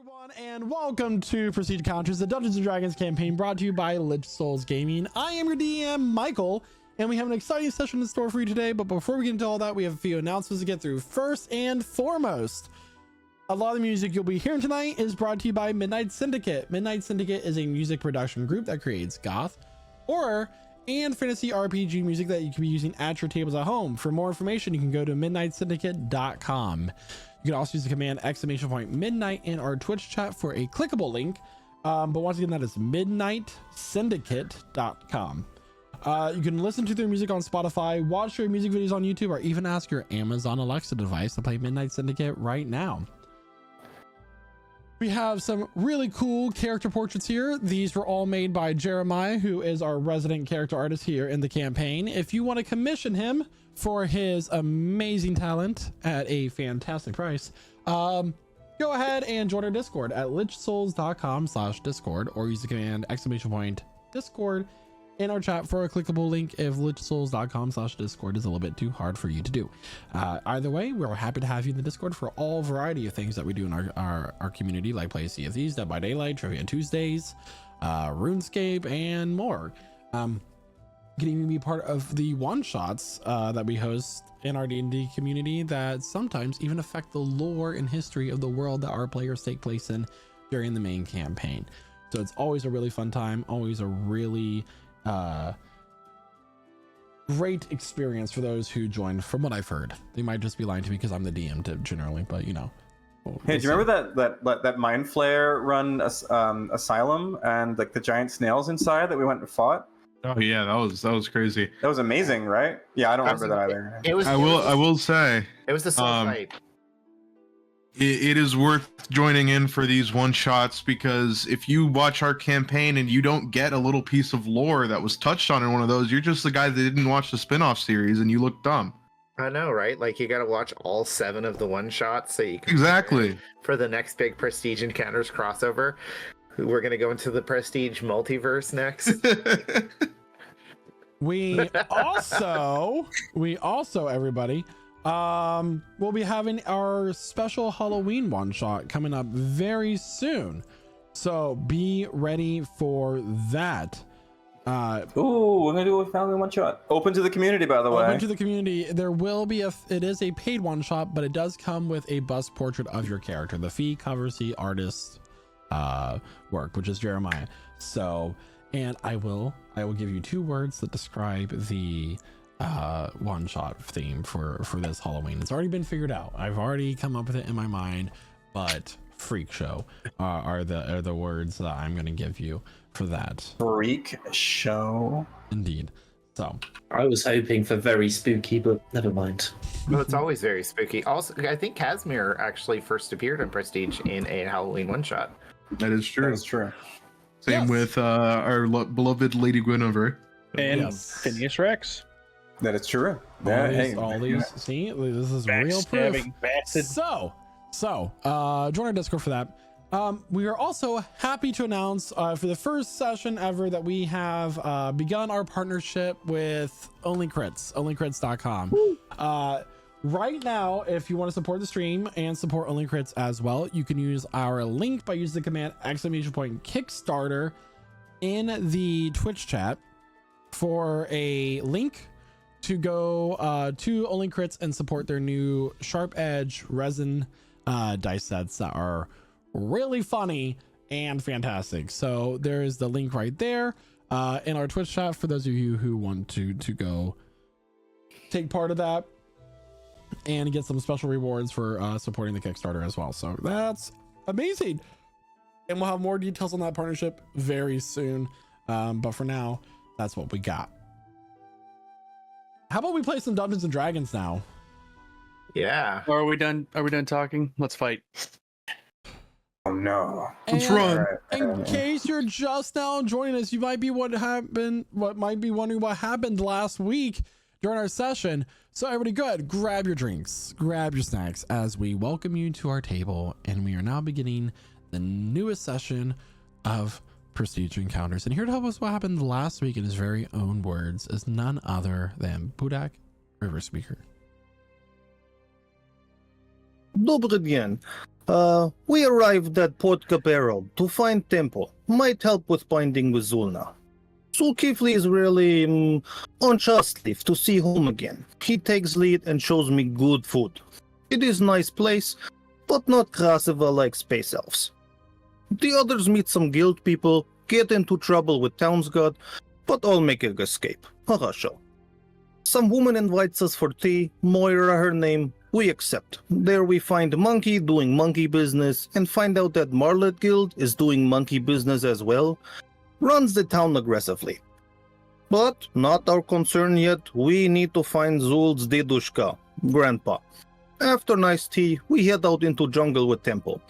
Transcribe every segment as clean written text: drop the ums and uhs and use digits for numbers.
everyone, and welcome to Prestige Encounters, the Dungeons & Dragons campaign brought to you by Lich Souls Gaming. I am your DM, Michael, and we have an exciting session in store for you today, but before we get into all that, we have a few announcements to get through. First and foremost, a lot of the music you'll be hearing tonight is brought to you by Midnight Syndicate. Midnight Syndicate is a music production group that creates goth, horror, and fantasy RPG music that you can be using at your tables at home. For more information, you can go to midnightsyndicate.com. You can also use the command !midnight in our Twitch chat for a clickable link. But once again, that is midnightsyndicate.com. You can listen to their music on Spotify, watch their music videos on YouTube, or even ask your Amazon Alexa device to play Midnight Syndicate right now. We have some really cool character portraits here. These were all made by Jeremiah, who is our resident character artist here in the campaign. If you want to commission him for his amazing talent at a fantastic price, go ahead and join our Discord at lichsouls.com/discord, or use the command !discord in our chat for a clickable link if lichsouls.com/discord is a little bit too hard for you to do. Either way, we're happy to have you in the Discord for all variety of things that we do in our community, like play Sea of Thieves, Dead by Daylight, Trivia Tuesdays, RuneScape, and more. You can even be part of the one-shots that we host in our D&D community that sometimes even affect the lore and history of the world that our players take place in during the main campaign. So it's always a really fun time, always a really great experience for those who join. From what I've heard, they might just be lying to me because I'm the DM generally, but you know. Hey, do you remember that Mind Flare run Asylum and like the giant snails inside that we went and fought? Oh yeah, that was crazy. That was amazing, right? Yeah, I don't remember that either. I will say it was the soul fight. It is worth joining in for these one shots, because if you watch our campaign and you don't get a little piece of lore that was touched on in one of those, you're just the guy that didn't watch the spin-off series and you look dumb. I know, right? Like, you got to watch all 7 of the one shots so you can exactly for the next big Prestige Encounters crossover. We're gonna go into the Prestige multiverse next. we also everybody, we'll be having our special Halloween one shot coming up very soon, so be ready for that. Ooh, we're gonna do a family one shot. Open to the community, by the way. Open to the community. There will be it is a paid one shot, but it does come with a bust portrait of your character. The fee covers the artist work, which is Jeremiah. So, and I will give you 2 words that describe the one shot theme for this Halloween. It's already been figured out. I've already come up with it in my mind, but freak show are the words that I'm going to give you for that. Freak show, indeed. So I was hoping for very spooky, but never mind. Well, it's always very spooky. Also, I think Casimir actually first appeared in Prestige in a Halloween one shot. That is true. That is true. Same with our beloved Lady Guinevere and Phineas Rex. That is true. All these, see, this is real proof. So join our Discord for that. We are also happy to announce for the first session ever that we have begun our partnership with onlycrits.com. Right now, if you want to support the stream and support Only Crits as well, you can use our link by using the command !Kickstarter in the Twitch chat for a link to go to Only Crits and support their new Sharp Edge resin dice sets that are really funny and fantastic. So there's the link right there in our Twitch chat for those of you who want to go take part of that and get some special rewards for supporting the Kickstarter as well. So that's amazing, and we'll have more details on that partnership very soon, but for now, that's what we got. How about we play some Dungeons and Dragons now? Yeah. Are we done talking? Let's fight. Oh no. Let's run. In case you're just now joining us, you might be wondering what happened last week during our session. So everybody, go ahead, grab your drinks, grab your snacks as we welcome you to our table, and we are now beginning the newest session of Prestige Encounters. And here to help us what happened last week in his very own words is none other than Budak Riverspeaker. Dobry dien. We arrived at Port Capero to find Tempo. Might help with binding with Zulna. Zulkifli is really on just leave to see home again. He takes lead and shows me good food. It is nice place, but not Krasova like space elves. The others meet some guild people, get into trouble with Townsguard, but all make an escape. Хорошо. Some woman invites us for tea, Moira her name, we accept. There we find Monkey doing monkey business and find out that Marlet Guild is doing monkey business as well. Runs the town aggressively. But not our concern yet, we need to find Zul's dedushka, grandpa. After nice tea, we head out into jungle with Temple.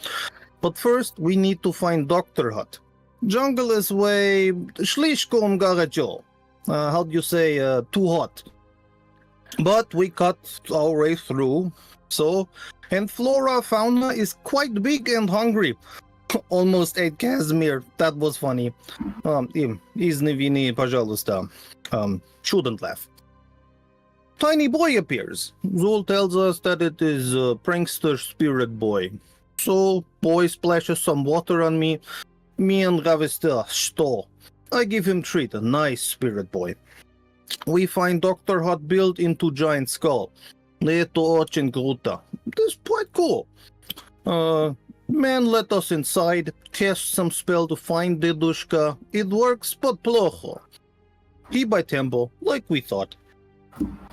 But first, we need to find Dr. Hut. Jungle is way... Shlishkom garajo. How do you say, too hot. But we cut our way through, and flora fauna is quite big and hungry. Almost ate Casimir, that was funny. Iznivini, пожалуйста. Shouldn't laugh. Tiny boy appears. Zul tells us that it is prankster spirit boy. So, boy splashes some water on me. Me and Ravista, что? I give him treat, a nice spirit boy. We find Dr. Hot built into giant skull. Это очень круто. This is quite cool. Man let us inside, cast some spell to find Dedushka. It works, but плохо. He by tempo, like we thought.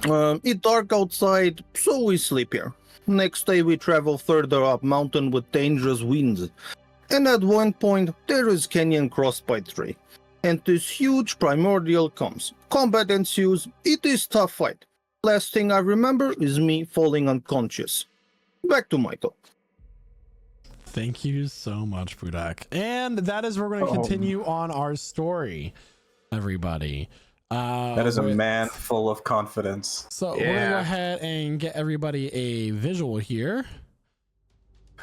It dark outside, so we sleep here. Next day we travel further up mountain with dangerous winds. And at one point, there is canyon crossed by tree. And this huge primordial comes. Combat ensues. It is tough fight. Last thing I remember is me falling unconscious. Back to Michael. Thank you so much, Budak. And that is where we're going to continue on our story, everybody. That is a man full of confidence. So we're going to go ahead and get everybody a visual here.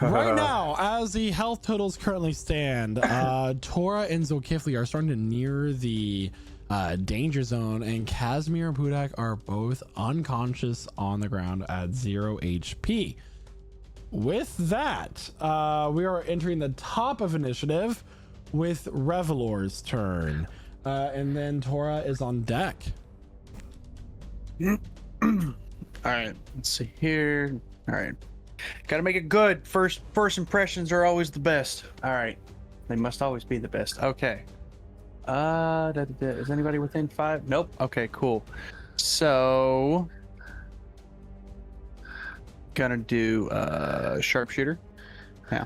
Right now, as the health totals currently stand, Tora and Zulkifli are starting to near the danger zone, and Casimir and Budak are both unconscious on the ground at 0 HP. With that, we are entering the top of initiative with Revelor's turn. And then Tora is on deck. All right, let's see here. All right, gotta make it good. First impressions are always the best. All right, they must always be the best. Okay. Is anybody within 5? Nope. Okay, cool. So gonna do sharpshooter. Yeah.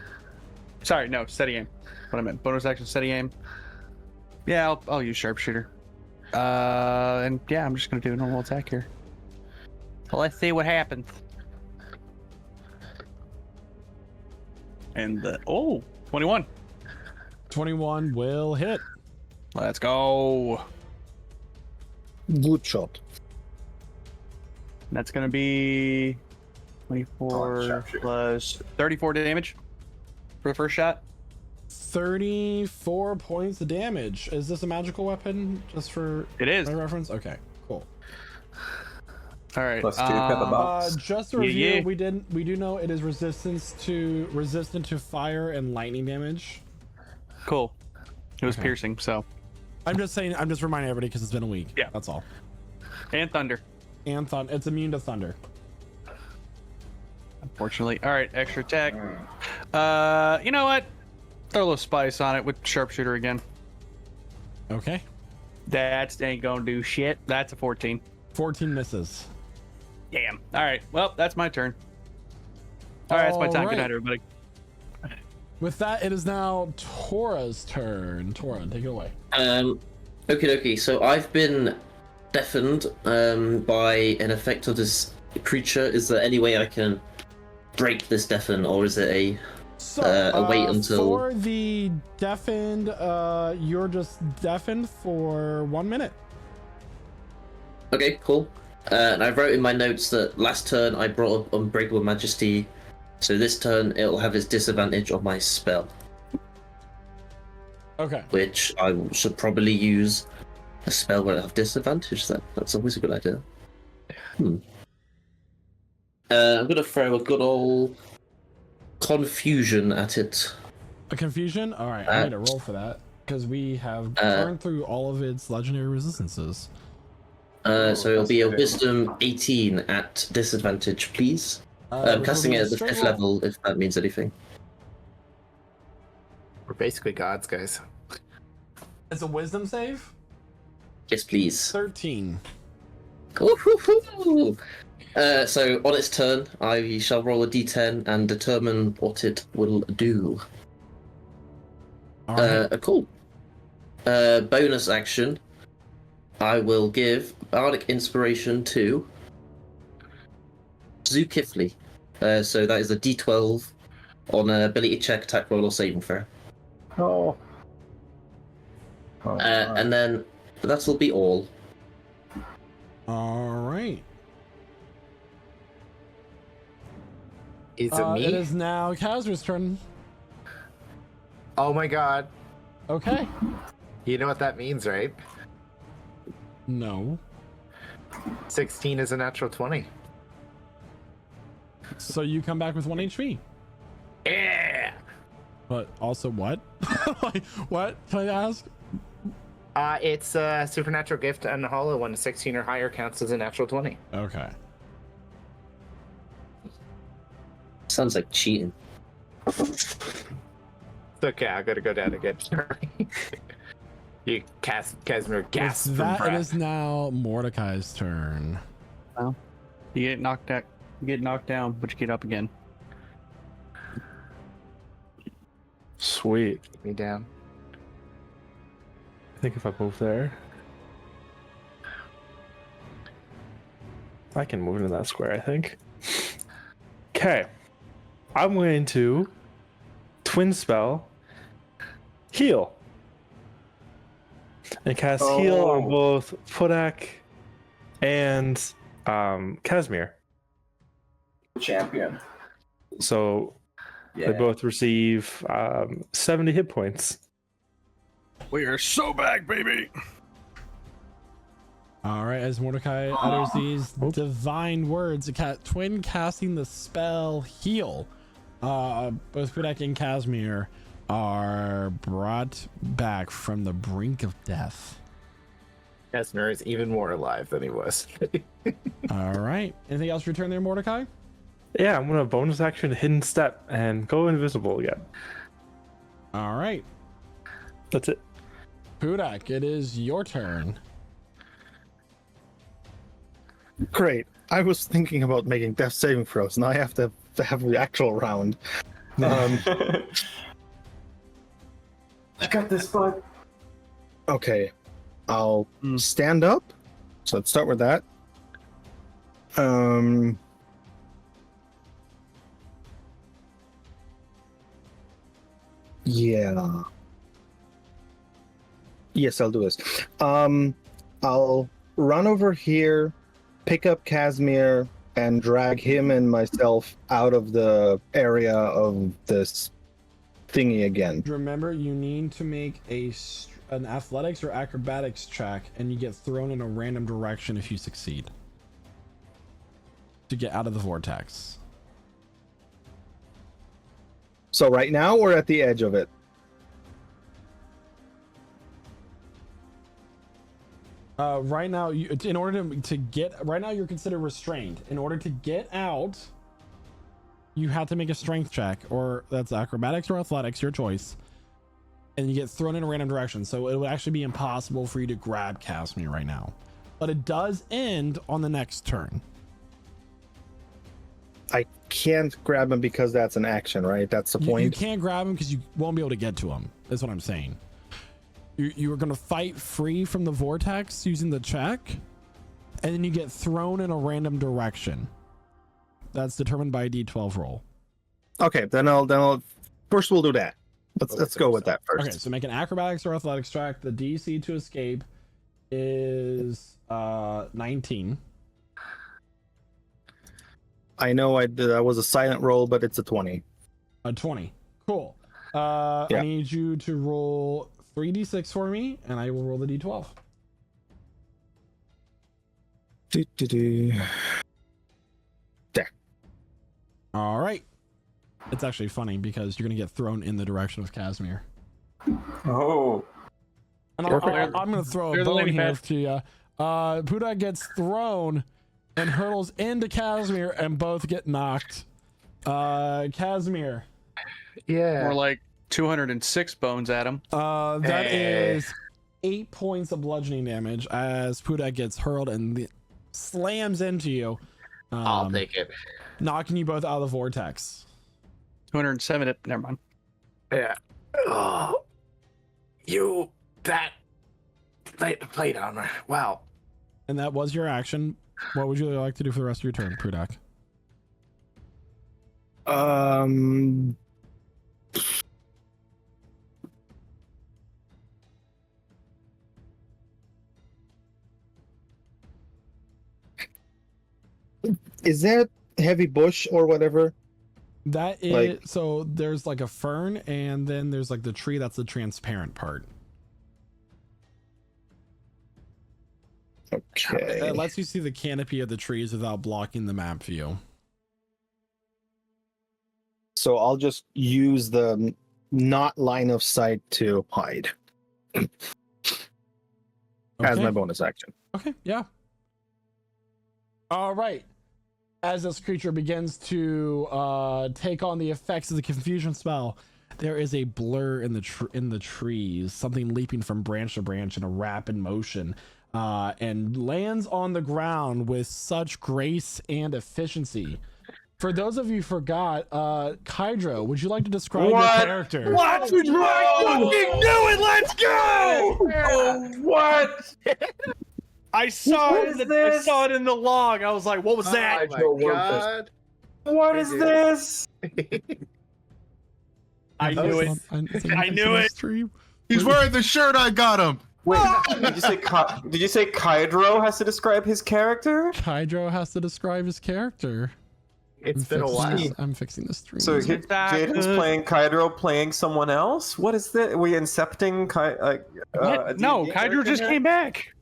Sorry, no, steady aim. What I meant. Bonus action, steady aim. Yeah, I'll use sharpshooter. And yeah, I'm just gonna do a normal attack here. Well, let's see what happens. And 21. 21 will hit. Let's go. Good shot. That's gonna be 24 plus 34 damage for the first shot. 34 points of damage. Is this a magical weapon? Just for It is. my reference? Okay, cool. All right. Plus 2 pepper bucks. Just a review, yeah. we do know it is resistant to fire and lightning damage. Cool. It was Okay. piercing, so. I'm just reminding everybody because it's been a week. Yeah. That's all. And thunder. And it's immune to thunder. Unfortunately. All right, extra attack. You know what? Throw a little spice on it with sharpshooter again. Okay. That ain't gonna do shit. That's a 14. 14 misses. Damn. All right. Well, that's my turn. All right, that's my time. All Good right. night, everybody. With that, it is now Tora's turn. Tora, take it away. Okay. So I've been deafened by an effect of this creature. Is there any way I can break this deafen, or is it a wait until for the deafened? You're just deafened for 1 minute. Okay, cool. And I wrote in my notes that last turn I brought up Unbreakable Majesty, so this turn it'll have its disadvantage on my spell, Okay. which I should probably use a spell where I have disadvantage. That's always a good idea. I'm gonna throw a good old confusion at it. A confusion? All right, I need to roll for that because we have burned through all of its legendary resistances. So it'll be a wisdom 18 at disadvantage, please. I'm casting it at the 5th level, if that means anything. We're basically gods, guys. It's a wisdom save? Yes, please. 13. Ooh-hoo-hoo. So on its turn, I shall roll a d10 and determine what it will do. All right. Cool. Bonus action. I will give Bardic Inspiration to Zulkifli. So that is a d12 on an ability check, attack roll, or saving throw. Oh. And then that will be all. All right. Is it me? It is now Kazra's turn. Oh my god. Okay. You know what that means, right? No. 16 is a natural 20. So you come back with 1 HP. Yeah! But also what? Like, what? Can I ask? It's a supernatural gift and a hollow one. 16 or higher counts as a natural 20. Okay. Sounds like cheating. It's okay, I gotta go down again. You Casimir gasp from It breath. is now Mordecai's turn. You get knocked out. You get knocked down, but you get up again. Sweet. Keep me down. I think if I move there, I can move into that square, I think. Okay. I'm going to twin spell heal. And cast heal on both Pudak and Casimir. Champion. So they both receive 70 hit points. We are so back, baby. All right, as Mordecai utters these divine words, twin casting the spell heal. Both Pudak and Casimir are brought back from the brink of death. Casimir is even more alive than he was. All right. Anything else for your turn there, Mordecai? Yeah, I'm going to bonus action hidden step and go invisible again. All right. That's it. Pudak, it is your turn. Great. I was thinking about making death saving throws. Now I have to have the actual round. I got this, bud. Okay. I'll stand up. So let's start with that. Yeah. Yes, I'll do this. I'll run over here, pick up Casimir, and drag him and myself out of the area of this thingy again. Remember, you need to make an athletics or acrobatics check, and you get thrown in a random direction if you succeed to get out of the vortex. So right now we're at the edge of it. Right now, in order to get, right now you're considered restrained. In order to get out, you have to make a strength check, or that's acrobatics or athletics, your choice. And you get thrown in a random direction. So it would actually be impossible for you to grab Casimir right now. But it does end on the next turn. I can't grab him because that's an action, right? That's the point. You can't grab him because you won't be able to get to him. That's what I'm saying. You are going to fight free from the vortex using the check, and then you get thrown in a random direction. That's determined by a D12 roll. Okay, then I'll first we'll do that. Let's go with that first. Okay, so make an acrobatics or athletics check. The DC to escape is 19. I know that was a silent roll, but it's a 20. A 20. Cool. I need you to roll 3d6 for me, and I will roll the d12. There. All right. It's actually funny because you're gonna get thrown in the direction of Casimir. Oh. And I'm gonna throw a bone here to you. Pudak gets thrown and hurtles into Casimir, and both get knocked. Casimir. Yeah. More like 206 bones at him. That is 8 points of bludgeoning damage as Pudak gets hurled and slams into you. I'll take it. Knocking you both out of the vortex. 207. Never mind. Yeah. Oh, that plate armor. Wow. And that was your action. What would you like to do for the rest of your turn, Pudak? Is that heavy bush or whatever? That is Like- so there's like a fern, and then there's like the tree that's the transparent part. Okay. It lets you see the canopy of the trees without blocking the map view. So I'll just use the not line of sight to hide as Okay. my bonus action. Okay, yeah. All right. As this creature begins to take on the effects of the confusion spell, there is a blur in the trees, something leaping from branch to branch in a rapid motion, and lands on the ground with such grace and efficiency. For those of you who forgot, Kydro, would you like to describe your character? What? I fucking knew it! Let's go! Oh, what? I saw What it. is I this? saw it in the log. I was like, "What was that?" Oh my god. What is this? I knew it. I knew it. He's wearing the shirt I got him. Wait, did you say Kydro has to describe his character? Kydro has to describe his character. It's been a while. I'm fixing this stream. So Jaden's playing Kydro playing someone else? What is this? Are we incepting What? No, Kydro just came back.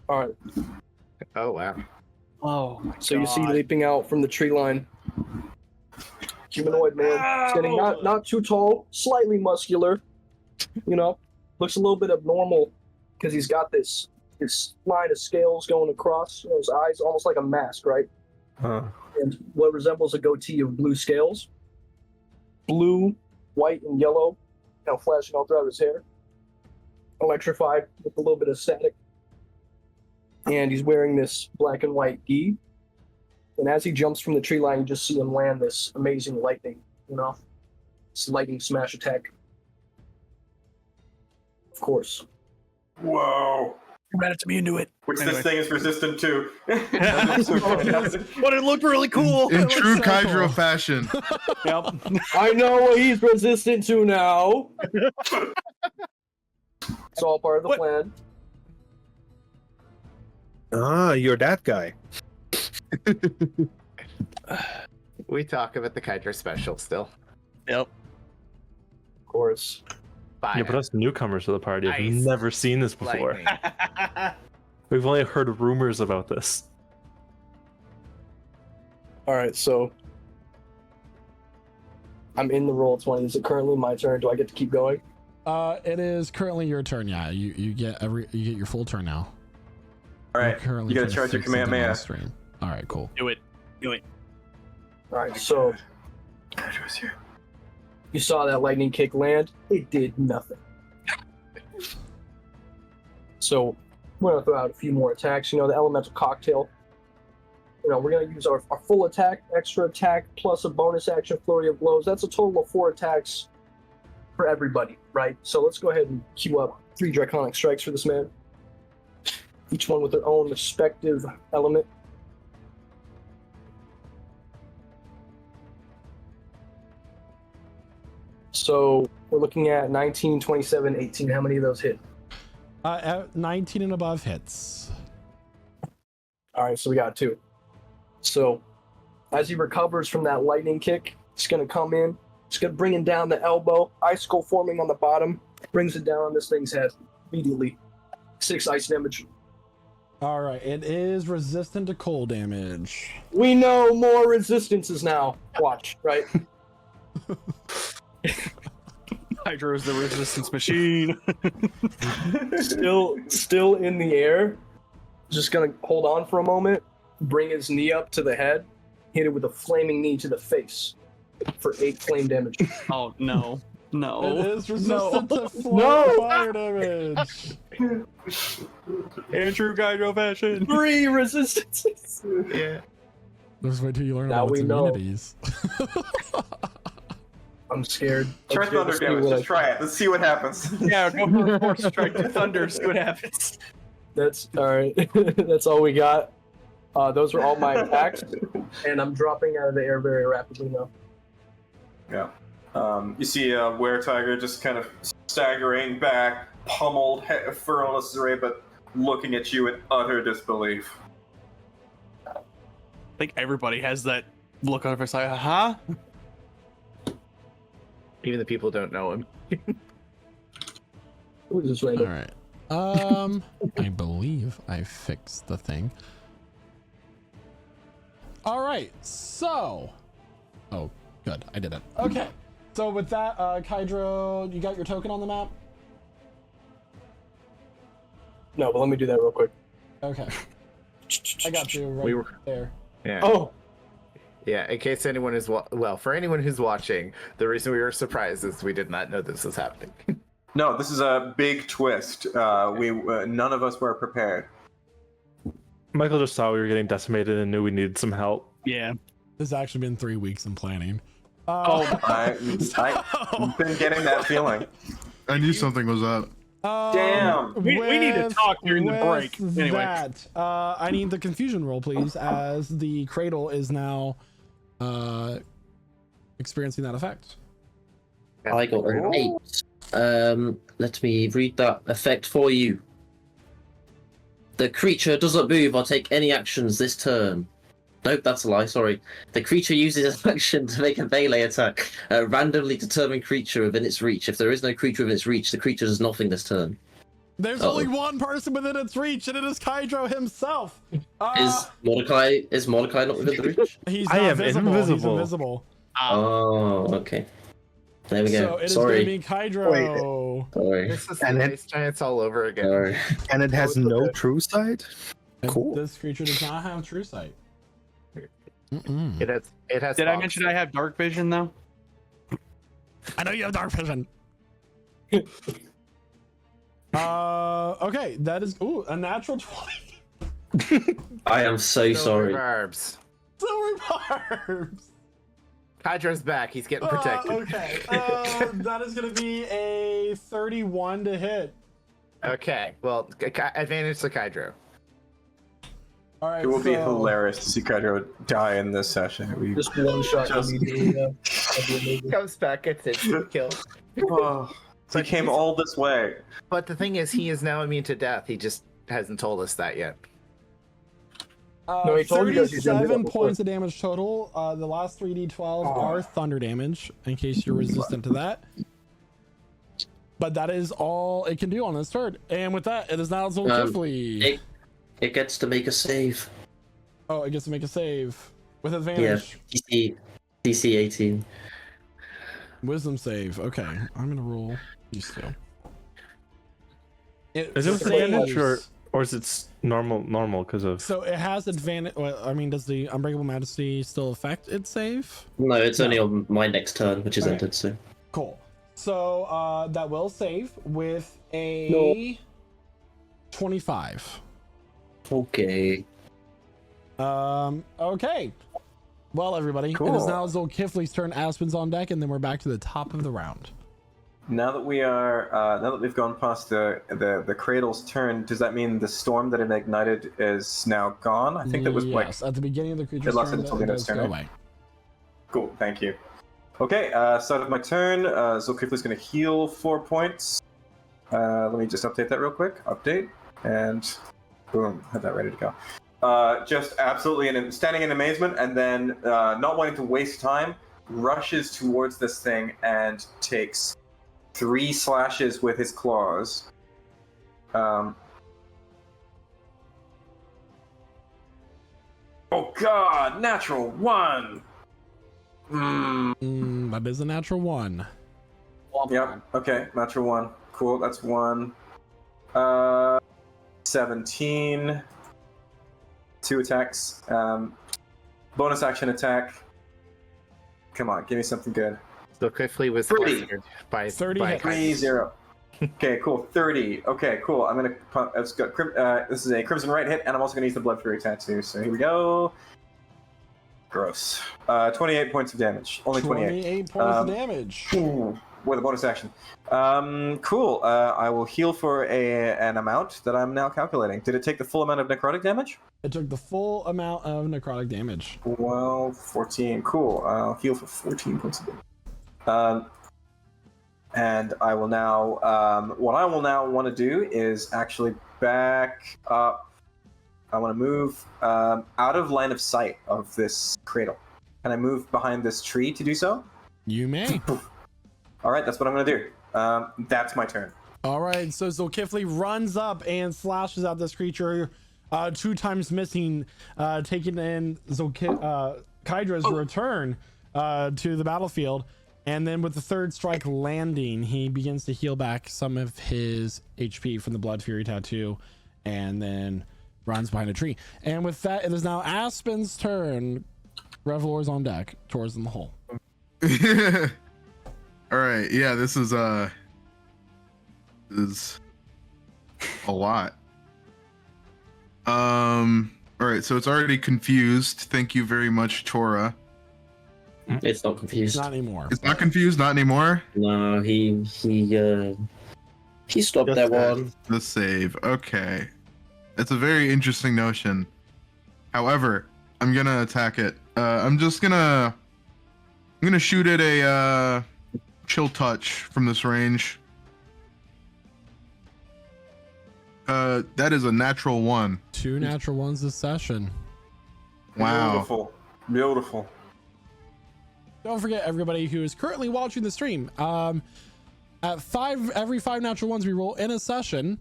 All right. Oh wow. Oh my So you see leaping out from the tree line, humanoid man, standing not too tall, slightly muscular. You know, looks a little bit abnormal because he's got this line of scales going across his eyes, almost like a mask, right? Huh. And what resembles a goatee of blue scales, blue, white, and yellow, flashing all throughout his hair. Electrified with a little bit of static. And he's wearing this black and white gi. And as he jumps from the tree line, you just see him land this amazing lightning, this lightning smash attack. Of course. Whoa. You ran it to me into it. Which Anyway. this thing is resistant to. But it looked really cool. In looks true so Kydro cool. fashion. Yep. I know what he's resistant to now. It's all part of the What? plan. Ah, you're that guy. We talk about the Kydra special still. Yep. Of course. Yeah, but us newcomers to the party have Ice. never seen this before. Lightning. We've only heard rumors about this. All right, so I'm in the roll 20. Is it currently my turn? Do I get to keep going? It is currently your turn. Yeah, you get your full turn now. All right, You're currently you gotta trying to charge your fix something on Kamehameha. the stream. All right, cool. Do it. Do it. All right, so Kydro's here. you saw that lightning kick land. It did nothing. So we're gonna throw out a few more attacks. The elemental cocktail. We're gonna use our full attack, extra attack, plus a bonus action flurry of blows. That's a total of 4 attacks for everybody, right? So let's go ahead and queue up 3 draconic strikes for this man. Each one with their own respective element. So we're looking at 19, 27, 18. How many of those hit? At 19 and above hits. All right, so we got 2. So as he recovers from that lightning kick, it's going to come in. It's going to bring him down the elbow. Icicle forming on the bottom. Brings it down on this thing's head immediately. 6 ice damage. All right, it is resistant to cold damage. We know more resistances now. Watch, right? Hydro's the resistance machine. Still in the air. Just gonna hold on for a moment. Bring his knee up to the head. Hit it with a flaming knee to the face for 8 flame damage. Oh no. It No. is resistant to No. fire damage. Andrew Hydro fashion. 3 resistances. Yeah. Just wait till you learn Now about its we know. immunities. I'm scared. Try thunder damage. Just try it. Let's see what happens. Yeah, go for a force strike to thunder, see what happens. That's all right. That's all we got. Those are all my attacks, and I'm dropping out of the air very rapidly now. Yeah. You see a were-tiger just kind of staggering back, pummeled, fur on his array, but looking at you in utter disbelief. I think everybody has that look on their face like, huh? Even the people don't know him. Who is this All random? right. I believe I fixed the thing. All right. So, oh, good. I did it. Okay. So with that, Kydro, you got your token on the map? No, but let me do that real quick. Okay. I got you right We were- there. Yeah. Oh, Yeah, in case anyone is for anyone who's watching, the reason we were surprised is we did not know this was happening. No, this is a big twist. None of us were prepared. Michael just saw we were getting decimated and knew we needed some help. Yeah. This has actually been 3 weeks in planning. I've been getting that feeling. I knew something was up. Damn. We need to talk during the break. With Anyway. that, I need the confusion roll, please, as the cradle is now experiencing that effect. I got an 8. Let me read that effect for you. The creature doesn't move or take any actions this turn. Nope, that's a lie, sorry. The creature uses an action to make a melee attack. A randomly determined creature within its reach. If there is no creature within its reach, the creature does nothing this turn. There's only one person within its reach, and it is Kydro himself. Is Mordecai not within the reach? He's I not am visible. He's invisible. invisible. Oh, okay. There we So go. it is going to Sorry. be Kydro. Sorry. This is And the then- Ice Giants all over again. Sorry. And it has no true sight? And Cool. This creature does not have true sight. Mm-mm. It has. Did I fog mention sight. I have dark vision though? I know you have dark vision. Okay, that is a natural 20. I am so Silver sorry. Barbs. Silver barbs. Hydro's back. He's getting protected. Okay, that is going to be a 31 to hit. Okay. Well, advantage to Hydro. All right, It will be so- hilarious to see Kydro die in this session. We just one shot Just- immediately. That'd be amazing. Comes back, gets instant kill. he came all this way. But the thing is, he is now immune to death. He just hasn't told us that yet. No, he told you guys he's gonna do that 37 before. points of damage total. The last 3d12 are thunder damage, in case you're resistant to that. But that is all it can do on this turn. And with that, it is now Zolkifli. It gets to make a save. Oh, it gets to make a save with Yeah. advantage. DC 18. Wisdom save. Okay, I'm gonna roll these two. Is it with advantage or is it normal because of? So it has advantage. Well, I mean, does the Unbreakable Majesty still affect its save? No, it's only on my next turn, which is Okay. ended soon. Cool. So that will save with a No. 25. Okay. Okay. Well, everybody, it is Cool. now Zolkifli's turn. Aspen's on deck, and then we're back to the top of the round. Now that we've gone past the cradle's turn, does that mean the storm that it ignited is now gone? I think that was like yes, at the beginning of the creature's it lasted turn, until it the next does go turn, away. cool. Thank you. Okay, start of my turn. Zolkifli's going to heal 4 points. Let me just update that real quick. Update and boom, had that ready to go. Just absolutely standing in amazement, and then not wanting to waste time, rushes towards this thing and takes 3 slashes with his claws. Oh God, natural one. That is a natural 1. Yep. Okay, natural 1. Cool. That's 1. 17. 2 attacks. Bonus action attack. Come on, give me something good. So Quickly was 30. scared by 30 by hits. 3-0. Okay, cool. 30. Okay, cool. I'm gonna pump. This is a Crimson Right hit, and I'm also gonna use the Blood Fury tattoo. So here we go. Gross. 28 points of damage. Only 28. 28 points of damage. With a bonus action. Cool. I will heal for an amount that I'm now calculating. Did it take the full amount of necrotic damage? It took the full amount of necrotic damage. 12, 14. Cool. I'll heal for 14 points of damage. And I will now, what I will now want to do is actually back up. I want to move out of line of sight of this cradle. Can I move behind this tree to do so? You may. All right, that's what I'm going to do. That's my turn. All right, so Zulkifli runs up and slashes at this creature, 2 times missing, taking in Kydra's return to the battlefield. And then with the 3rd strike landing, he begins to heal back some of his HP from the Blood Fury tattoo, and then runs behind a tree. And with that, it is now Aspen's turn. Revelor's on deck, Tor's in the hole. All right, yeah, this is a lot. All right, so it's already confused. Thank you very much, Tora. It's not confused. Not anymore. It's not confused, not anymore. No, he stopped that one. The save. Okay, it's a very interesting notion. However, I'm gonna attack it. I'm gonna shoot at a chill touch from this range. That is a natural 1. 2 natural 1s this session. Wow. Beautiful. Beautiful. Don't forget, everybody who is currently watching the stream, at every 5 natural 1s we roll in a session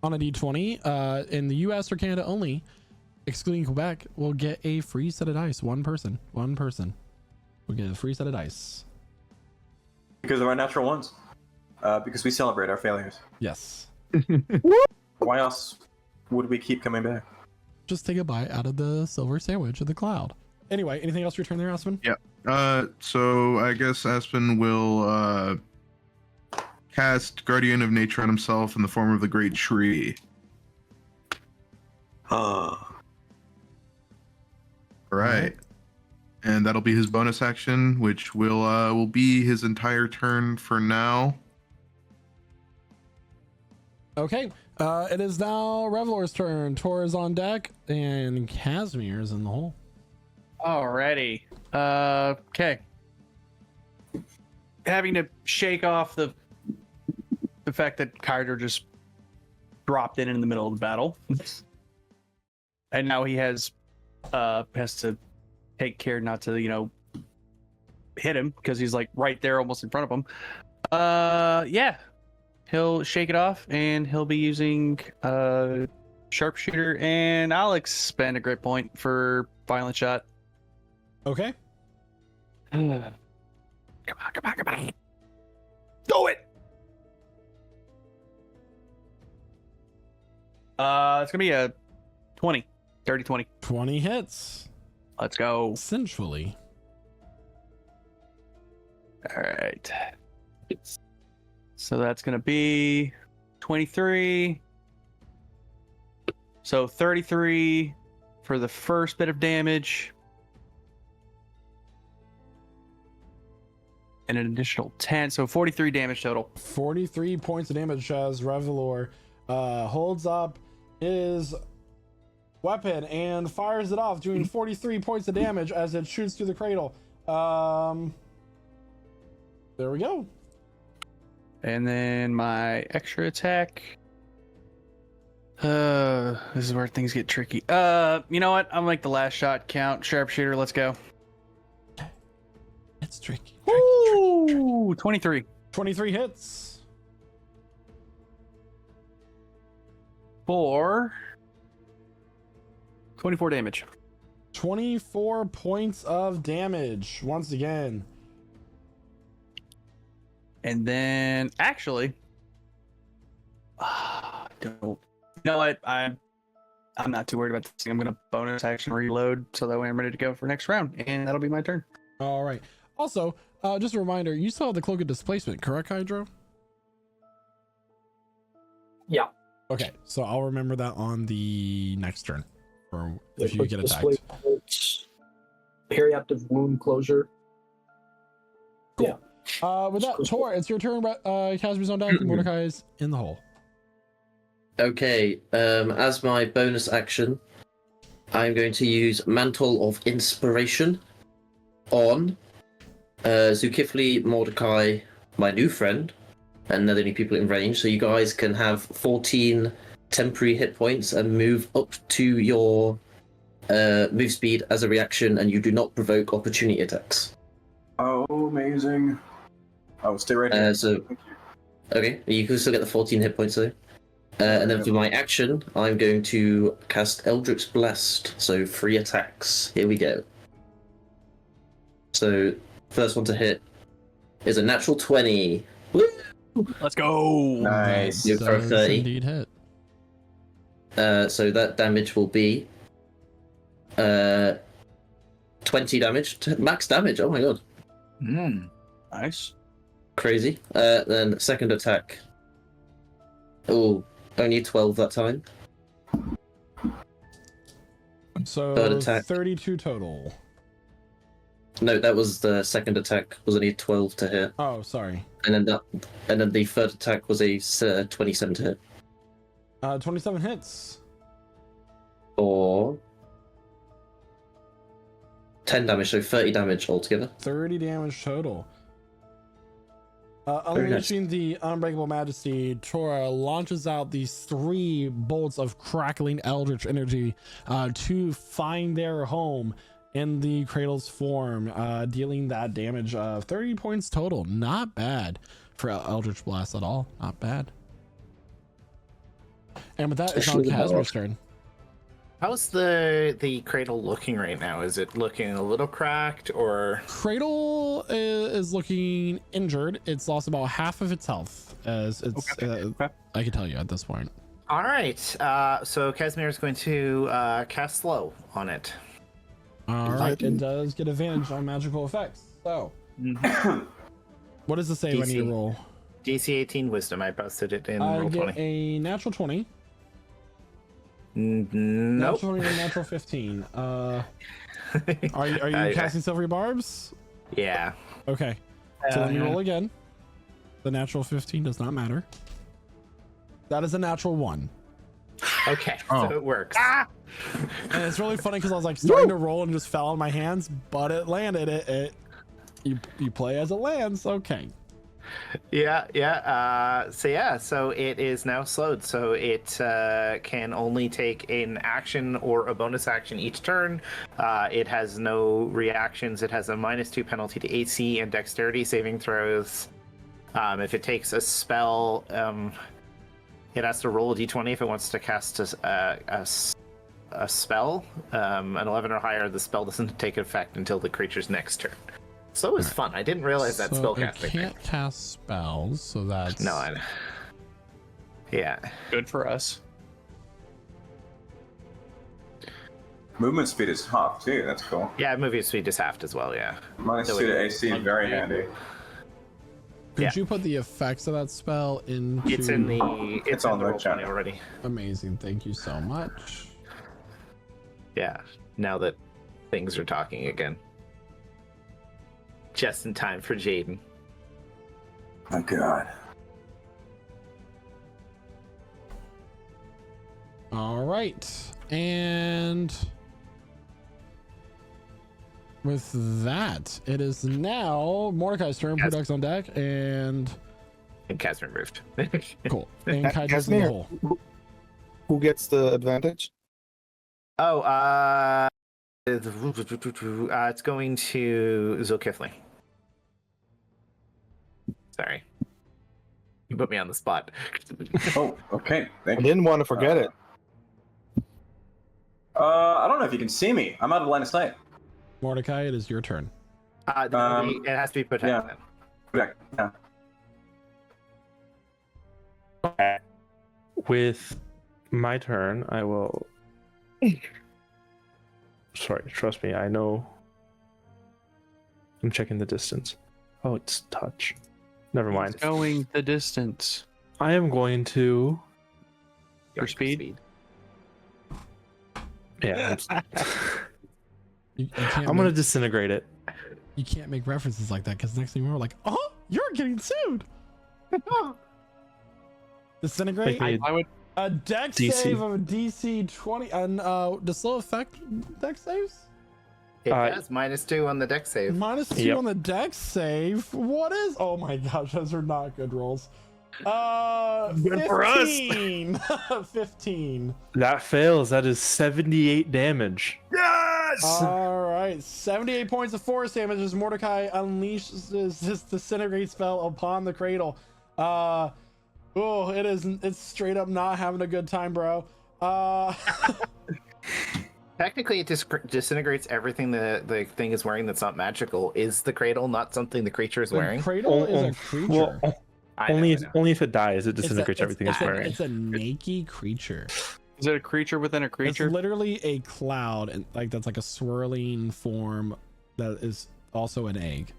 on a d20, in the US or Canada only, excluding Quebec, will get a free set of dice. One person will get a free set of dice. Because of our natural ones. Because we celebrate our failures. Yes. Why else would we keep coming back? Just take a bite out of the silver sandwich of the cloud. Anyway, anything else to return there, Aspen? Yeah. So I guess Aspen will cast Guardian of Nature on himself in the form of the Great Tree. All right. And that'll be his bonus action, which will be his entire turn for now. Okay. It is now Revelor's turn. Tor is on deck, and Casimir is in the hole. Alrighty. Okay. Having to shake off the fact that Kyder just dropped in the middle of the battle, and now he has to take care not to hit him because he's like right there, almost in front of him. Yeah, he'll shake it off, and he'll be using sharpshooter, and I'll expend a grit point for violent shot. Okay. Come on. Do it! It's gonna be a 20. Dirty 20. 20 hits. Let's go. Essentially. Alright. So that's gonna be 23. So 33 for the first bit of damage. And an additional 10, so 43 damage total. 43 points of damage as Revelor holds up his weapon and fires it off, doing 43 points of damage as it shoots through the cradle. There we go. And then my extra attack. This is where things get tricky. You know what? I'm like the last shot count. Sharpshooter, let's go. It's tricky. Ooh, 23. 23 hits. For 24 damage. 24 points of damage once again. And then actually, don't. You know what? I'm not too worried about this. I'm gonna bonus action reload so that way I'm ready to go for next round, and that'll be my turn. All right. Also, just a reminder, you saw the cloak of displacement, correct, Hydro? Yeah. Okay, so I'll remember that on the next turn, or if you Quick get display attacked. bolts, periaptive wound closure. Cool. With that, Tor, it's your turn. Casper's on deck. Mordecai's in the hole. Okay, as my bonus action, I'm going to use Mantle of Inspiration on Zulkifli, Mordecai, my new friend, and they're the only people in range, so you guys can have 14 temporary hit points and move up to your move speed as a reaction, and you do not provoke opportunity attacks. Oh, amazing. Oh, stay right here. Okay, you can still get the 14 hit points though. And then for my action, I'm going to cast Eldritch Blast, so 3 attacks. Here we go. So, first one to hit is a natural 20. Woo! Let's go. Nice. You throw 30. Indeed hit. So that damage will be 20 damage. Max damage, oh my god. Nice. Crazy. Then second attack. Oh, only 12 that time. So Third attack. 32 total. No, that was the second attack. Was only 12 to hit. Oh, sorry. And then the third attack was a 27 to hit. 27 hits. Or 10 damage, so 30 damage altogether. 30 damage total. Very Unleashing the Unbreakable Majesty, Tora launches out these 3 bolts of crackling eldritch energy to find their home in the Cradle's form, dealing that damage of 30 points total. Not bad for Eldritch Blast at all. Not bad. And with that, it's on Casper's turn. How's the cradle looking right now? Is it looking a little cracked or? Cradle is looking injured. It's lost about half of its health, as it's I can tell you at this point. All right. So Casimir is going to cast slow on it. All right, it does get advantage on magical effects. So, what does it say when you roll? DC 18 Wisdom. I posted it in I roll get 20. a natural 20. Nope. Natural 20 and natural 15. Are you casting Silvery Barbs? Yeah. Okay. So let me roll again. The natural 15 does not matter. That is a natural 1. Okay. So it works. And it's really funny because I was like starting to roll and just fell on my hands, but it landed. You play as it lands. Okay. Yeah. So it is now slowed. So it can only take an action or a bonus action each turn. It has no reactions. It has a -2 penalty to AC and Dexterity saving throws. If it takes a spell, it has to roll a d20 if it wants to cast a spell. An 11 or higher, the spell doesn't take effect until the creature's next turn. So it was fun. I didn't realize that spell casting. It can't cast spells, so that's yeah. Good for us. Movement speed is half too. That's cool. Yeah, movement speed is halved as well. Yeah. -2 to AC, very handy. Could you put the effects of that spell into? It's in the it's on the roll 20 already. Amazing. Thank you so much. Yeah. Now that things are talking again. Just in time for Jaden. My God. All right, and with that, it is now Mordecai's turn. Products on deck, and Casimir moved. Cool. And Kaiju's in the Casimir, hole. who gets the advantage? Oh, it's going to Zulkifli. Sorry. You put me on the spot. Oh, okay. I didn't want to forget it. I don't know if you can see me. I'm out of line of sight. Mordecai, it is your turn. It has to be protected. Yeah. Correct. Yeah. With my turn, I will. Sorry, trust me. I know. I'm checking the distance. Oh, it's touch. Never mind. Going the distance. I am going to. For speed? Yeah. You can't I'm gonna disintegrate it. You can't make references like that because next thing we're like, oh, you're getting sued. Disintegrate. Make me I would. A dex DC. save of a DC 20 and does slow affect dex saves? It has -2 on the deck save. -2 Yep. on the dex save. What is? Oh my gosh, those are not good rolls. Good for us. 15. 15. That fails. That is 78 damage. Yes! All right, 78 points of force damage as Mordecai unleashes his disintegrate spell upon the cradle. It's straight up not having a good time, bro. Technically, it disintegrates everything the thing is wearing that's not magical. Is the cradle not something the creature is The wearing? cradle is a creature. Well, I know, only I know. only if it dies, it disintegrates everything it's wearing. It's a naked creature. Is it a creature within a creature? It's literally a cloud, and that's like a swirling form that is also an egg.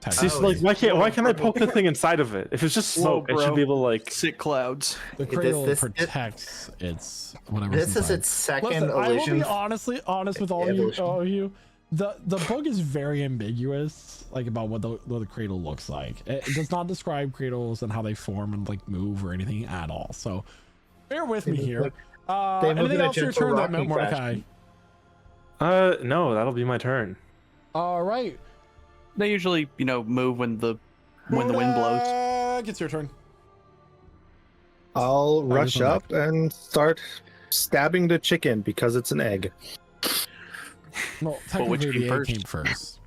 It's just like why can't I poke the thing inside of it? If it's just smoke, it should be able to like. Sick clouds. The cradle protects its whatever. This is its second Listen, I will illusion. be honest with all of you. The book is very ambiguous, like about what the cradle looks like. It does not describe cradles and how they form and like move or anything at all. So bear with me here. Anything else your turn, that Mordecai? No, that'll be my turn. All right. They usually, move when the wind blows. It's your turn. I'll rush up and start stabbing the chicken because it's an egg. Well, which technically came the egg first?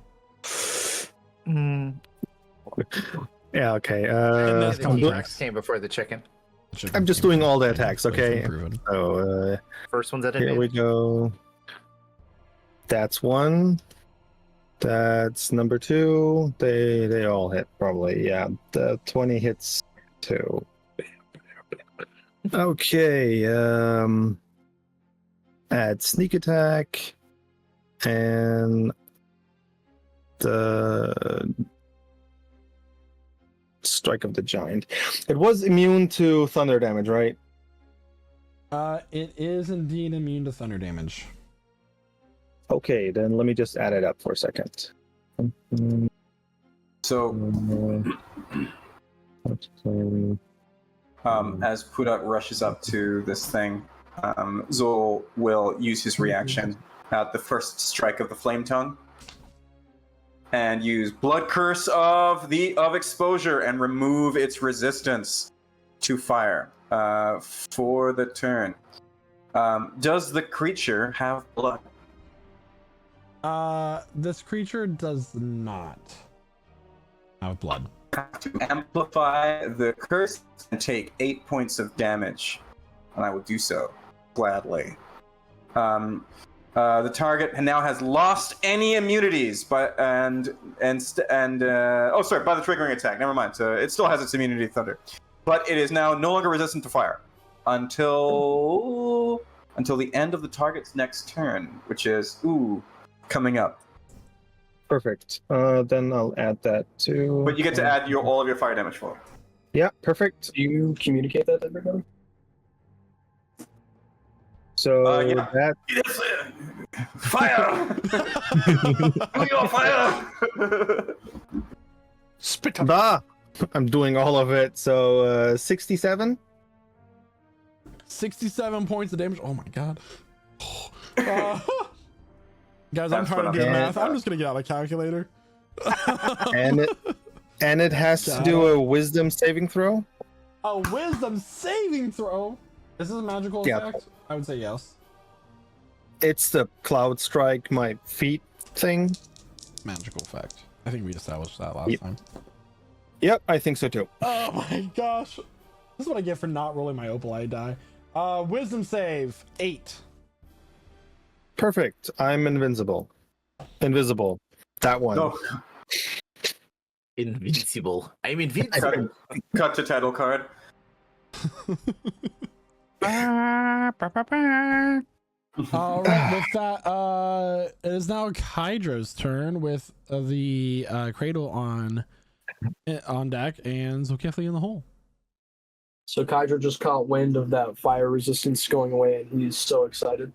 came first. Yeah, okay. this I'm, context. Came before the chicken. I'm just doing all the attacks, okay? Proven. So, First one's at here we advantage. go. That's one. That's number two. They all hit probably. Yeah, the 20 hits too. Okay. Add sneak attack and the strike of the giant. It was immune to thunder damage, right? It is indeed immune to thunder damage. Okay, then let me just add it up for a second. So, as Pudak rushes up to this thing, Zol will use his reaction at the first strike of the flame tongue and use Blood Curse of exposure and remove its resistance to fire for the turn. Does the creature have blood? This creature does not have blood. To amplify the curse and take 8 points of damage, and I will do so gladly. The target now has lost any immunities, by the triggering attack. Never mind. So it still has its immunity to thunder, but it is now no longer resistant to fire until the end of the target's next turn, which is coming up. Perfect. Then I'll add that to. But you get to add all of your fire damage for it. Yeah, perfect. Do you communicate that to everybody? So Yeah. that Yes, fire! Do your fire! Spit up. bah, I'm doing all of it. So 67. 67 points of damage. Oh my god. Guys, I'm That's trying what to do I'm math. saying. I'm just gonna get out a calculator. And it has to do a wisdom saving throw. A wisdom saving throw. Is this a magical Yeah. effect? I would say yes. It's the cloud strike, my feet thing. Magical effect. I think we established that last Yep. time. Yep, I think so too. Oh my gosh. This is what I get for not rolling my opalite die. Wisdom save 8. Perfect. I'm invincible. Invisible. That one. No. Invincible. I'm invincible. Cut to title card. All right, with that, it is now Kydra's turn with the cradle on deck and Zokifli in the hole. So Kydra just caught wind of that fire resistance going away, and he's so excited.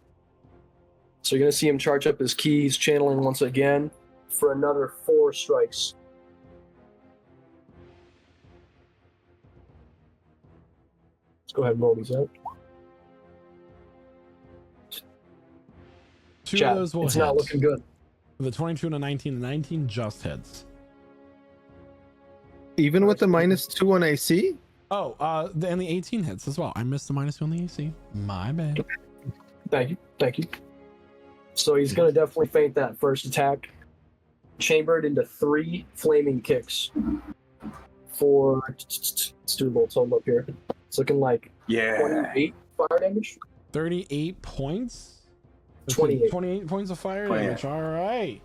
So you're going to see him charge up his keys, channeling once again for another 4 strikes. Let's go ahead and roll these out. Two Chat, of those will it's hit. not looking good. The 22 and a 19. The 19 just hits. Even with the -2 on AC? Oh, and the 18 hits as well. I missed the -2 on the AC. My bad. Thank you. Thank you. So he's going to definitely feint that first attack. Chambered into 3 flaming kicks. For, let's do a little total up here. It's looking like 28 fire damage. 38 points? 28. 28 points of fire 28. damage. All right.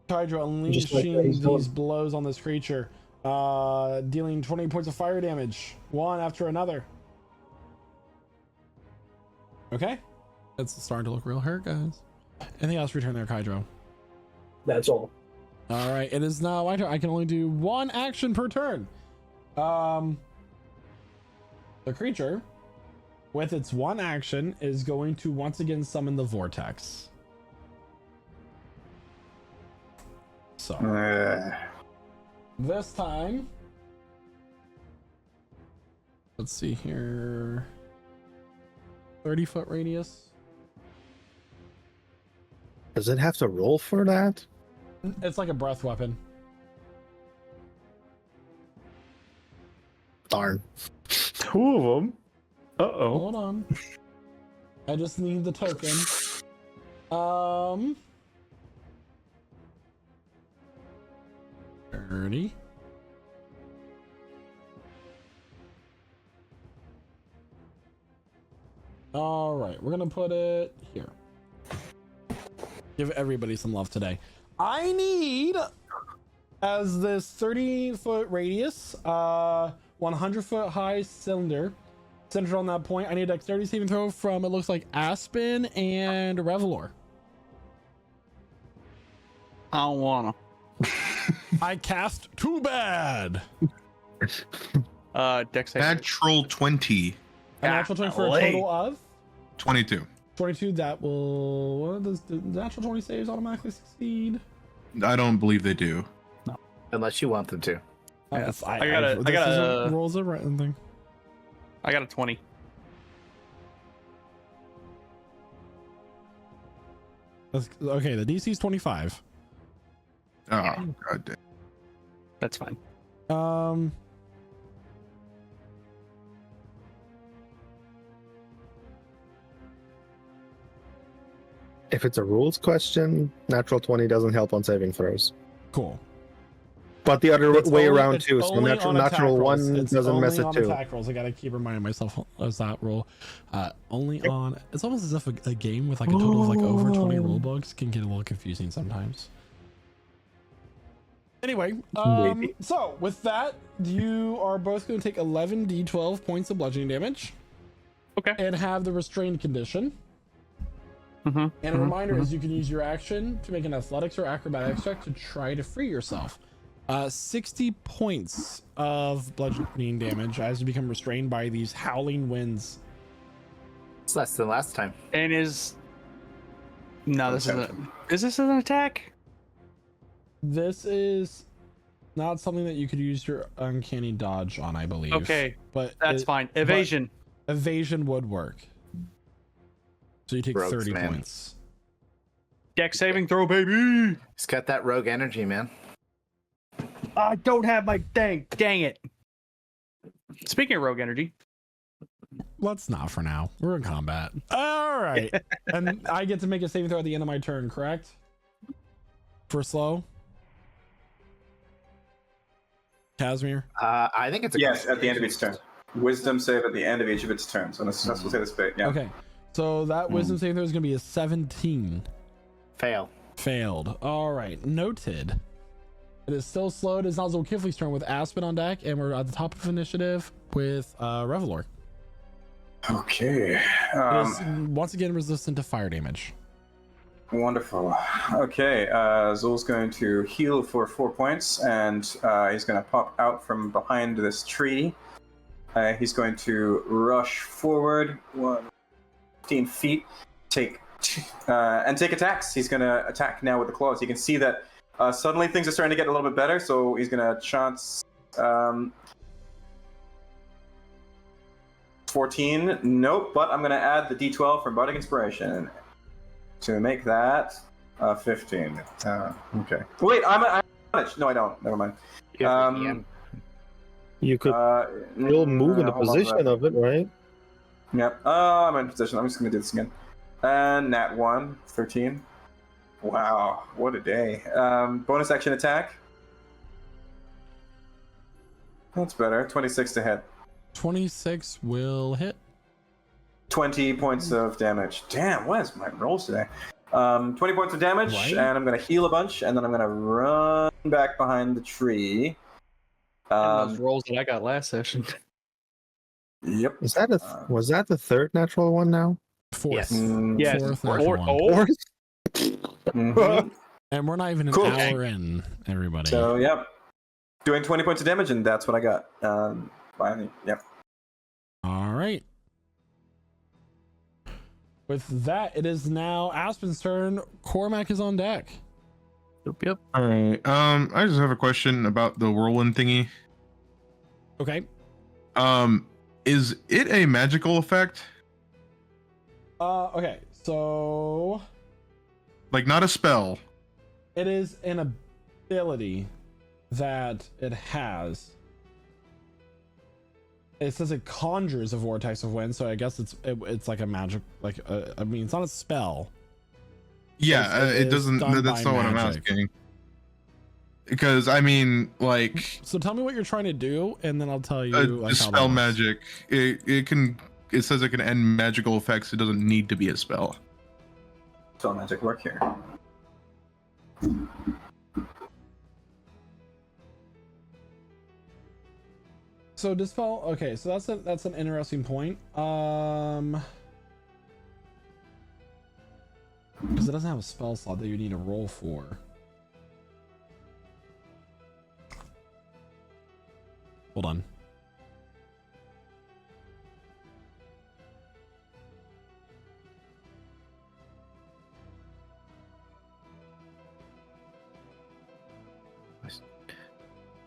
Kydra Just like that, he's unleashing these going. blows on this creature. Dealing 20 points of fire damage. One after another. Okay. It's starting to look real hurt, guys. Anything else return there, Kydra? That's all. All right. It is now my turn. I can only do 1 action per turn. The creature, with its 1 action, is going to once again summon the vortex. So this time, let's see here, 30-foot radius. Does it have to roll for that? It's like a breath weapon. Darn. 2 of them. Uh-oh. Hold on. I just need the token. 30. All right, we're gonna put it here. Give everybody some love today. I need, as this 30-foot radius, 100-foot high cylinder centered on that point, I need a dexterity saving throw from, it looks like, Aspen and Revelor. I don't wanna. I cast too bad. Dex. Natural 20. A natural 20 for a golly. total of 22. 22. That will, what does the natural 20 saves automatically succeed? I don't believe they do. Unless you want them to. Yes. I I got a rolls a written thing. I got a 20. Okay, the DC is 25. Oh, god damn. That's fine. If it's a rules question, natural 20 doesn't help on saving throws. Cool. But the other It's way only- around it's too, so only natural, on attack natural rolls. 1 It's doesn't mess only it on too. attack rolls. I gotta keep reminding myself as that rule. Only on. It's almost as if a game with like a total of like over 20 rule books can get a little confusing sometimes. Anyway, Maybe. so with that, you are both going to take 11 d12 points of bludgeoning damage. Okay. And have the restrained condition. Mm-hmm. And a reminder is you can use your action to make an athletics or acrobatics check to try to free yourself. 60 points of bludgeoning damage as you become restrained by these howling winds. It's less than last time. And is this isn't. Is this an attack? This is not something that you could use your uncanny dodge on, I believe. Okay, but that's fine. Evasion. Evasion would work. So you take Rogues, 30 man. points. Dex saving throw, baby. He's got that rogue energy, man. I don't have my thing. Dang it. Speaking of rogue energy. Let's not for now. We're in combat. All right. And I get to make a saving throw at the end of my turn, correct? For slow? Casimir? I think it's a Yes, at the end of each turn. Wisdom save at the end of each of its turns on a successful save of spade. Yeah. Okay. So that wisdom saving throw is going to be a 17. Fail. Failed. All right, noted. It is still slowed. It's now Zulkifli's turn with Aspen on deck, and we're at the top of initiative with Revelor. Okay. It is once again resistant to fire damage. Wonderful. Okay, Zul's going to heal for 4 points, and he's going to pop out from behind this tree. He's going to rush forward 15 feet, take attacks. He's going to attack now with the claws. You can see that suddenly things are starting to get a little bit better, so he's going to chance 14. Nope, but I'm going to add the D12 from Bardic Inspiration to make that 15. Okay. Wait, I'm managed. No, I don't. Never mind. You could still move in the position of it, right? Yep. I'm in position. I'm just going to do this again. And nat 1, 13. Wow, what a day. Bonus action attack. That's better. 26 to hit. 26 will hit. 20 points of damage. Damn, what is my rolls today? 20 points of damage, Right. and I'm going to heal a bunch, and then I'm going to run back behind the tree. And those rolls that I got last session. Yep. Was that the third natural one now? Fourth. Yes. Fourth natural one. Fourth? Mhm. And we're not even an Cool. hour in, everybody. So, yep. Doing 20 points of damage, and that's what I got. Finally, yep. All right. With that, it is now Aspen's turn. Cormac is on deck. Yep. All right. I just have a question about the whirlwind thingy. Okay. Is it a magical effect? Okay. So Like not a spell? it is an ability that it has. It says it conjures a vortex of wind, so I guess it's like a magic, like I mean, it's not a spell. Yeah, It it is doesn't. done That's by not what I'm magic. asking. Because I mean, like So tell me what you're trying to do, and then I'll tell you. Like, how dispel that works. magic. It can. It says it can end magical effects. It doesn't need to be a spell. Spell magic work here. So dispel. Okay, so that's an interesting point. Because it doesn't have a spell slot that you need to roll for. Hold on.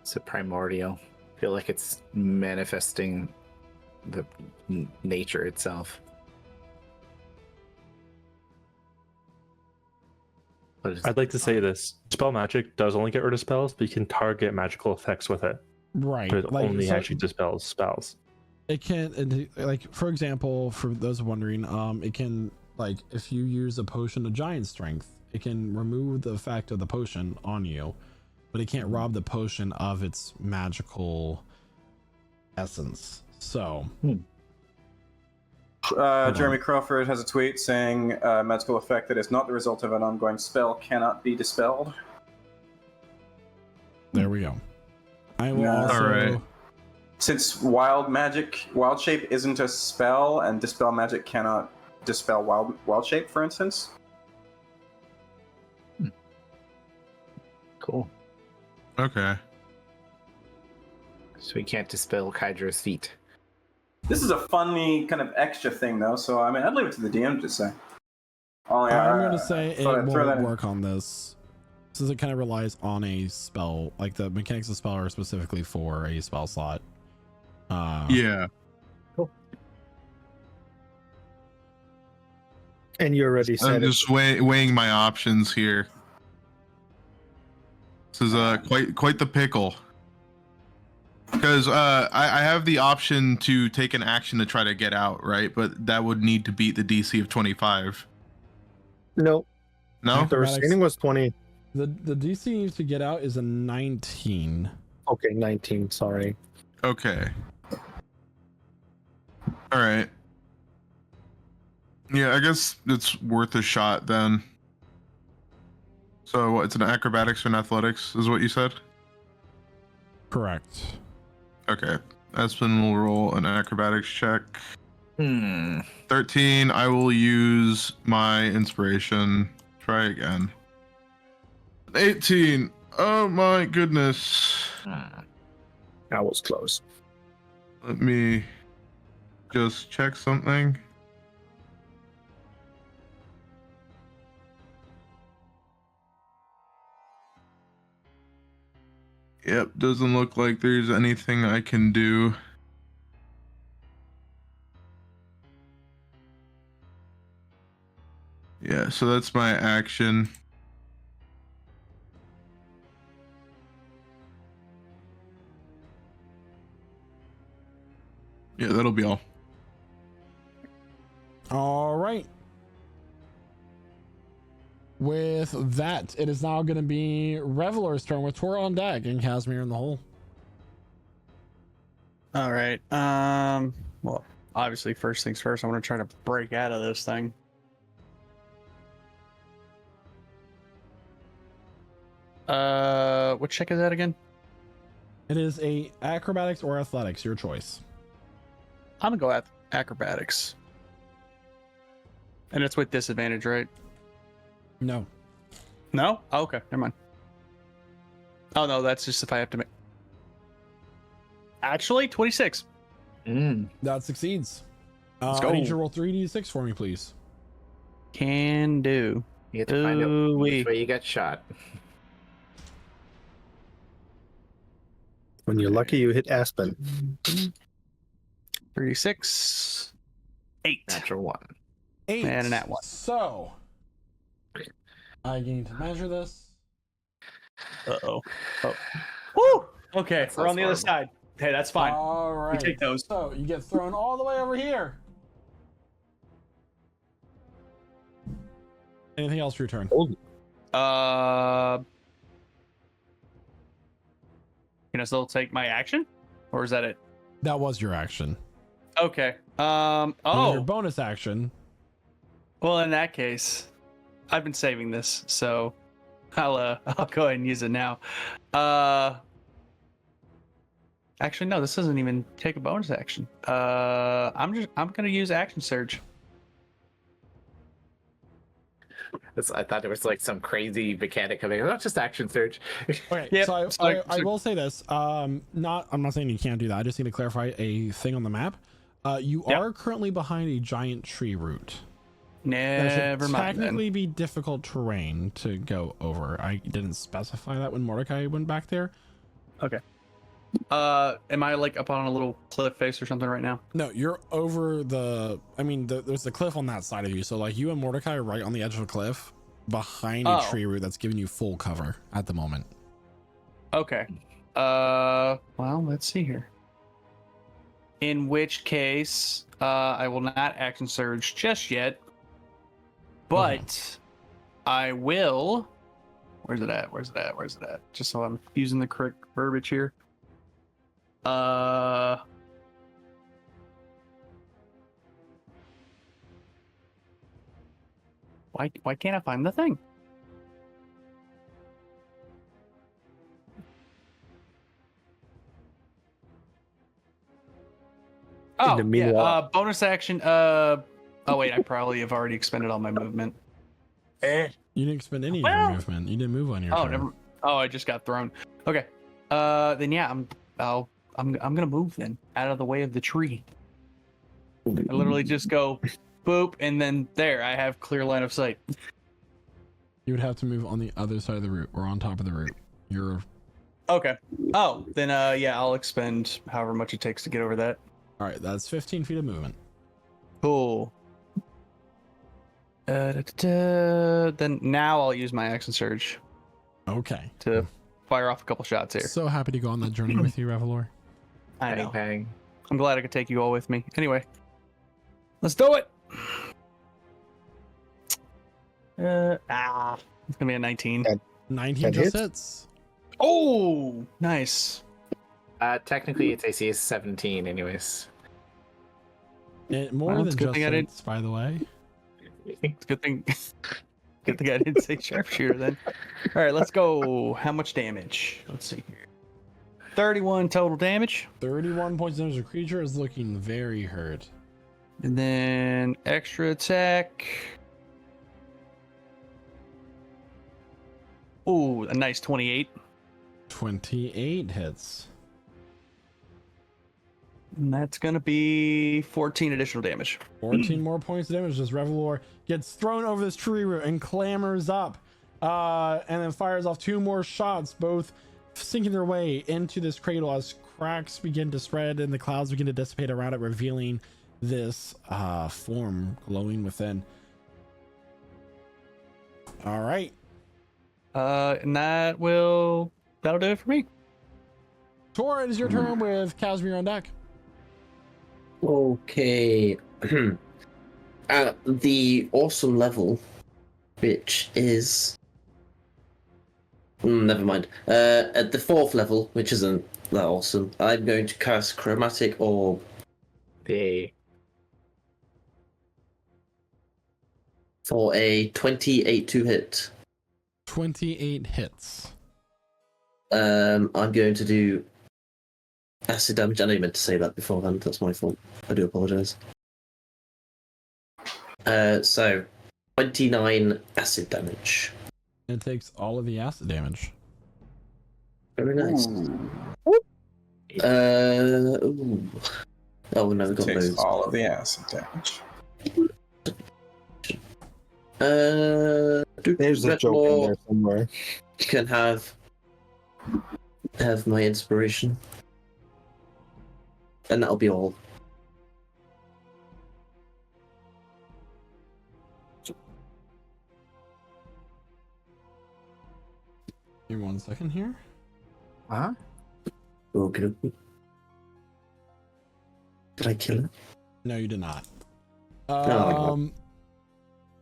It's a primordial. I feel like it's manifesting the nature itself. What is I'd like to say this: spell magic does only get rid of spells, but you can target magical effects with it. Right. But it like, only so actually dispels spells. it can, and, like, for example, for those wondering, it can, like, if you use a potion of giant strength, it can remove the effect of the potion on you, but it can't rob the potion of its magical essence. So Jeremy Crawford has a tweet saying magical effect that is not the result of an ongoing spell cannot be dispelled. there we go. I will Yeah. also. Alright. Since wild shape isn't a spell, and dispel magic cannot dispel wild shape, for instance. cool? Okay. So we can't dispel Kydra's feet. This is a funny kind of extra thing, though. So I mean, I'd leave it to the DM to say. I'm going to say it throw that won't in. work on this, since it kind of relies on a spell. Like, the mechanics of spell are specifically for a spell slot. Yeah. And you already I'm said it. just weighing my options here. This is quite the pickle. Because I have the option to take an action to try to get out, right? But that would need to beat the DC of 25. No, No? the restraining was 20. The DC needs to get out is a 19. Okay, 19. Sorry. Okay. All right. Yeah, I guess it's worth a shot then. So it's an acrobatics and athletics, is what you said? Correct. Okay. Espen will roll an acrobatics check. 13. I will use my inspiration. Try again. 18. Oh my goodness. That was close. Let me just check something. Yep, doesn't look like there's anything I can do. Yeah, so that's my action. Yeah, that'll be all. All right. With that, it is now going to be Reveler's turn with Tor on deck and Casimir in the hole. All right. Well, obviously, first things first, I want to try to break out of this thing. What check is that again? It is a acrobatics or athletics, your choice. I'm gonna go at acrobatics. And it's with disadvantage, right? No. No? Oh, okay, never mind. Oh no, that's just if I have to make. Actually, 26. That succeeds. Let's I go. need you to roll 3d6 for me, please. Can do. You have to find out Ooh-wee. which way you got shot. When you're lucky, you hit Aspen. 36. 8. Natural 1. 8. And a nat 1. So, I need to measure this. Uh-oh. Oh. Woo! Okay, That we're on sounds the other horrible. side. Hey, that's fine. All right. take those. So, you get thrown all the way over here. Anything else for your turn? Can I still take my action? Or is that it? That was your action. Okay. Your Oh. bonus action. Well, in that case, I've been saving this, so I'll go ahead and use it now. Actually, no, this doesn't even take a bonus action. I'm gonna use action surge. I thought there was like some crazy mechanic coming. Not just action surge. Okay, Yep, so so- I will say this. I'm not saying you can't do that. I just need to clarify a thing on the map. You Yep. are currently behind a giant tree root. That Never should mind. technically be difficult terrain to go over. I didn't specify that when Mordecai went back there. Then. Am I like up on a little cliff face or something right now? No, you're over the. I mean, there's the cliff on that side of you. So like you and Mordecai are right on the edge of a cliff, behind a Oh. tree root that's giving you full cover at the moment. Okay. Well, let's see here. In which case, I will not action surge just yet, but I will. Where's it at? Just so I'm using the correct verbiage here. Why can't I find the thing? Oh, the meanwhile- yeah. Bonus action. Oh wait, I probably have already expended all my movement. You didn't expend any of Well- your movement. You didn't move on your Oh, turn. never. Oh, I just got thrown. Okay. Then yeah, I'm gonna move then out of the way of the tree. I literally just go boop, and then there I have clear line of sight. You would have to move on the other side of the route or on top of the route. You're Okay. Oh, then yeah, I'll expend however much it takes to get over that. all right. That's 15 feet of movement. Cool. Then now I'll use my action surge Okay. to fire off a couple shots here. So happy to go on that journey with you, Revelor. I Bang, know. bang. I'm glad I could take you all with me. Anyway, let's do it. It's gonna be a 19. 19 That just hits. hits. Oh, nice. Technically, its AC is 17, anyways. More Well, it's than a good just thing I didn't- hits, by the way. It's a good thing. Good thing I didn't say sharpshooter then. All right, let's go. How much damage? Let's see here. 31 total damage. 31 points of damage. The creature is looking very hurt. And then extra attack. Ooh, a nice 28. 28 hits. And that's going to be 14 additional damage. 14 more points of damage as Revelor gets thrown over this tree root and clambers up, and then fires off 2 more shots, both sinking their way into this cradle as cracks begin to spread and the clouds begin to dissipate around it, revealing this form glowing within. All right. And that'll do it for me. Tor, it is your turn with Casimir on deck. Okay. At the awesome level, which is... never mind. At the 4th level, which isn't that awesome, I'm going to cast Chromatic Orb. For a 28 to hit. 28 hits. I'm going to do acid damage. I know you meant to say that beforehand. That's my fault. I do apologize. So 29 acid damage. It takes all of the acid damage. Very nice. Ooh. Oh no, we've got Takes those. all of the acid damage. There's a Red joke Law in there somewhere. can have my inspiration, and that'll be all. Give me 1 second here. Huh? Okay. Did I kill it? No, you did not. No.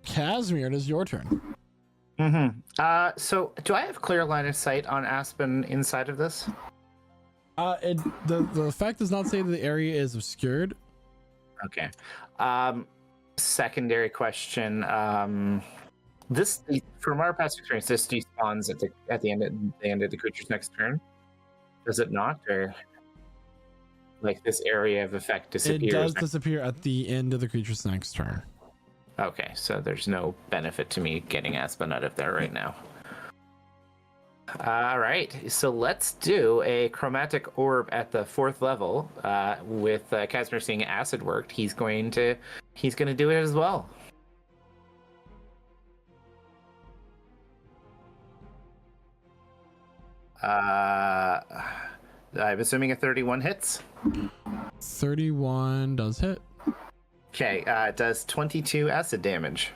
Casimir, it is your turn. So do I have clear line of sight on Aspen inside of this? The effect does not say that the area is obscured. Okay. Secondary question. This, from our past experience, this despawns at the end of the creature's next turn. Does it not, or like this area of effect disappears? It does disappear at the end of the creature's next turn. Okay, so there's no benefit to me getting Aspen out of there right now. All right, so let's do a chromatic orb at the 4th level. With Casimir seeing acid worked, he's going to do it as well. I'm assuming a 31 hits. 31 does hit. Okay, it does 22 acid damage.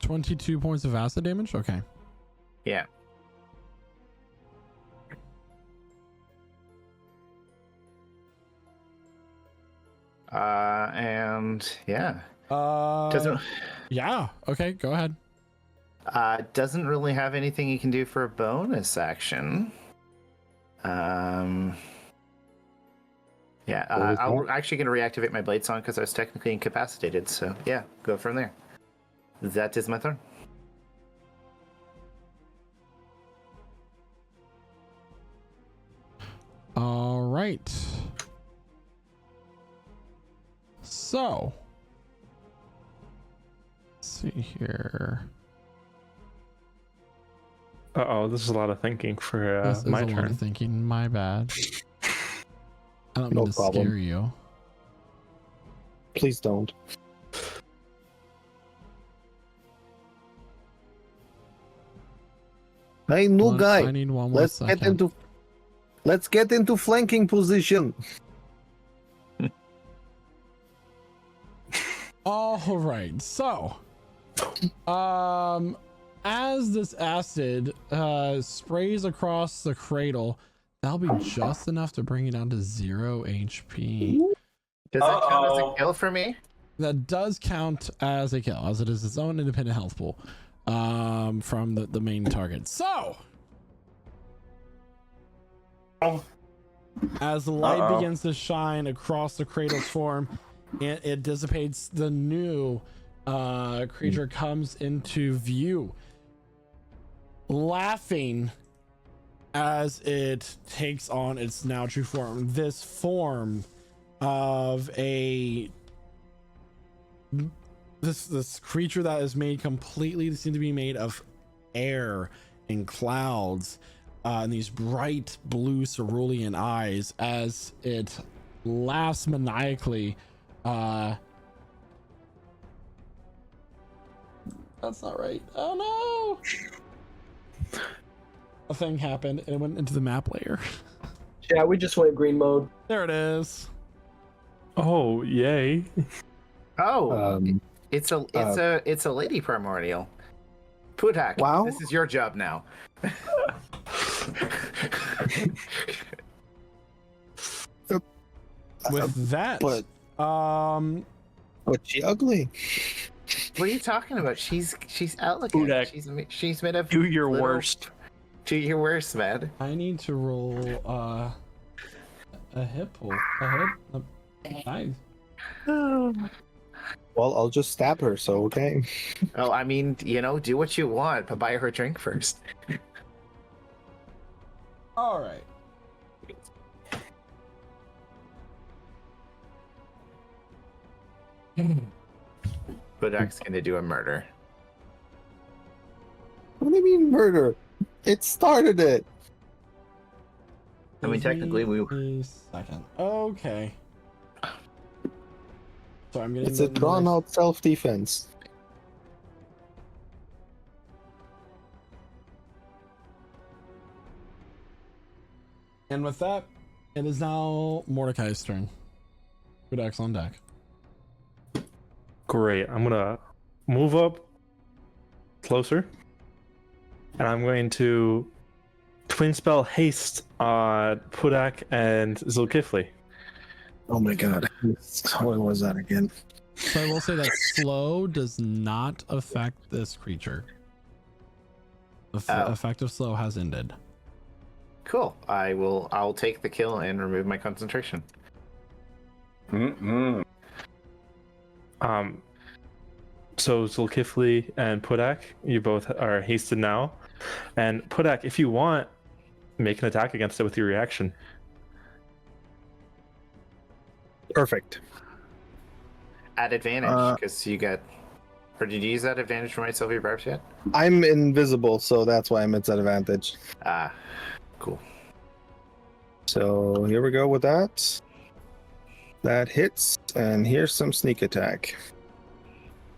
22 points of acid damage? Okay. Yeah. And yeah. Doesn't. Yeah. Okay. Go ahead. Doesn't really have anything you can do for a bonus action. Yeah, I'm actually going to reactivate my Blade Song because I was technically incapacitated. So yeah, go from there. That is my turn. All right. So, let's see here. Uh-oh, this is a lot of thinking for This is my a lot turn. of thinking. My bad. I don't No mean to problem. scare you. Please don't. Hey, new guy. I need one more second. Let's get into flanking position. All right. So, as this acid sprays across the cradle, that'll be just enough to bring it down to 0 HP. Does that count as a kill for me? That does count as a kill, as it is its own independent health pool from the main target. So, as the light begins to shine across the cradle's form, and it dissipates. The new creature comes into view, laughing as it takes on its now true form. This form of this creature that is made completely seems to be made of air and clouds, and these bright blue cerulean eyes as it laughs maniacally. That's not right. Oh no! A thing happened and it went into the map layer. Yeah, we just went green mode. There it is. Oh, yay. Oh, it's a lady primordial. Pudak, Wow. this is your job now. With that, but she ugly. What are you talking about? She's elegant. Pudak, She's made of do your little- worst. Do your worst, man. I need to roll a hip pull. Nice. Well, I'll just stab her. So okay. Oh, I mean, do what you want, but buy her a drink first. All right. Budak's gonna do a murder. What do you mean murder? It started it. I mean, technically, we. A second. Okay. So I'm getting. It's a drawn out self defense. And with that, it is now Mordecai's turn. Budak's on deck. Great. I'm gonna move up closer, and I'm going to twin spell haste on Pudak and Zulkifli. Oh my god. What was that again? So I will say that slow does not affect this creature. The effect of slow has ended. Cool. I'll take the kill and remove my concentration. Mm-mm. So Zulkifli and Pudak, you both are hasted now. And Pudak, if you want, make an attack against it with your reaction. Perfect. At advantage, because you get. Or did you use that advantage for my Sylvia Barbs yet? I'm invisible, so that's why I'm at advantage. Ah, cool. So here we go with that. That hits, and here's some sneak attack.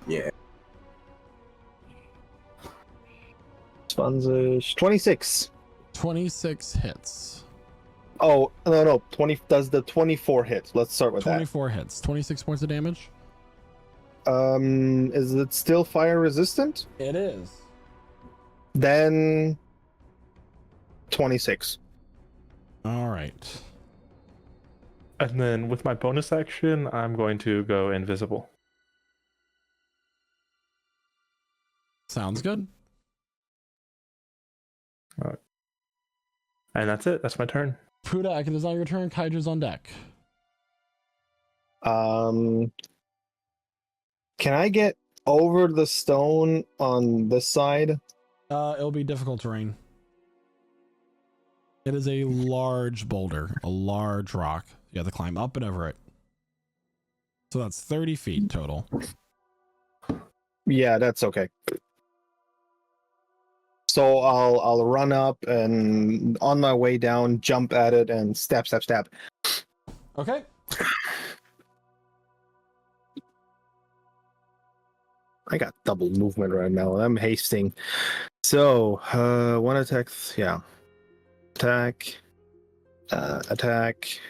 Yeah. Sponge 26. 26 hits. Oh no, 20 does the 24 hit. Let's start with 24 hits. 26 points of damage. that. Is it still fire resistant? It is. Then 26. All right. And then with my bonus action, I'm going to go invisible. Sounds good. And that's it. That's my turn. Pudak, it is on your turn. Kaidra's on deck. Can I get over the stone on this side? It'll be difficult terrain. It is a large boulder, a large rock. You have to climb up and over it. So that's 30 feet total. Yeah, that's okay. So I'll run up and on my way down, jump at it and stab. Okay. I got double movement right now. I'm hasting. So one attack. Yeah. Attack. Attack.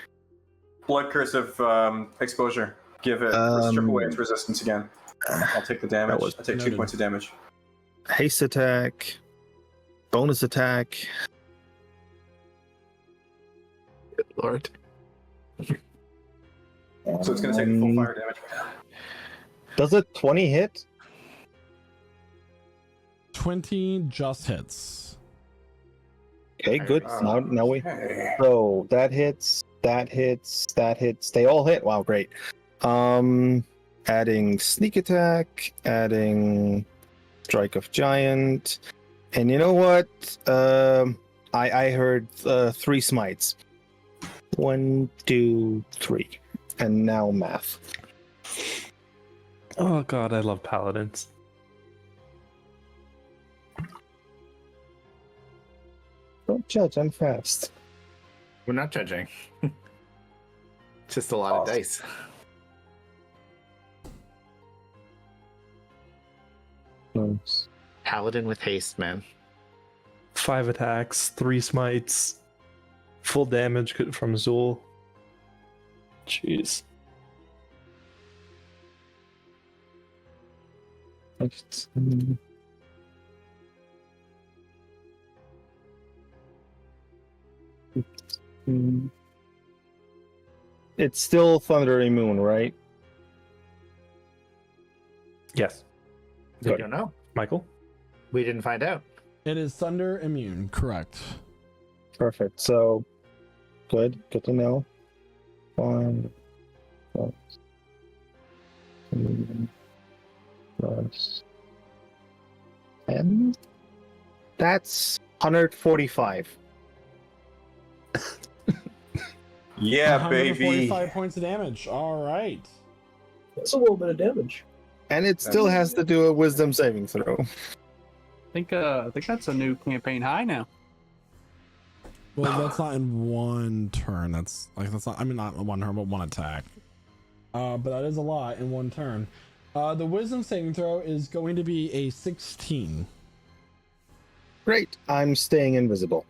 Blood curse of exposure. Give it strip away its resistance again. I'll take the damage. I take 2 points of damage. Haste attack. Bonus attack. Good lord. So it's going to take full fire damage. Does it 20 hit? 20 just hits. Okay, good. Now we. Okay. So that hits. They all hit. Wow, great. Adding sneak attack, adding strike of giant, and you know what? I heard 3 smites. 1, 2, 3, and now math. Oh god, I love paladins. Don't judge, I'm fast. We're not judging. Just a lot of dice. Nice. Paladin with haste, man. 5 attacks, 3 smites, full damage from Zul. Jeez. It's still Thunder Moon, right? Yes. We don't know. Michael? We didn't find out. It is thunder immune, correct. Perfect. So, good to know. 1 plus 2 plus 10. That's 145. Yeah, baby. 145 points of damage. All right. That's a little bit of damage. And it still has to do a wisdom saving throw. I think that's a new campaign high now. Well, that's not in one turn. That's not. I mean, not one turn, but one attack. But that is a lot in one turn. The wisdom saving throw is going to be a 16. Great. I'm staying invisible.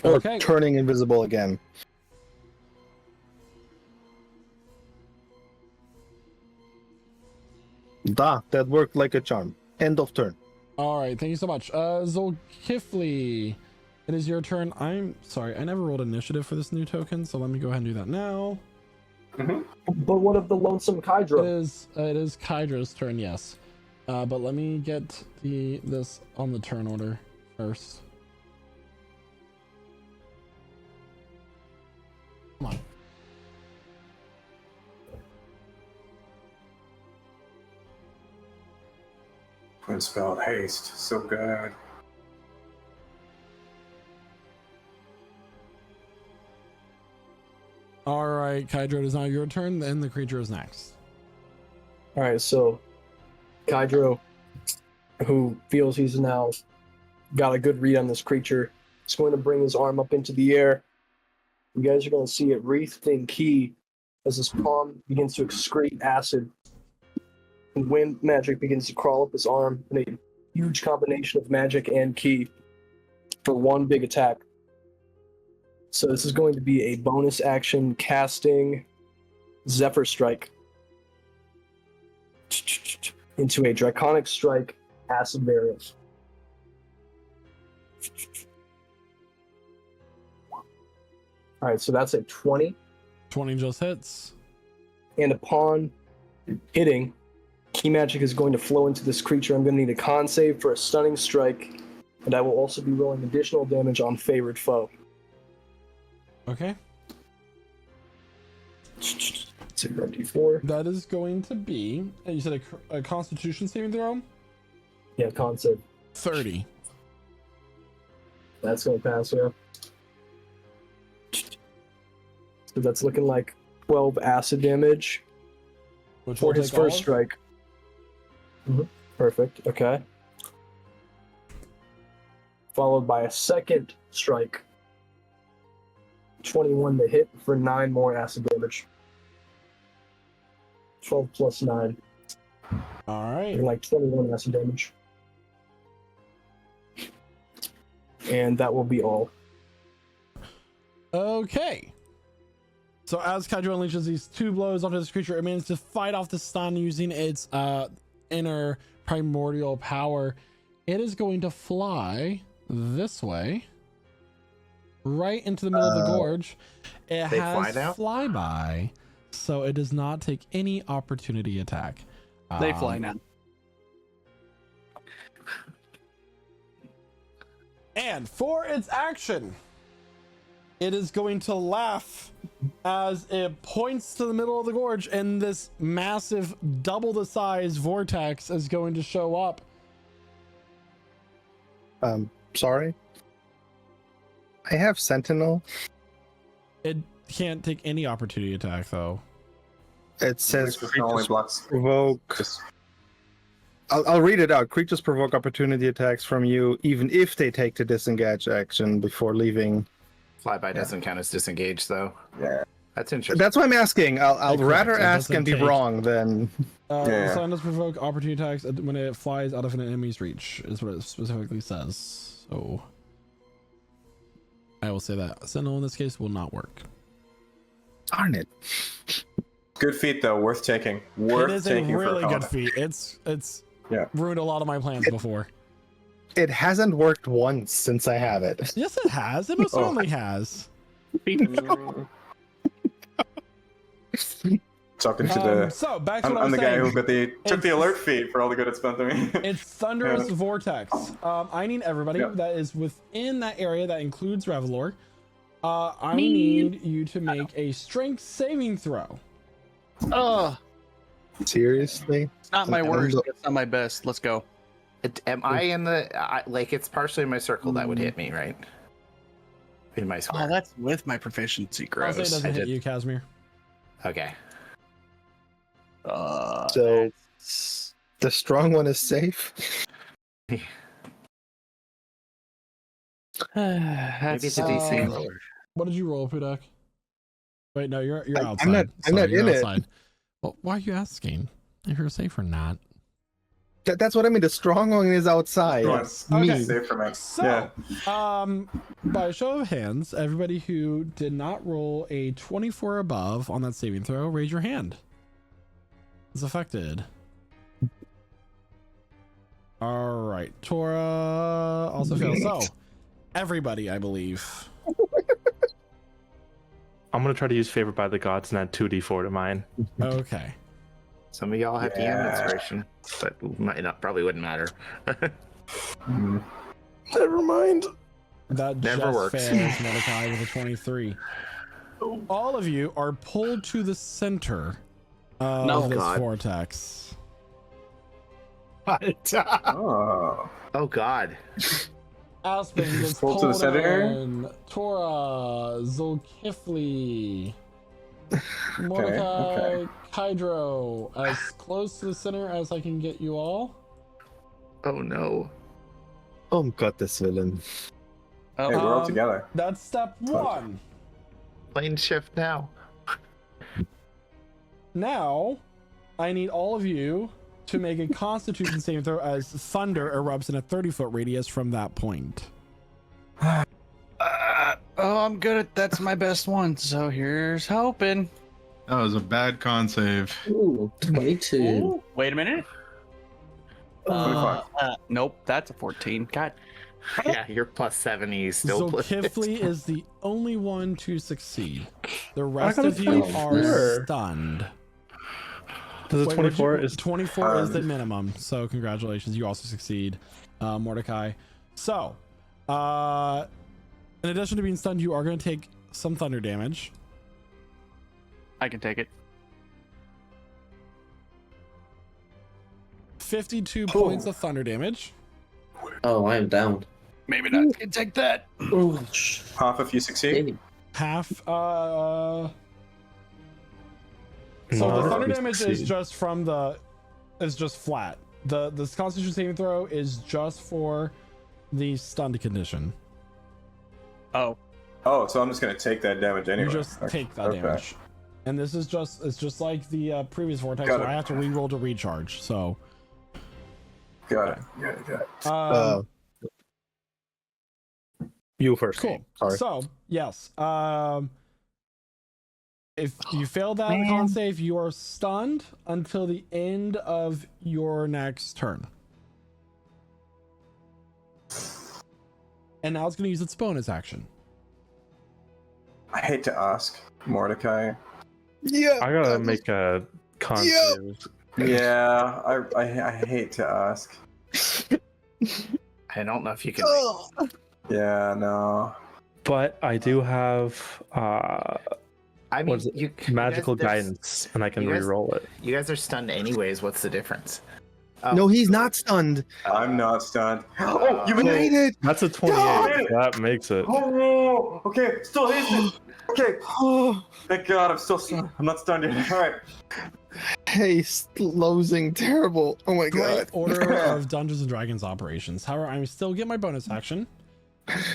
Or Okay. turning invisible again. That worked like a charm. End of turn. All right. Thank you so much. Zolkifli, it is your turn. I'm sorry. I never rolled initiative for this new token, so let me go ahead and do that now. But what of the lonesome It Kydra? is Kydra's turn, yes. But let me get this on the turn order first. Come on. Twin spell haste, so good. All right, Kydra, it is now your turn. Then the creature is next. All right, so Kydro, who feels he's now got a good read on this creature, is going to bring his arm up into the air. You guys are going to see it wreathed in ki as his palm begins to excrete acid. And wind magic begins to crawl up his arm in a huge combination of magic and ki for one big attack. So this is going to be a bonus action casting Zephyr Strike into a Draconic Strike acid variant. All right, so that's a 20. 20 just hits. And upon hitting, key magic is going to flow into this creature. I'm going to need a con save for a stunning strike, and I will also be rolling additional damage on favored foe. Okay. So you're D4. That is going to be, you said a Constitution saving throw? Yeah, con save. 30. That's going to pass, yeah. So that's looking like 12 acid damage Which for will his take all first of? strike. Perfect, okay. Followed by a second strike. 21 to hit for 9 more acid damage. 12 plus 9. All right. Like 21 acid damage. And that will be all. Okay. So as Kydra unleashes these 2 blows onto this creature, it manages to fight off the stun using its inner primordial power. It is going to fly this way, right into the middle of the gorge. It They has fly now? flyby, so it does not take any opportunity attack. They fly now. And for its action, it is going to laugh as it points to the middle of the gorge, and this massive, double the size vortex is going to show up. Sorry. I have Sentinel. It can't take any opportunity attack, though. It says This only creatures blocks. provoke. I'll read it out. Creatures provoke opportunity attacks from you, even if they take the disengage action before leaving. Flyby doesn't count as disengaged, though. Yeah. That's interesting. That's why I'm asking. I'll Correct. rather It ask and be doesn't take- wrong than. Yeah. Sign does provoke opportunity attacks when it flies out of an enemy's reach, is what it specifically says. So I will say that Sentinel in this case will not work. Darn it. Good feat though, worth taking. Worth It is a taking really for a good combat. feat. It's Yeah. ruined a lot of my plans before. It hasn't worked once since I have it. Yes, it has. It most certainly has. Talking to the. So back to what I I'm was the guy saying. who took the It's- alert feat for all the good it's done to me. It's Thunderous Yeah. Vortex. I need everybody Yeah. that is within that area that includes Revelor. I need you to make a strength saving throw. Oh, Seriously? it's not my I'm worst. lo- It's not my best. Let's go. Am I in the like? It's partially in my circle that would hit me, right? In my square. Oh, that's with my proficiency. I'll say it Gross. doesn't I hit did. you, Casimir. Okay. So the strong one is safe? Maybe That's it's a Uh, DC lower. What did you roll, Pudak? Wait, no, you're I'm outside. not- I'm not you're in it. outside. Well, why are you asking if you're safe or not? That's what I mean. The strong one is outside. Yes. Me. Okay. Safe for me. So, Yeah. by a show of hands, everybody who did not roll a 24 or above on that saving throw, raise your hand. It's affected. All right, Tora also failed. So, everybody, I believe. I'm gonna try to use Favored by the Gods and add 2d4 to mine. Okay. Some of y'all have DM Yeah. inspiration, but probably wouldn't matter. Never mind. That Never just works. fails Mordecai with a 23. All of you are pulled to the center of No, this God. vortex. Oh. Oh God. Aspen gets Pulled to the pulled center. in. Tora, Zulkifli, Mordecai, okay. Kydro, as close to the center as I can get you all. Oh no. Oh, God, this villain. Oh, Hey, we're all Um, together. That's step one. Plane shift now. Now, I need all of you to make a Constitution saving throw as thunder erupts in a 30-foot radius from that point. oh, I'm good at that's my best one. So here's hoping. That was a bad con save. Ooh, 22. Wait a minute. 25. Nope, that's a 14. God. Yeah, you're plus 70. Still Zulkifli is the only one to succeed. The rest got a of you 24. are stunned. Does a Wait, 24 what'd you- is 24 is the minimum, so congratulations, you also succeed, Mordecai. So, in addition to being stunned, you are going to take some thunder damage. I can take it. 52 points of thunder damage. Oh, I am down. Maybe not. Can take that. Ooh, Half if you succeed. hey. Half, so the No, thunder we damage is succeed. just from is just flat. The Constitution saving throw is just for the stunned condition. Oh, Oh, so I'm just gonna take that damage anyway. You just take that Okay. damage. And this is it's just like the previous vortex Got where it. I have to re-roll to recharge. So, Got it. You first. cool. Sorry. So, yes. If you fail that con save, you are stunned until the end of your next turn. And now it's going to use its bonus action. I hate to ask, Mordecai. Yeah. I gotta make a con Yeah. save. Yeah, I hate to ask. I don't know if you can. Yeah, no. But I do have I mean, What is it? Magical guidance, and I can you guys- re-roll it. You guys are stunned anyways. What's the difference? Oh, No, he's not stunned. I'm not stunned. Oh, you Made made it! it. That's a 28. That makes it. Oh, okay, still hasted. Okay, thank God, I'm not stunned yet. All right. Haste, losing, terrible. Oh my Great god. order of Dungeons and Dragons operations. However, I'm still getting my bonus action.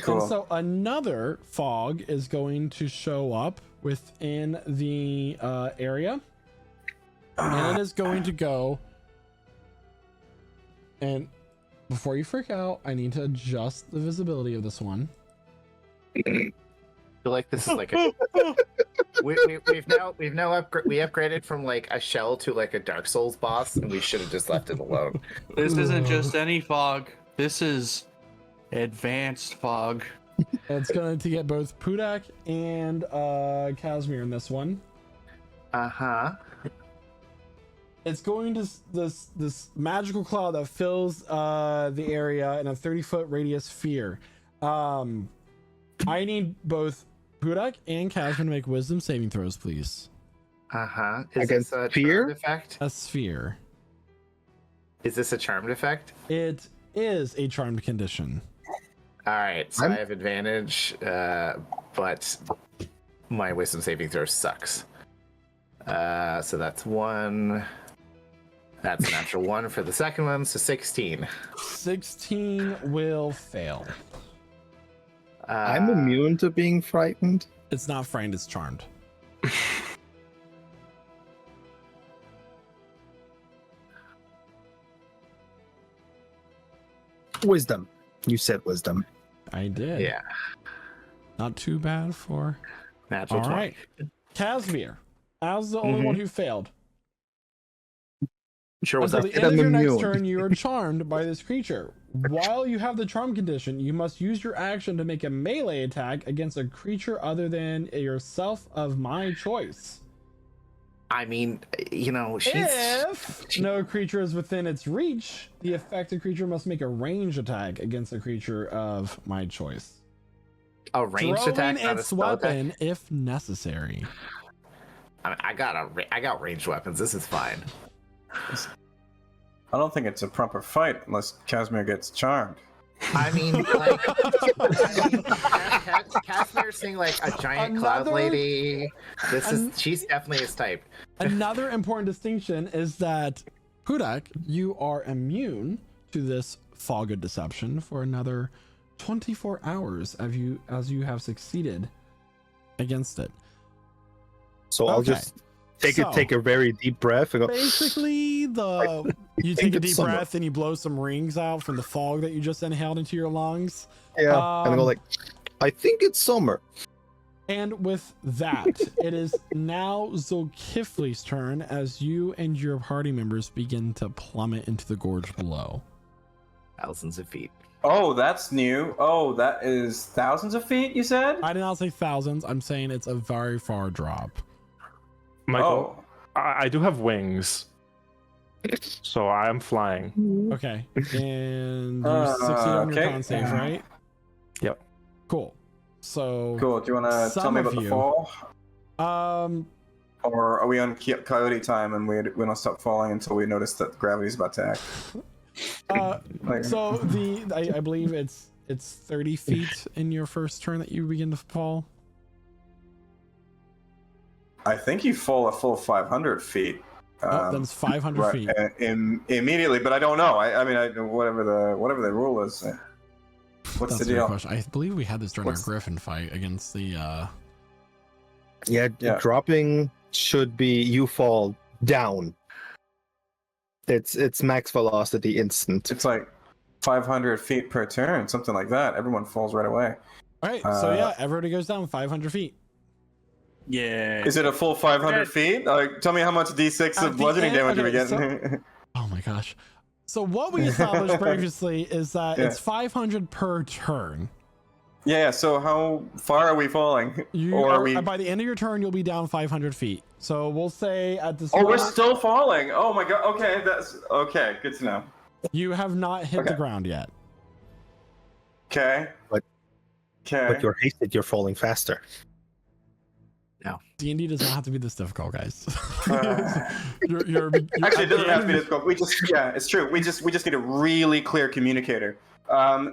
Cool. And so another fog is going to show up within the area. And it is going to go. And before you freak out, I need to adjust the visibility of this one. I feel like this is like a we've now upgraded from like a shell to like a Dark Souls boss, and we should have just left it alone. This isn't just any fog. This is advanced fog. It's going to get both Pudak and Casimir in this one. Uh-huh. It's going to this magical cloud that fills the area in a 30-foot radius sphere. I need both Pudak and Casimir to make wisdom saving throws, please. Uh-huh. Is Against this a fear? charmed effect? A sphere. Is this a charmed effect? It is a charmed condition. All right, so I have advantage, but my wisdom saving throw sucks. So that's 1. That's a natural 1 for the second one, so 16. 16 will fail. I'm immune to being frightened. It's not frightened, it's charmed. Wisdom. You said wisdom. I did. Yeah, Not too bad for. natural All 20. right. Casimir, as the only one who failed. Sure, what's Until up? the end of your next immune. turn, you are charmed by this creature. While you have the charm condition, you must use your action to make a melee attack against a creature other than yourself of my choice. I mean, you know, she's If no creature is within its reach, the affected creature must make a ranged attack against a creature of my choice. a ranged Throwing attack, not a its spell attack. weapon if necessary. I mean, I got ranged weapons. This is fine. I don't think it's a proper fight unless Casimir gets charmed. I mean, like, Casimir's seeing like a giant cloud Another- lady. She's definitely his type. Another important distinction is that, Pudak, you are immune to this fog of deception for another 24 hours as you have succeeded against it. So I'll Okay. just take So- a very deep breath and go. Basically, you think take a it's deep summer. breath and you blow some rings out from the fog that you just inhaled into your lungs. Yeah, and I go Um, like, I think it's summer. And with that, it is now Zulkifli's turn as you and your party members begin to plummet into the gorge below. Thousands of feet. Oh, that's new. Oh, that is thousands of feet, you said? I did not say thousands. I'm saying it's a very far drop. Michael, Oh, I do have wings, so I'm flying. Okay. And you succeed on your okay. con save, right? Yep. Cool. So, cool. Do you want to tell Some me of about the you- fall? Or Or are we on coyote time and we don't stop falling until we notice that gravity's about to act? Like- so I believe it's 30 feet in your first turn that you begin to fall. I think you fall a full 500 feet. Oh, then it's 500 right, feet. Immediately, but I don't know. I mean, whatever the rule is. What's That's the a good deal? question. I believe we had this during What's- our Griffin fight against the. Yeah, dropping should be you fall down. It's max velocity instant. It's like 500 feet per turn, something like that. Everyone falls right away. All right. So yeah, everybody goes down 500 feet. Yeah. Is it a full 500 feet? Tell me how much D6 At of the bludgeoning end- damage are we okay, getting? Oh my gosh. So what we established previously is that Yeah. it's 500 per turn. Yeah, so how far are we falling? You Or are, are we... by the end of your turn, you'll be down 500 feet. So we'll say at this Oh, we're moment, still falling. Oh my god. Okay, that's okay. Good to know. you have not hit the Okay. ground yet. Okay. But- Okay. But you're hasted, you're falling faster. D&D does not have to be this difficult, guys. Actually, it doesn't have to be difficult. It's true. We just need a really clear communicator.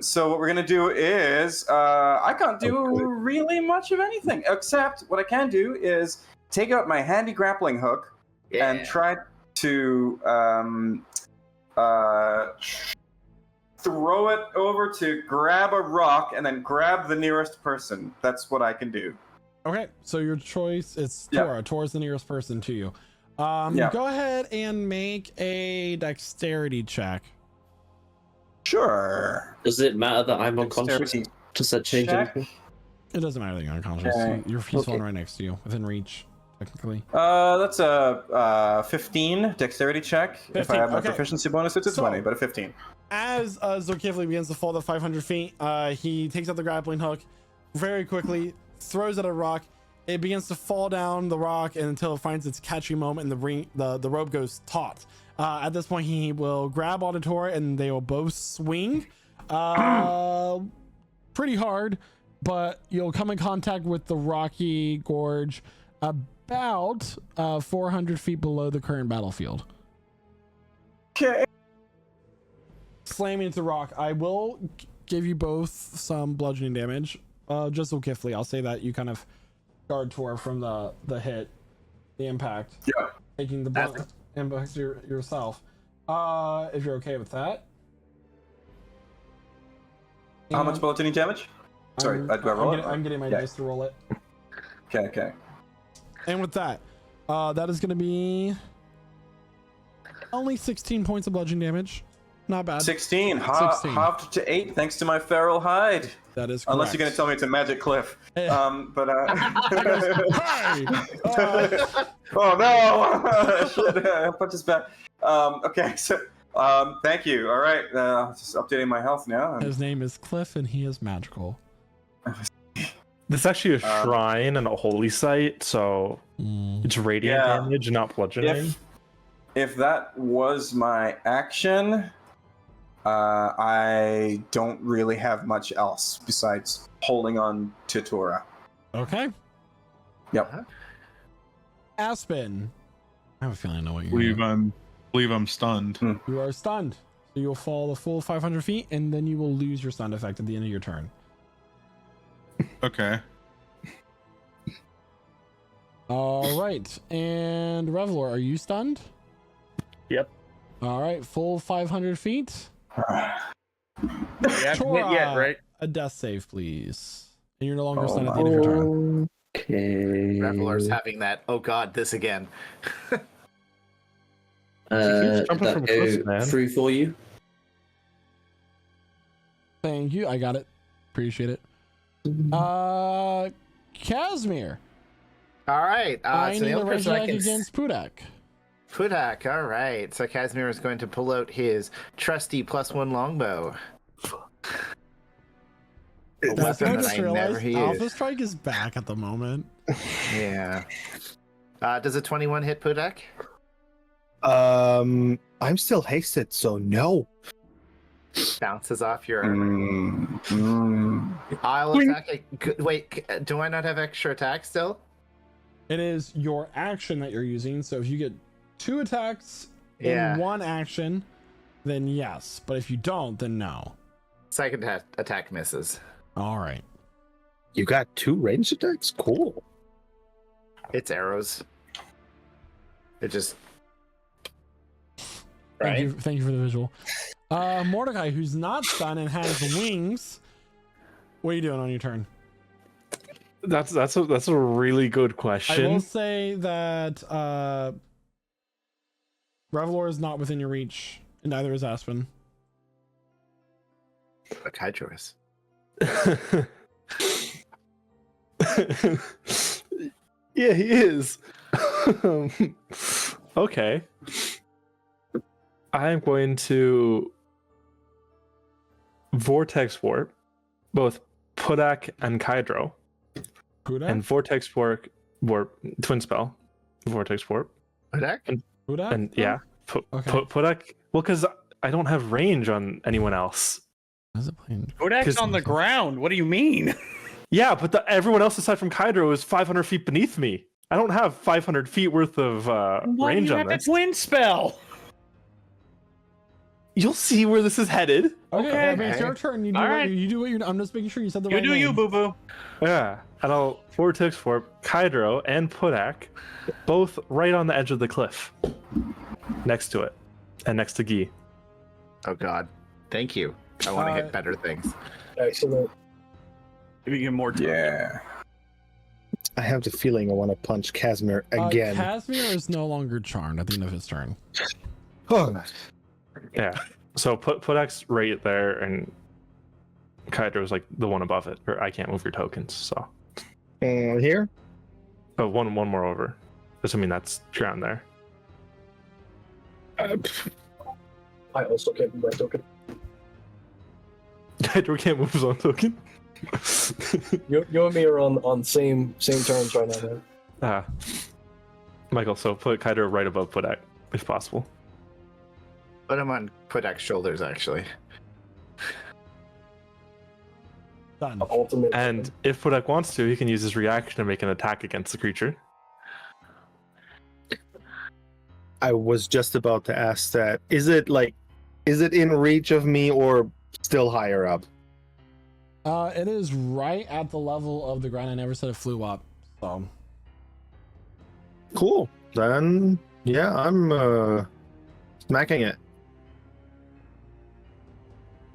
So what we're gonna do is, I can't do really much of anything, except what I can do is take out my handy grappling hook and try to throw it over to grab a rock and then grab the nearest person. That's what I can do. Okay, so your choice is Tora. Tora's the nearest person to you. Go ahead and make a dexterity check. Sure. Does it matter that I'm unconscious? Dexterity Does that change check. anything? It doesn't matter that you're unconscious. Okay. He's falling right next to you, within reach, technically. That's a 15 dexterity check. 15, If I have my okay. proficiency bonus, it's a So- 20, but a 15. As Zokifli begins to fall the 500 feet, he takes out the grappling hook very quickly, throws at a rock. It begins to fall down the rock until it finds its catchy moment, and the rope goes taut. At this point, he will grab onto Tora, and they will both swing pretty hard, but you'll come in contact with the rocky gorge about 400 feet below the current battlefield. Okay. Slamming into the rock. I will give you both some bludgeoning damage. Just so Kifley, I'll say that you kind of guard Tor from the hit, the impact. Yeah. Taking the blunt impact yourself. If you're okay with that. How much bludgeoning damage? Sorry, do I roll it? I'm getting my dice to roll it. Okay. And with that, that is going to be only 16 points of bludgeoning damage. Not bad. 16. 16. Halved to 8 thanks to my feral hide. That is correct. Unless you're going to tell me it's a magic cliff. Hey. Hey! Oh no! Shit, punch us back. Okay, so thank you. All right, just updating my health now. His name is Cliff, and he is magical. This is actually a shrine and a holy site, so it's radiant damage, not bludgeoning. If that was my action, I don't really have much else besides holding on to Tora. Okay. Yep. Aspen. I have a feeling I know what you're doing. Believe I'm stunned. You are stunned. So you'll fall the full 500 feet, and then you will lose your stun effect at the end of your turn. Okay. All right. And Revelor, are you stunned? Yep. All right. Full 500 feet. You haven't hit yet, right? A death save, please. And you're no longer stunned at the end of your turn. Okay. Revelor's having that. Oh God, this again. Did jumping that from go cliffs, man. through for you? Thank you. I got it. Appreciate it. Casimir. All right. I so need the a only range person I attack can against Pudak. Pudak. All right. So Casimir is going to pull out his trusty +1 longbow. A I weapon that just I never realized use. Alpha Strike is back at the moment. Yeah. Does a 21 hit Pudak? I'm still hasted, so no. Bounces off your armor. I'll attack it. Wait, do I not have extra attack still? It is your action that you're using. So if you get 2 attacks in one action, then yes. But if you don't, then no. Second attack misses. All right. You got 2 ranged attacks? Cool. It's arrows. It just. Thank you for the visual. Mordecai, who's not stunned and has wings. What are you doing on your turn? That's a really good question. I will say that Revelor is not within your reach, and neither is Aspen. But Hydro is. Yeah, he is. Okay. I'm going to Vortex Warp both Pudak and Kydro. Pudak? And Vortex Warp Twin Spell. Vortex Warp. Pudak? Pudak? And yeah. Okay. Pudak. Well, because I don't have range on anyone else. How's it playing? Pudak's on the ground. What do you mean? Yeah, but everyone else aside from Kydro is 500 feet beneath me. I don't have 500 feet worth of range you on have this. the twin spell. You'll see where this is headed. Okay, I mean, it's your turn. You do, All what, right. you do what you're. I'm just making sure you said the You right do name. you, boo boo. Yeah, and I'll forward text for Kydro and Pudak, both right on the edge of the cliff, next to it, and next to Gee. Oh God, thank you. I want to hit better things. Excellent. Give you more time. Yeah. I have the feeling I want to punch Casimir again. Casimir is no longer charmed at the end of his turn. Oh, Yeah. So Pudak's right there, and Kydro's like the one above it. Or I can't move your tokens, so. here? Oh, one more over. Assuming that's around there. I also can't move my token. Kydro can't move his own token. You and me are on same terms right now, man. Michael, so put Kydro right above Pudak, if possible. Put him on Pudak's shoulders, actually. Done. Ultimate. And if Pudak wants to, he can use his reaction to make an attack against the creature. I was just about to ask that. Is it in reach of me or still higher up? It is right at the level of the ground. I never said it flew up. So Cool. Then, yeah, I'm smacking it.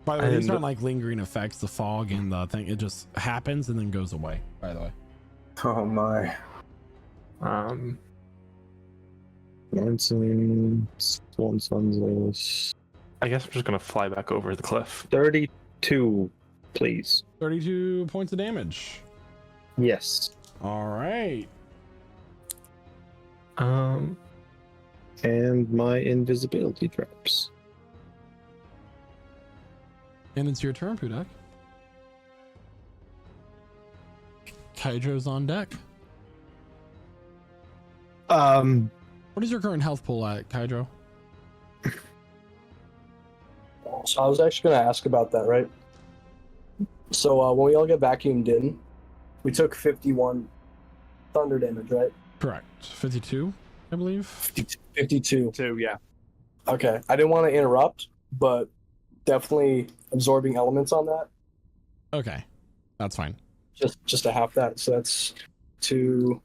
by the way, these And- aren't like lingering effects. The fog and the thing, it just happens and then goes away. By the way. Oh my. Swan Sons. I guess I'm just gonna fly back over the cliff. 32, please. 32 points of damage. Yes. All right. Um, And my invisibility traps. And it's your turn, Pudak. Kydro's on deck. What is your current health pool at, Kydro? So I was actually going to ask about that, right? So when we all get vacuumed in, we took 51 thunder damage, right? Correct. 52, I believe. 52. Yeah. Okay. I didn't want to interrupt, but definitely absorbing elements on that. Okay, that's fine. Just a half that. So that's 2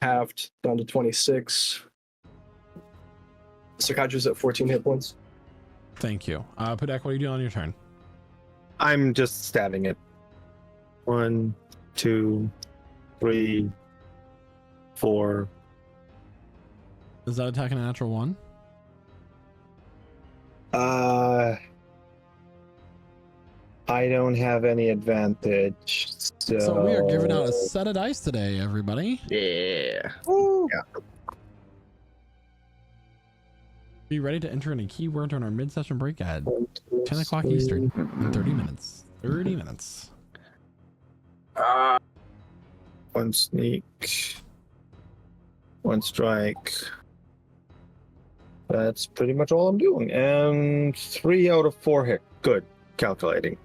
halved down to 26. Psychiatrist at 14 hit points. Thank you. Pudak, what are you doing on your turn? I'm just stabbing it. 1, 2, 3, 4. Is that attacking a natural 1? I don't have any advantage. So we are giving out a set of dice today, everybody. Yeah. Be ready to enter in a keyword during our mid-session break at 10 o'clock Eastern in 30 minutes. 30 minutes. One sneak. One strike. That's pretty much all I'm doing. And 3 out of 4 hit. Good. Calculating.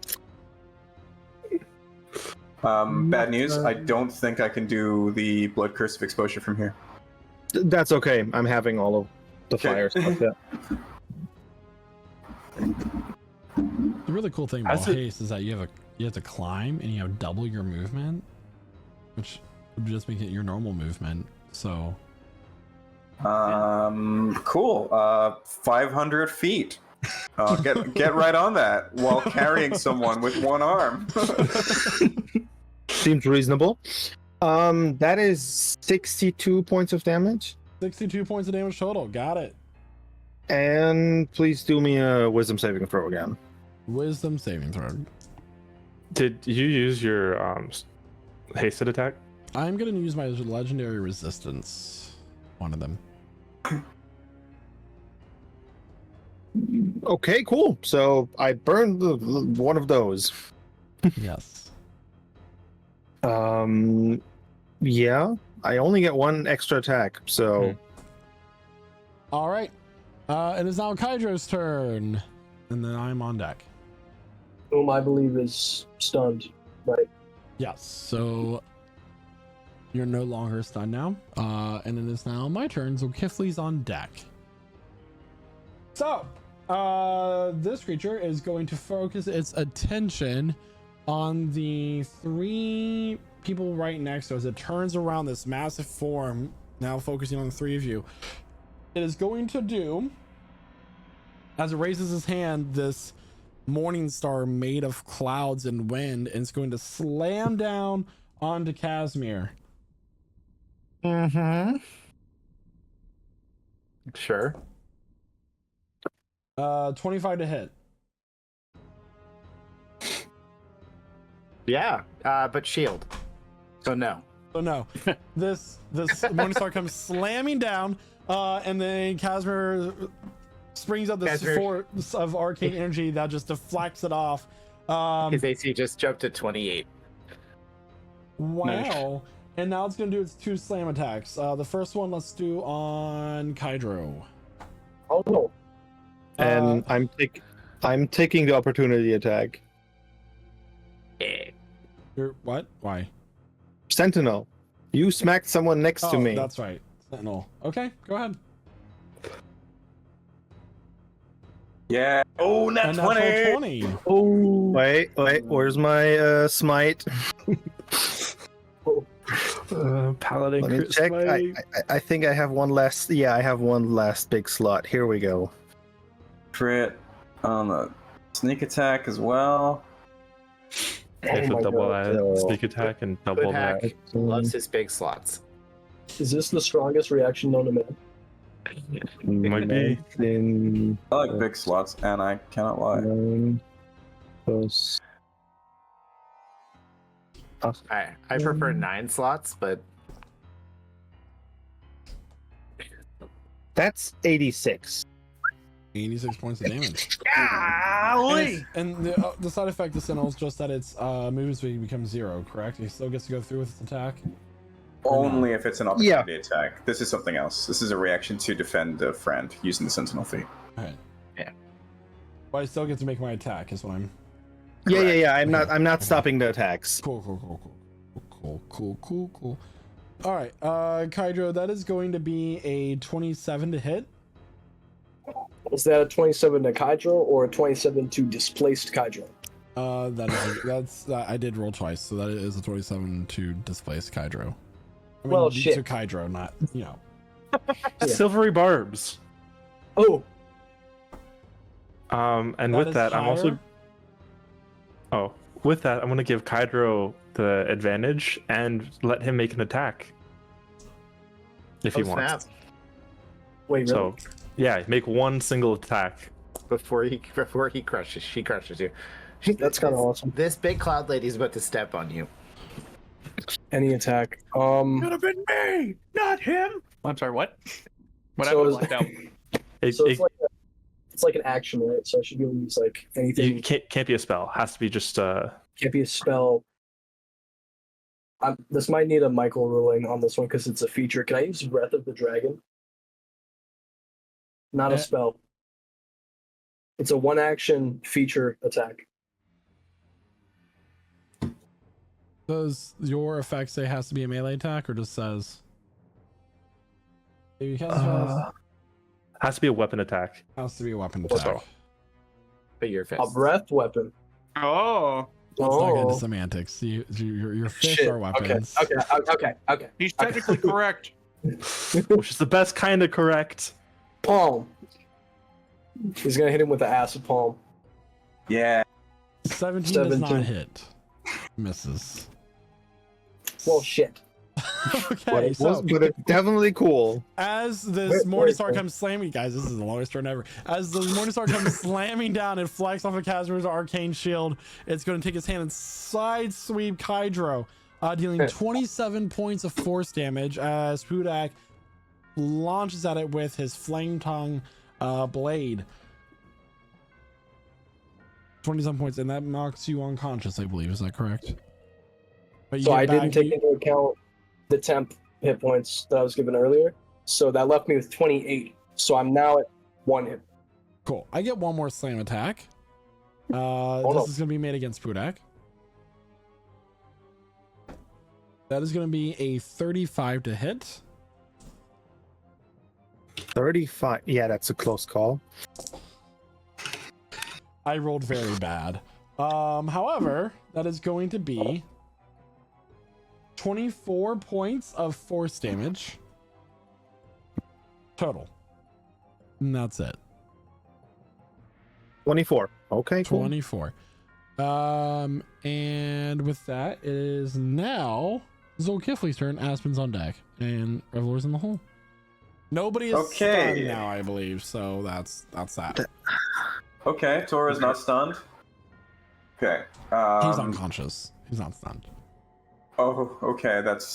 Bad news. I don't think I can do the blood curse of exposure from here. That's okay. I'm having all of the Okay. fire stuff. Yeah. The really cool thing about As it- haste is that you have to climb and you have double your movement, which would just make it your normal movement. So Cool. 500 feet. Get right on that while carrying someone with one arm. Seems reasonable. That is 62 points of damage. 62 points of damage total. Got it. And please do me a wisdom saving throw again. Wisdom saving throw. did you use your hasted attack? I'm gonna use my legendary resistance. One of them. Okay, cool. So I burned one of those. Yes. Yeah. I only get one extra attack, so All right. It is now Kydro's turn, and then I'm on deck. Whom I believe is stunned, right? Yes, so you're no longer stunned now. And it is now my turn, so Kifley's on deck. So, this creature is going to focus its attention on the 3 people right next to us. It turns around this massive form, now focusing on the 3 of you. It is going to do, as it raises his hand, this morning star made of clouds and wind, and it's going to slam down onto Casimir. Mm-hmm. Sure. 25 to hit. Yeah, but shield. So no. So no. this morning star comes slamming down, and then Casimir springs up this force of arcane energy that just deflects it off. His AC just jumped to 28. Wow. And now it's going to do its 2 slam attacks. The first one, let's do on Kydro. Oh no. And I'm taking the opportunity attack. You're what? Why? Sentinel, you smacked someone next to me. That's right. Sentinel. Okay, go ahead. Yeah. Oh, not 20. 20. Oh. Wait, where's my smite? Paladin Let me crit check. smite. I think I have one last. Yeah, I have one last big slot. Here we go. Crit on the sneak attack as well. If my a double God. that sneak attack and double Good hack that. loves his big slots. Is this the strongest reaction known to man? Might be. Then I like big slots, and I cannot lie. plus. I prefer 9 slots, but That's 86. 86 points of damage. Golly! And the side effect of Sentinel is just that its movement speed becomes 0, correct? He still gets to go through with its attack? Only if it's an opportunity attack. This is something else. This is a reaction to defend a friend using the Sentinel feat. Okay. Yeah. But I still get to make my attack, is what I'm... Yeah. I'm not stopping the attacks. Cool. All right, Kydro, that is going to be a 27 to hit. Is that a 27 to Kydro or a 27 to displaced Kydro? That's I did roll twice, so that is a 27 to displace Kydro. I mean, Well, these shit. are Kydro, not, you know. Yeah. Silvery barbs. Oh, And That with is that, I'm also. higher? Oh, with that, I'm going to give Kydro the advantage and let him make an attack. If he wants. snap. wait, really? So, yeah, make one single attack. Before he crushes, she crushes you. That's kind of awesome. This big cloud lady's about to step on you. Any attack. Could have been me, not him. I'm sorry, what? What So happened? Blacked out. It's like an action, right? So I should be able to use like anything. It can't be a spell. Has to be just Can't be a spell. This might need a Michael ruling on this one because it's a feature. Can I use Breath of the Dragon? Not a Eh. spell. It's a one-action feature attack. Does your effect say it has to be a melee attack, or just says? If you cast spells, has to be a weapon attack. has to be a weapon So- attack. But your fist. A breath weapon. Oh, Let's not get into Oh, semantics. Your fists shit. are weapons. Okay. he's technically correct. Which is the best kind of correct. Palm. He's gonna hit him with the acid palm. Yeah. 17 does not 17. hit. Misses. Well, shit. Okay, so But it's definitely cool. as this Wait, Morning wait, Star wait. comes slamming, guys, this is the longest turn ever. As the Morning Star comes slamming down and flies off of Casimir's arcane shield, it's going to take his hand and side sweep Kydro, dealing 27 points of force damage as Pudak launches at it with his flame tongue blade. 27 points, and that knocks you unconscious, I believe. Is that correct? But you So get I back- didn't take into account the temp hit points that I was given earlier. So that left me with 28. So I'm now at 1 hit. Cool. I get one more slam attack. This on. is going to be made against Pudak. That is going to be a 35 to hit. 35. Yeah, that's a close call. I rolled very bad. However, that is going to be 24 points of force damage total. And that's it. 24. Okay, cool. 24. And with that, it is now Zolkifli's turn. Aspen's on deck, and Revelor's in the hole. Nobody is stunned now, I believe. So that's that. Okay, Tora's not stunned. Okay. He's unconscious. He's not stunned. Oh, okay. That's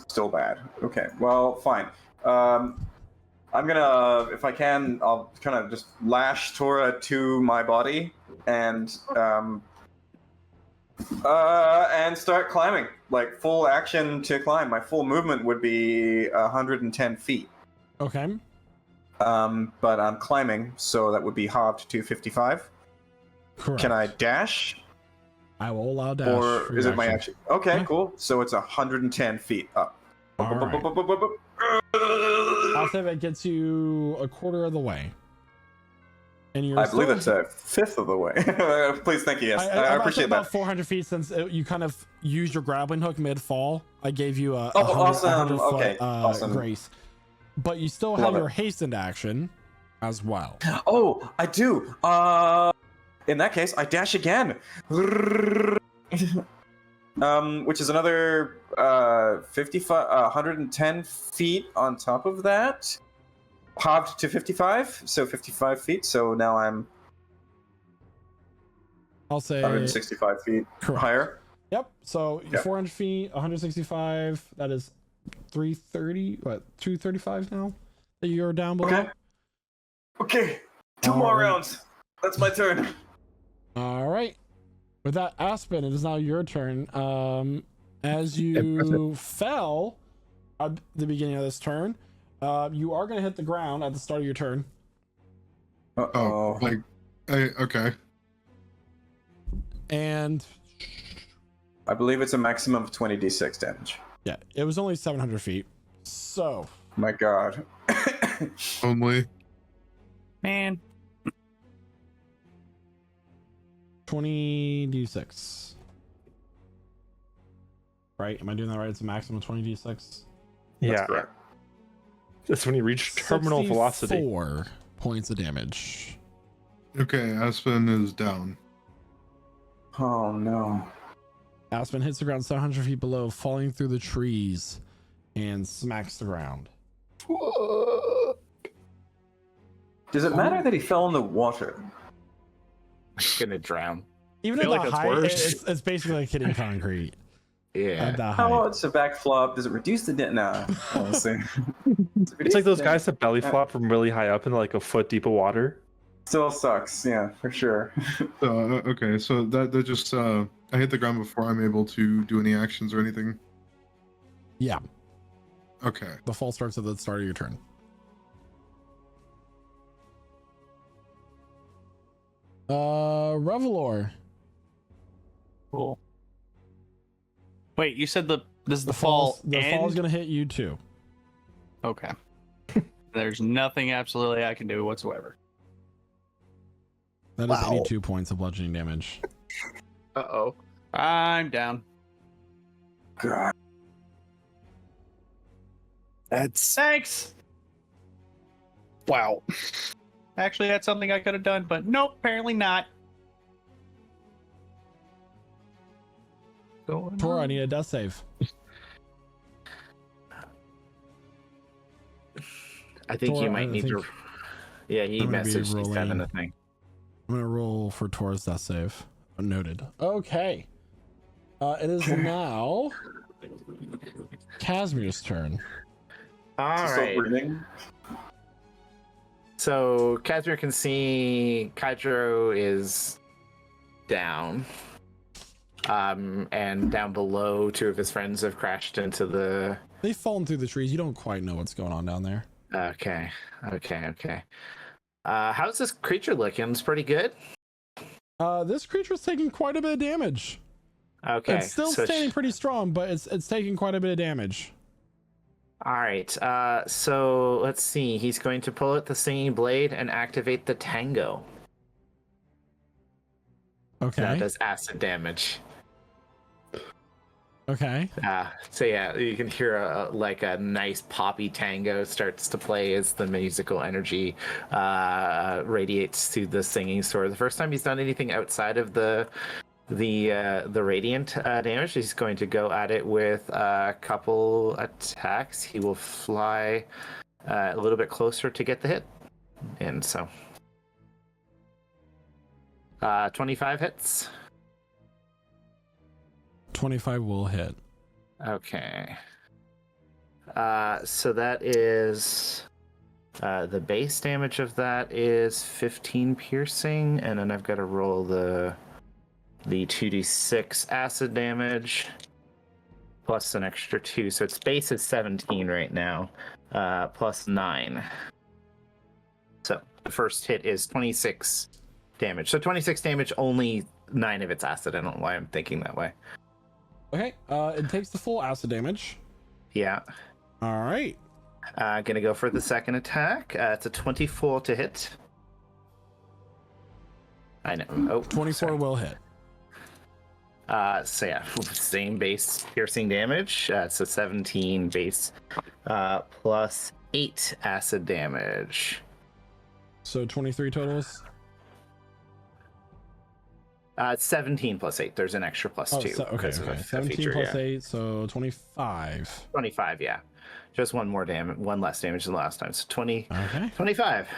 still bad. Okay. Well, fine. I'm gonna, if I can, I'll kind of just lash Tora to my body and start climbing. Like full action to climb. My full movement would be 110 feet. Okay. But I'm climbing, so that would be halved to 55. Correct. Can I dash? I will allow dash. Or is it my action? Okay, Yeah. cool. So it's 110 feet up. All right. I'll say that gets you a quarter of the way. And you're I believe it's a fifth of the way. Please, thank you. Yes, I appreciate about that. 400 feet since you kind of used your grappling hook mid-fall. I gave you a awesome. 100 Okay, foot, awesome. grace. But you still have Love your it. hastened action as well. Oh, I do. In that case, I dash again. Which is another 110 feet on top of that. Halved to 55, so 55 feet. So now I'm I'll say 165 feet Correct. higher. Yep. So Yeah. 400 feet, 165. That is 330. What? 235 now that you're down below. Okay. Okay. Two more rounds. That's my turn. All right. With that, Aspen, it is now your turn. As you fell at the beginning of this turn, you are going to hit the ground at the start of your turn. Oh, like, okay. And I believe it's a maximum of 20d6 damage. yeah, it was only 700 feet. So, My God. Only. Man, 20d6. Right? Am I doing that right? It's a maximum of 20d6. Yeah, correct. that's when you reach terminal velocity. 4 points of damage. Okay, Aspen is down. Oh no. Aspen hits the ground 700 feet below, falling through the trees, and smacks the ground. Does it matter that he fell in the water? He's gonna drown. Even I at feel the like that's height, worse. it's basically like hitting concrete. Yeah. At that How height. it's a backflop? Does it reduce the No, honestly. It's like those guys that belly flop from really high up in like a foot deep of water. Still sucks, yeah, for sure. Okay, so that just I hit the ground before I'm able to do any actions or anything. Yeah, Okay. the fall starts at the start of your turn. Revelor. cool. Wait, you said this is the fall. The fall is end? going to hit you too. Okay. There's nothing absolutely I can do whatsoever. That is Wow. 82 points of bludgeoning damage. Uh-oh. I'm down. God. That's Thanks. Wow. Actually, that's something I could have done, but nope, apparently not. Tor, I need a death save. I think Tor, you might I need think to. Yeah, he I'm gonna be messaged he's rolling. having a thing. I'm going to roll for Tor's death save. Noted. Okay. It is now Casimir's turn. All Still right. breathing. So Casimir can see Kaijiro is down. And down below, two of his friends have crashed into the. They've fallen through the trees. You don't quite know what's going on down there. Okay. How's this creature looking? It's pretty good. This creature's taking quite a bit of damage. Okay. It's still so standing pretty strong, but it's taking quite a bit of damage. All right. So let's see. He's going to pull out the singing blade and activate the tango. Okay. That does acid damage. Okay. So yeah, you can hear a nice poppy tango starts to play as the musical energy radiates through the singing sword. The first time he's done anything outside of the radiant damage, he's going to go at it with a couple attacks. He will fly a little bit closer to get the hit, and so 25 hits. 25 will hit. Okay. So that is the base damage of that is 15 piercing, and then I've got to roll the 2d6 acid damage plus an extra 2. So its base is 17 right now, plus 9. So the first hit is 26 damage. So 26 damage, only 9 of it's acid. I don't know why I'm thinking that way. Okay. It takes the full acid damage. Yeah. All right. Gonna go for the second attack. It's a 24 to hit. I know. Oh, 24 sorry. will hit. So yeah, same base piercing damage. It's a 17 base, plus 8 acid damage. So 23 totals. It's 17 plus 8. There's an extra plus 2. Okay. because of a 17 feature, plus yeah. 8, so 25. 25, yeah. Just one more damage, one less damage than last time. So 20, Okay. 25.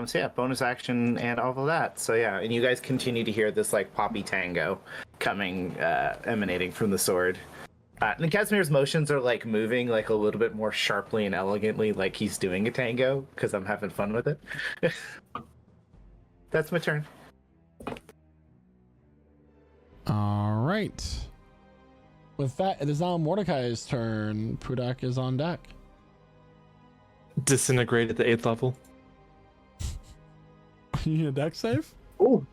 So yeah, bonus action and all of that. So yeah, and you guys continue to hear this like poppy tango coming, emanating from the sword. And Casimir's motions are like moving like a little bit more sharply and elegantly, like he's doing a tango, because I'm having fun with it. That's my turn. All right. With that, it is now Mordecai's turn. Pudak is on deck. Disintegrate at the 8th level. You need a deck save? Ooh.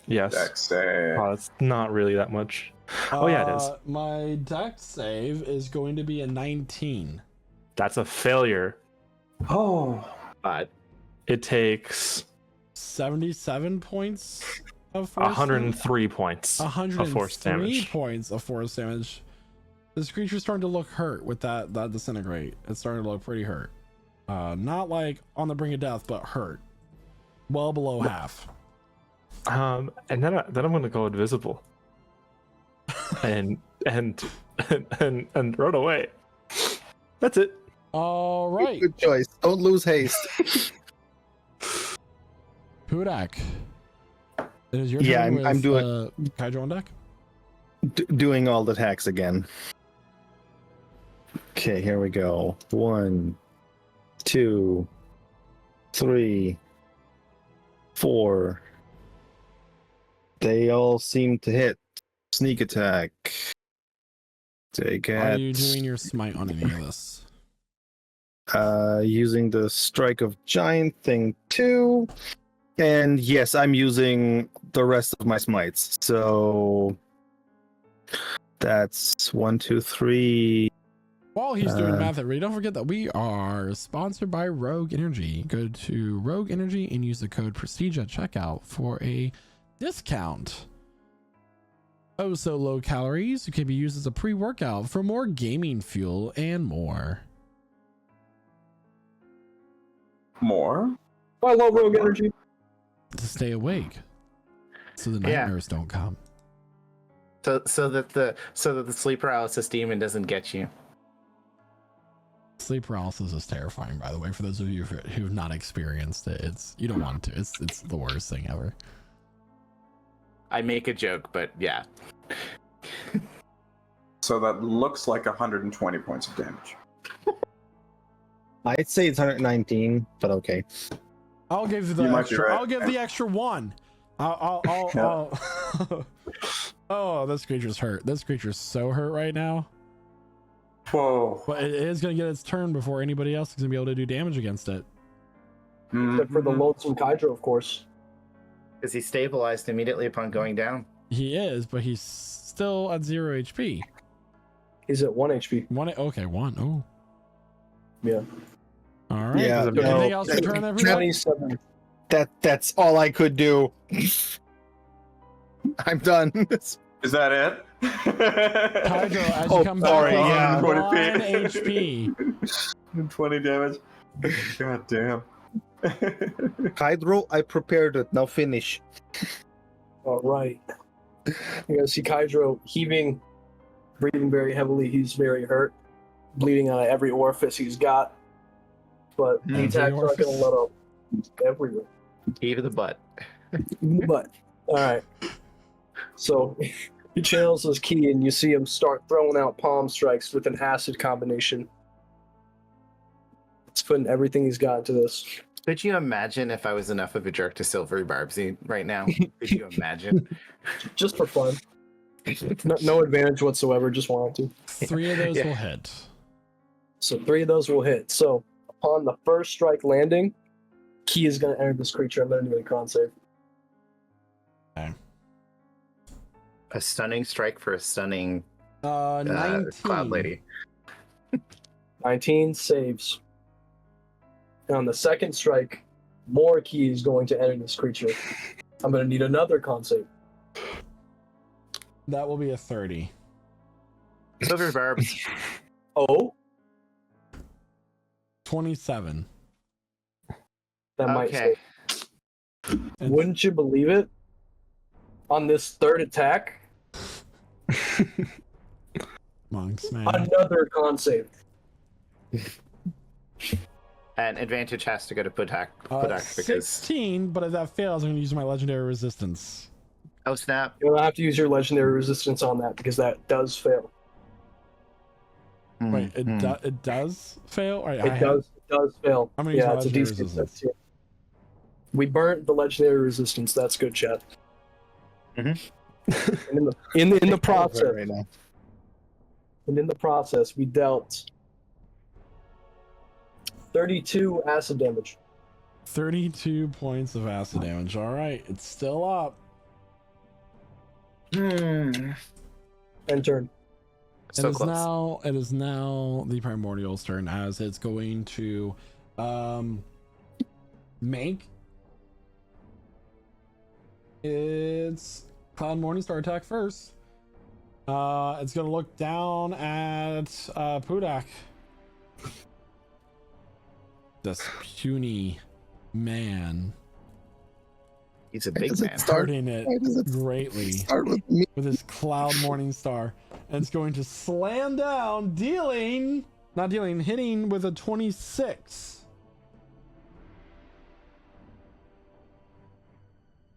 Yes. Dex save. It's not really that much. Oh yeah, it is. My deck save is going to be a 19. That's a failure. Oh. It takes 77 points of force 103 points of force 103 damage. points of force damage. This creature's starting to look hurt with that disintegrate. It's starting to look pretty hurt. Not like on the brink of death, but hurt. Well below half. And then I'm gonna go invisible. and run away. That's it. All right. Good choice. Don't lose haste. Pudak. It is your Yeah, turn I'm with, doing- Kydro on deck. Doing all the attacks again. Okay, here we go. 1, 2, 3, 4. They all seem to hit. Sneak attack. They Are get you doing your smite on any of this? using the strike of giant thing too. And yes, I'm using the rest of my smites. So that's 1, 2, 3. While he's doing math, everybody, don't forget that we are sponsored by Rogue Energy. Go to Rogue Energy and use the code Prestige at checkout for a discount. Oh, so low calories. It can be used as a pre-workout for more gaming fuel and more. More? I love Rogue Energy. To stay awake, so the nightmares don't come. So that the sleep paralysis demon doesn't get you. Sleep paralysis is terrifying, by the way. For those of you who've not experienced it, you don't want to. It's the worst thing ever. I make a joke, but yeah. So that looks like 120 points of damage. I'd say it's 119, but okay. I'll give you the You might be extra. right. I'll give the extra one. I'll Oh, this creature's hurt. This creature's so hurt right now. Whoa. But it is going to get its turn before anybody else is going to be able to do damage against it. Except for the loathsome Kydro, of course. Because he stabilized immediately upon going down. He is, but he's still at 0 HP. He's at 1 HP. Okay, 1. Oh. Yeah. All right. Yeah, Anything else for turn, everyone? 27. That's all I could do. I'm done. Is that it? Hydro, as you Oh, come sorry, back, yeah. 1 20 HP. 20 damage. God damn. Hydro, I prepared it. Now finish. All right. You guys see Kydro heaving, breathing very heavily. He's very hurt, bleeding out of every orifice he's got. But the Every attacks aren't orifice? going to let up everywhere. Even the butt. But, all right. So he channels his key, and you see him start throwing out palm strikes with an acid combination. He's putting everything he's got into this. Could you imagine if I was enough of a jerk to Silvery Barbsy right now? Could you imagine? Just for fun. No advantage whatsoever, just wanted to. 3 of those Yeah. will hit. So 3 of those will hit. So upon the first strike landing, key is going to enter this creature. I'm going to do a con save. A stunning strike for a stunning 19. cloud lady. 19 saves. And on the second strike, more key is going to enter this creature. I'm going to need another con save. That will be a 30. Silvery Barbs. Oh, 27. that might Okay. save. Wouldn't you believe it? On this third attack, Monks, man. another con save. And advantage has to go to Pudak because 16, but if that fails, I'm going to use my legendary resistance. oh snap. You'll have to use your legendary resistance on that because that does fail. Wait, it, Mhm. it does fail? All right, It does fail. I'm gonna use my Yeah, it's a legendary decent. resistance. We burnt the legendary resistance. That's good, chat. Mhm. And in the process, right now. and in the process, we dealt 32 acid damage. 32 points of acid damage. All right, it's still up. End turn. So it is close. now the Primordial's turn, as it's going to make its Cloud Morningstar attack first. It's gonna look down at Pudak. This puny man, He's a big does it man. start? hurting it Why does it greatly start with me? with his Cloud Morningstar, and it's going to slam down, hitting with a 26.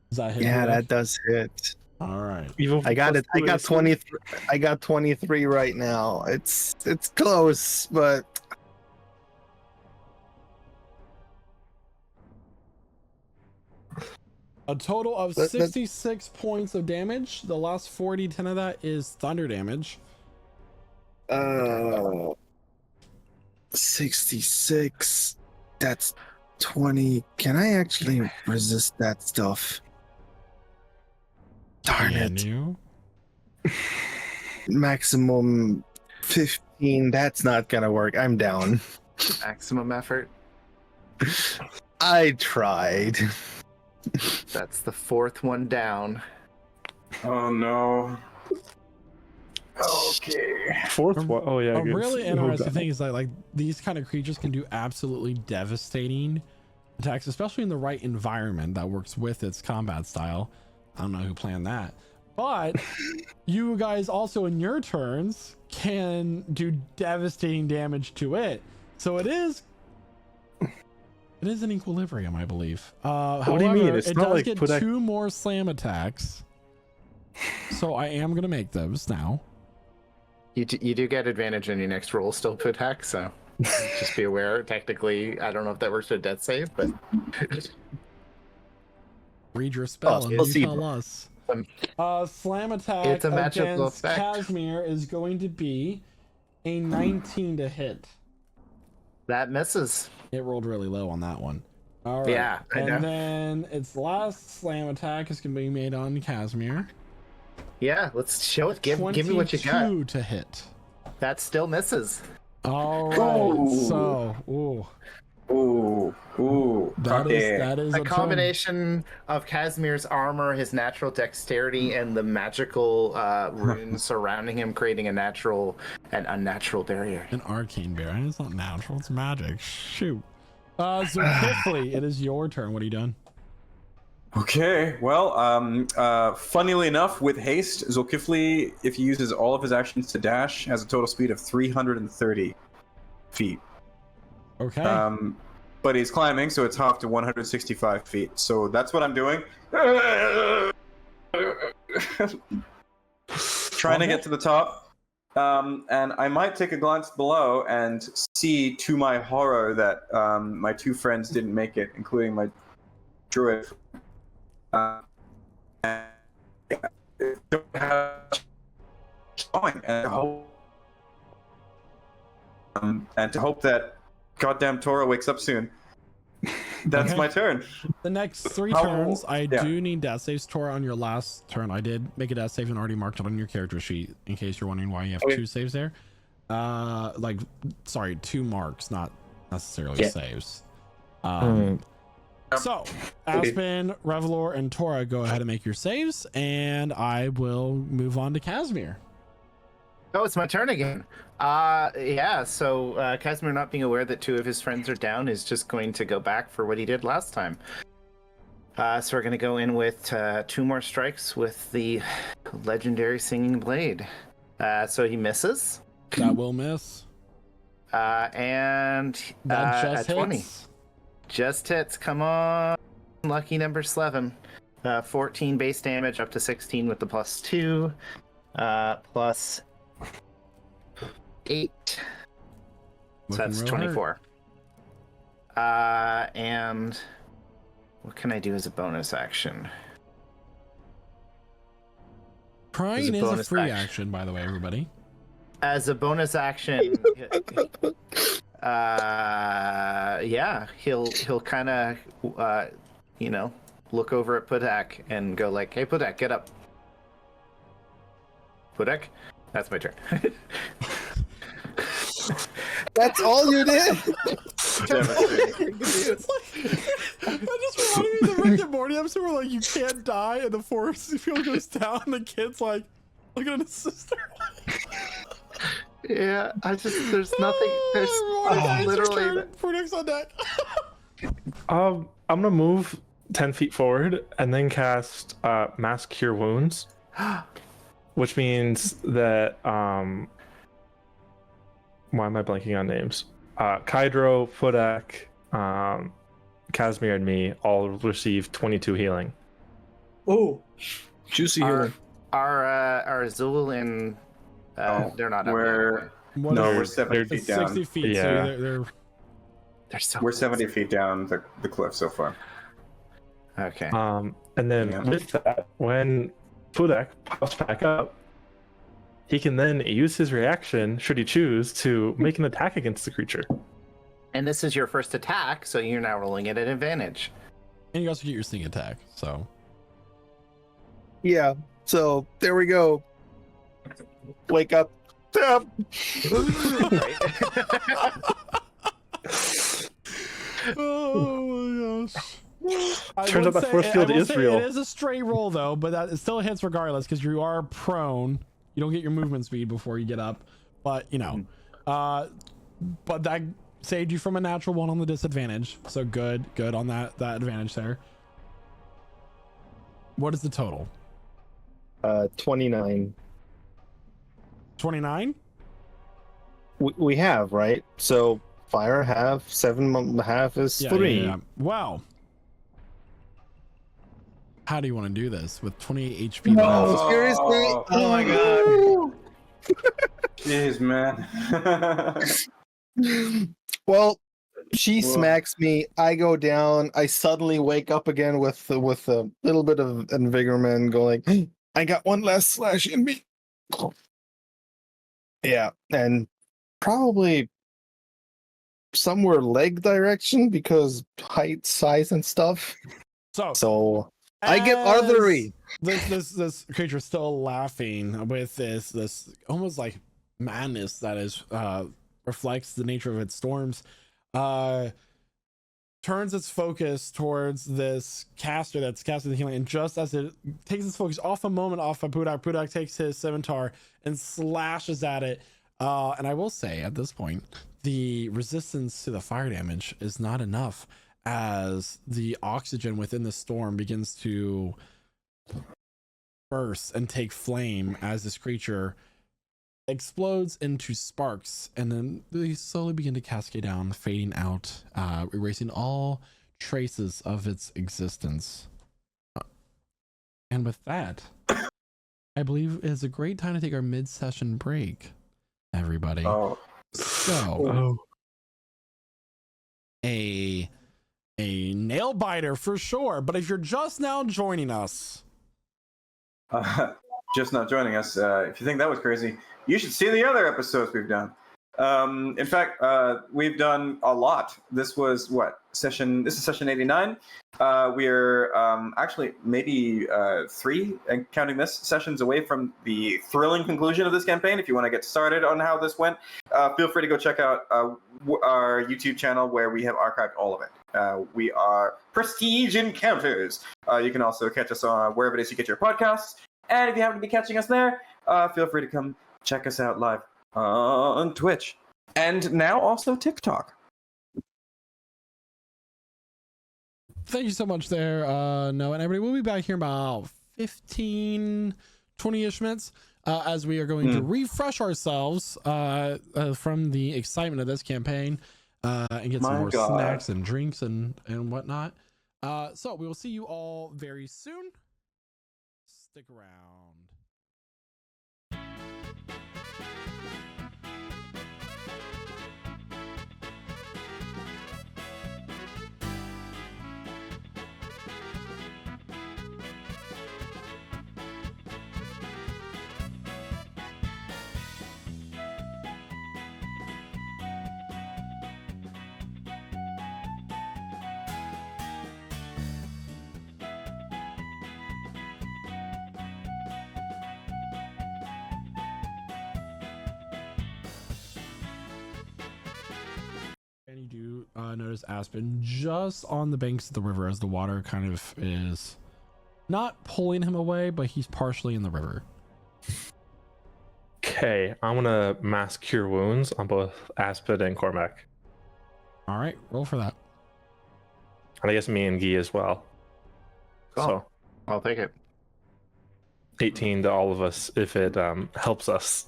Does that hit? Yeah, you? that does hit. All right. Evil I got it. I got plus 23. I got 23 right now. It's close, but A total of That- 66 points of damage. The last 10 of that is thunder damage. 66. That's 20. Can I actually resist that stuff? Darn Can it. you? Maximum 15. That's not gonna work. I'm down. Maximum effort. I tried. That's the fourth one down. Oh no. Fourth one. Oh yeah. A good. really Oh, interesting God. thing is that like these kind of creatures can do absolutely devastating attacks, especially in the right environment that works with its combat style. I don't know who planned that, but you guys also in your turns can do devastating damage to it. So it is in equilibrium, I believe. What do you mean? It's it not does like get Pudak- 2 more slam attacks. So I am gonna make those now. You do get advantage on your next roll still, Pudak, so just be aware. Technically, I don't know if that works with death save, but Read your spell and we'll you see. tell us. Slam attack It's a magical against effect. Casimir is going to be a 19 to hit. that misses. It rolled really low on that one. All right. Yeah, I know. And then its last slam attack is going to be made on Casimir. Yeah, let's show it. Give me what you got. 22 to hit. That still misses. All right. Ooh. So, ooh, That that is A a combination of Casimir's armor, his natural dexterity, and the magical runes surrounding him, creating an unnatural barrier. an arcane barrier. It's not natural. It's magic. Shoot. So quickly, it is your turn. What are you doing? Okay, well, funnily enough, with haste, Zulkifli, if he uses all of his actions to dash, has a total speed of 330 feet. Okay. But he's climbing, so it's half to 165 feet. So that's what I'm doing. Trying to get to the top. And I might take a glance below and see, to my horror, that my two friends didn't make it, including my druid. And to hope that goddamn Tora wakes up soon. That's Okay. my turn. The next 3 How- turns, I yeah. do need death saves. Tora, on your last turn, I did make a death save and already marked it on your character sheet, in case you're wondering why you have Okay. 2 saves there. Sorry, 2 marks, not necessarily Yeah. saves. So, Aspen, Revelor, and Tora, go ahead and make your saves, and I will move on to Casimir. Oh, it's my turn again. Yeah, so Casimir, not being aware that 2 of his friends are down, is just going to go back for what he did last time. So we're going to go in with 2 more strikes with the legendary singing blade. So he misses. That will miss. And That just at 20. hits. Just hits. Come on. Lucky number 11. 14 base damage up to 16 with the +2. Plus 8. So Looking that's real 24. And what can I do as a bonus action? Crying As a is a bonus free action. action, by the way, everybody. As a bonus action, yeah, he'll kind of, look over at Pudak and go like, "Hey, Pudak, get up." Pudak, that's my turn. That's all you did? It's like, that just reminded me of the Rick and Morty episode where like you can't die and the force field goes down and the kid's like looking at his sister. Yeah, there's nothing. There's literally. For next on deck. I'm gonna move 10 feet forward and then cast Mass Cure Wounds, which means that why am I blanking on names? Kydro, Pudak, Casimir, and me all receive 22 healing. Oh, juicy healing. Are Azul and they're not up We're What no, is- we're 70 it's feet down. 60 feet, Yeah. so they're They're so. We're 70 feet down the cliff so far. Okay. And then Yeah. with that, when Pudak pops back up, he can then use his reaction, should he choose, to make an attack against the creature. And this is your first attack, so you're now rolling at an advantage. and you also get your sneak attack. So Yeah. So there we go. Wake up. Stop. oh my gosh. I Turns will out that say- force I field will is say real. It is a straight roll though, but that it still hits regardless because you are prone. You don't get your movement speed before you get up, but but that saved you from a natural 1 on the disadvantage. So good on that advantage there. What is the total? 29. 29? We have, right? So fire half, 7 half is 3. Wow. How do you want to do this with 28 HP No, left? seriously? Oh my Jeez, man. Well, she Whoa. smacks me. I go down. I suddenly wake up again with a little bit of invigorment, going, "Hey, I got 1 last slash in me." Yeah, and probably somewhere leg direction because height, size, and stuff. So So I get artery. This creature still laughing with this almost like madness that is reflects the nature of its storms. Turns its focus towards this caster that's casting the healing, and just as it takes its focus off of Pudak takes his scimitar and slashes at it. And I will say at this point, the resistance to the fire damage is not enough, as the oxygen within the storm begins to burst and take flame as this creature explodes into sparks, and then they slowly begin to cascade down, fading out, erasing all traces of its existence. And with that, I believe it is a great time to take our mid-session break, everybody. Oh. So, a nail biter for sure, but if you're just now joining us, just not joining us, if you think that was crazy, you should see the other episodes we've done. In fact, we've done a lot. This was this is session 89. We're actually maybe 3, and counting this, sessions away from the thrilling conclusion of this campaign. If you want to get started on how this went, feel free to go check out our YouTube channel, where we have archived all of it. We are Prestige Encounters. You can also catch us on wherever it is you get your podcasts. And if you happen to be catching us there, feel free to come check us out live on Twitch. And now also TikTok. thank you so much there, Noah and everybody. We'll be back here in about 15, 20-ish minutes as we are going to refresh ourselves from the excitement of this campaign and get some more snacks and drinks and whatnot. So we will see you all very soon. Stick around. And you do notice Aspen just on the banks of the river, as the water kind of is not pulling him away, but he's partially in the river. Okay, I'm gonna mass cure wounds on both Aspen and Cormac. All right, roll for that. And I guess me and Guy as well. So I'll take it. 18 to all of us if it helps us.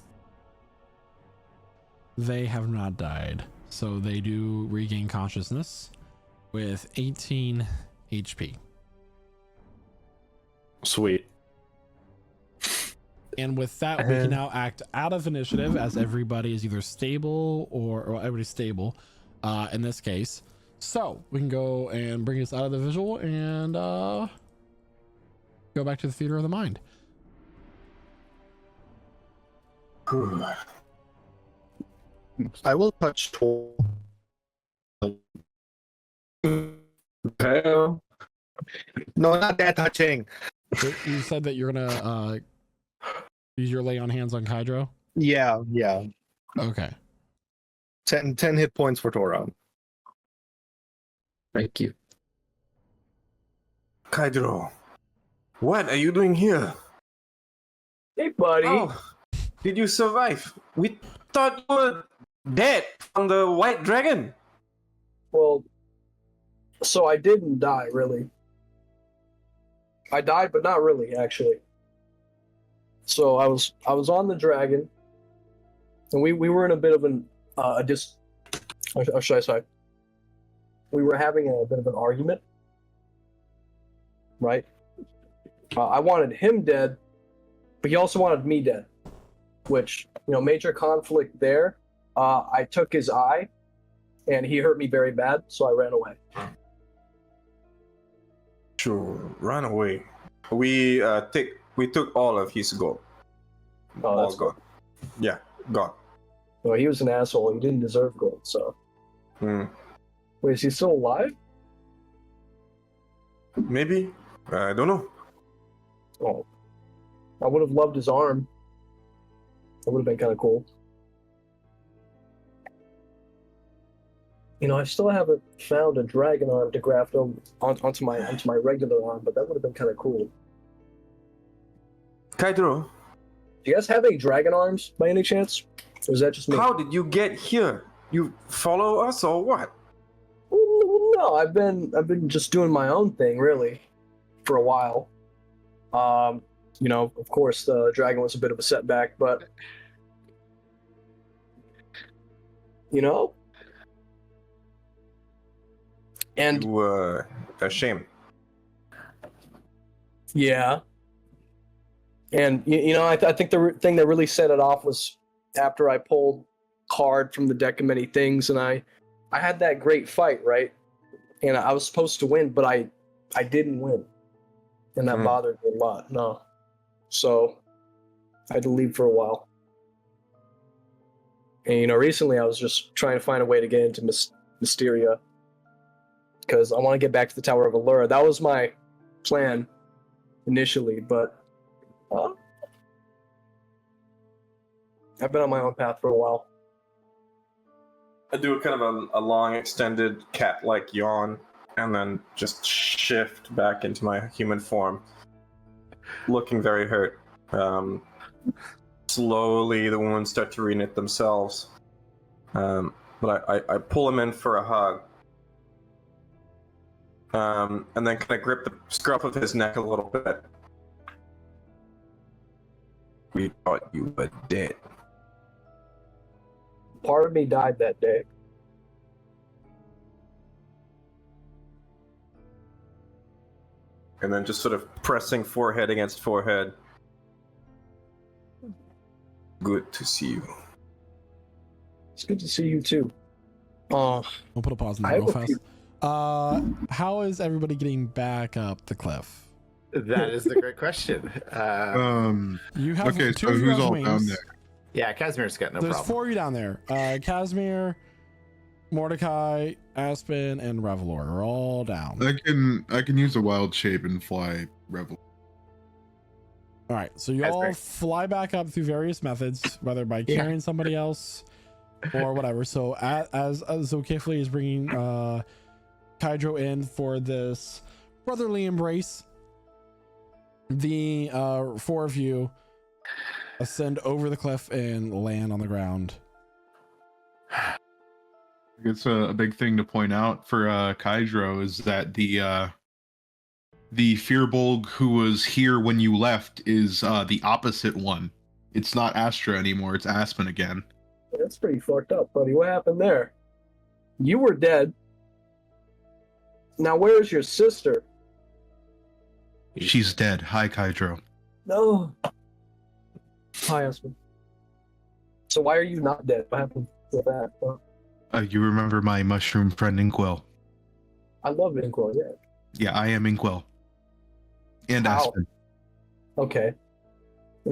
They have not died, so they do regain consciousness with 18 HP. Sweet. And with that, we can now act out of initiative, as everybody is either stable or everybody's stable in this case. So we can go and bring us out of the visual and go back to the theater of the mind. I will touch Tor. No, not that touching. You said that you're gonna use your lay on hands on Kydro? Yeah. Okay. 10 hit points for Toron. Thank you. Kydro, what are you doing here? Hey, buddy. Oh, did you survive? We thought you were dead from the White Dragon. Well, so I didn't die, really. I died, but not really, actually. So I was on the dragon, and we were in a bit of or should I say, we were having a bit of an argument, right? I wanted him dead, but he also wanted me dead, which, major conflict there. I took his eye, and he hurt me very bad, so I ran away. Sure, run away. We took all of his gold. Oh, that's gone. Yeah, gone. Well, he was an asshole. He didn't deserve gold, so. Wait, is he still alive? Maybe. I don't know. Oh, I would have loved his arm. That would have been kind of cool. I still haven't found a dragon arm to graft onto my regular arm, but that would have been kind of cool. Kaidro, Do you guys have any dragon arms by any chance? Or is that just me? how did you get here? You follow us or what? No, I've been just doing my own thing really for a while. Of course the dragon was a bit of a setback, but and You were ashamed. yeah. And I think the thing that really set it off was after I pulled card from the deck of many things, and I had that great fight, right? And I was supposed to win, but I didn't win, and that bothered me a lot. No, so I had to leave for a while. And recently I was just trying to find a way to get into Mysteria because I want to get back to the Tower of Allura. That was my plan initially, but I've been on my own path for a while. I do kind of a long, extended cat-like yawn, and then just shift back into my human form, looking very hurt. Slowly, the wounds start to reknit themselves, but I pull him in for a hug, and then kind of grip the scruff of his neck a little bit. We thought you were dead. Part of me died that day. And then just sort of pressing forehead against forehead. Good to see you. It's good to see you too. We'll put a pause in I there have real a fast. How is everybody getting back up the cliff? That is the great question. You have Okay, two so of you who's have all wings. down there? Yeah, Casimir's got no There's problem. 4 of you down there. Casimir, Mordecai, Aspen, and Revelor are all down. I can use a wild shape and fly Revel. All right, so you all fly back up through various methods, whether by carrying somebody else or whatever. So as Zokifli is bringing Kaidro in for this brotherly embrace, the 4 of you ascend over the cliff and land on the ground. It's a big thing to point out for Kaidro is that the Fearbolg who was here when you left is the opposite one. It's not Astra anymore, it's Aspen again. That's pretty fucked up, buddy. What happened there? You were dead. Now where's your sister? She's dead. Hi, Kaidro. No. Hi, Aspen. So why are you not dead? What happened with that? You remember my mushroom friend Inkwell? I love Inkwell, yeah. Yeah, I am Inkwell. And How? Aspen. Okay.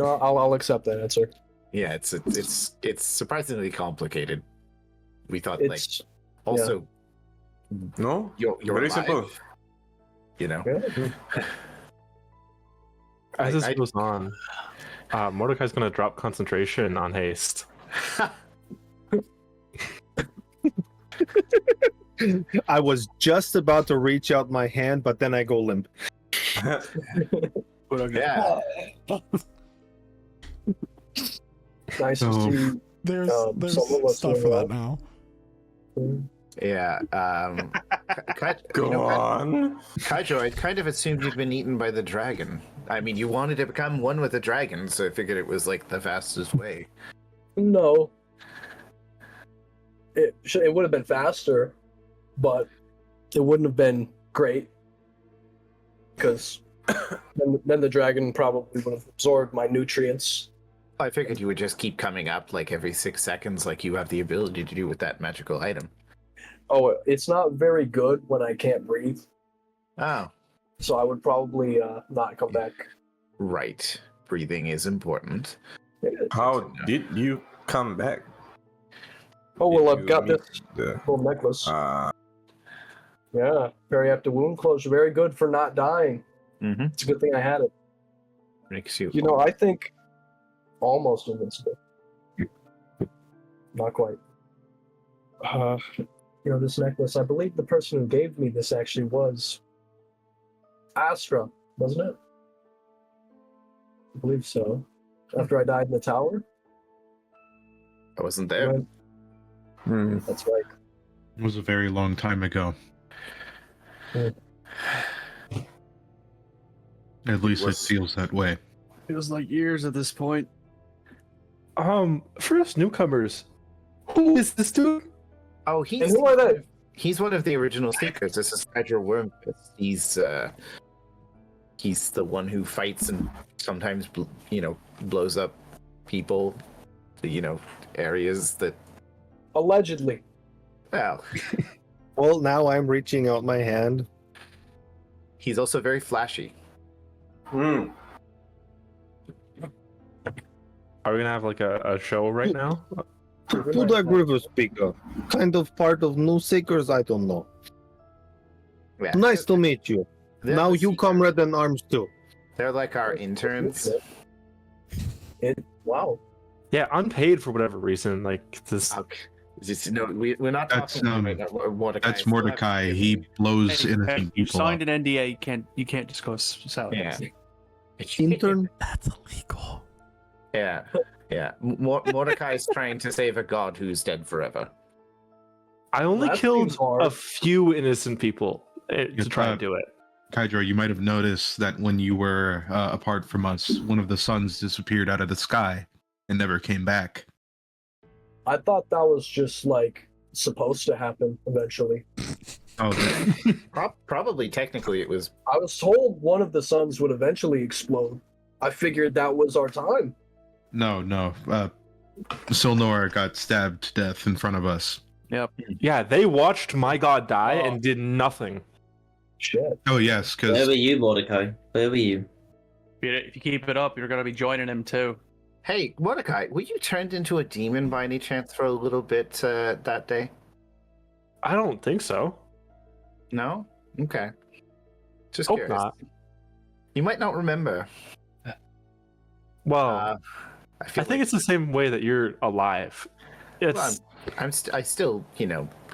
I'll accept that answer. Yeah, it's surprisingly complicated. We thought It's also No? you're Very alive, simple. yeah. As this goes on, Mordecai's gonna drop concentration on haste. I was just about to reach out my hand, but then I go limp. Yeah. Nice to Oh. see. There's someone was stuff for doing that now. Yeah. Go on. Kaidro, I kind of assumed you'd been eaten by the dragon. I mean, you wanted to become one with the dragon, so I figured it was like the fastest way. No. It would have been faster, but it wouldn't have been great. Because then the dragon probably would have absorbed my nutrients. I figured you would just keep coming up like every 6 seconds, like you have the ability to do with that magical item. Oh, it's not very good when I can't breathe, Oh, so I would probably not come back. right. Breathing is important. How did you come back? Oh, well, Did I've got you this meet the- little necklace. Yeah, very apt to wound closure. Very good for not dying. Mm-hmm. It's a good thing I had it. Makes you. You know, I think almost invincible. Not quite. You know, this necklace, I believe the person who gave me this actually was Astra, wasn't it? I believe so. After I died in the tower? I wasn't there. Right. That's right. It was a very long time ago. Yeah. At least it feels that way. Feels like years at this point. For us newcomers, who is this dude? Oh, And who are they? He's one of the original Seekers. This is Hydra Wormfist. He's the one who fights and sometimes, blows up people, areas that. Allegedly. Well, Well, now I'm reaching out my hand. he's also very flashy. Hmm. Are we gonna have like a show right now? Pudak River speaker. Kind of part of New Seekers, I don't know. Yeah. Nice to meet you. They're Now the you Seekers. comrade in arms too. They're like our interns. Wow. Yeah, unpaid for whatever reason. Like this. Okay. No, we're not That's, talking about right now. Mordecai. That's Mordecai. He blows Hey, innocent you people signed up. an NDA. You can't discuss salaries. Yeah. Intern? That's illegal. Yeah. Yeah. Mordecai is trying to save a god who's dead forever. I only That killed seems hard. a few innocent people to try and do it. Kydra, you might have noticed that when you were apart from us, one of the suns disappeared out of the sky and never came back. I thought that was just like supposed to happen eventually. Oh, Probably technically it was. I was told one of the suns would eventually explode. I figured that was our time. no. Silnora got stabbed to death in front of us. Yeah, they watched my god die Oh. and did nothing. Shit. Oh, yes, Where because were you, Mordecai? Where were you? If you keep it up, you're gonna be joining him too. Hey, Mordecai, were you turned into a demon by any chance for a little bit that day? I don't think so. No? Okay. Just Hope curious. not. You might not remember. Well, I feel I think it's the same way that you're alive. It's Well, I still,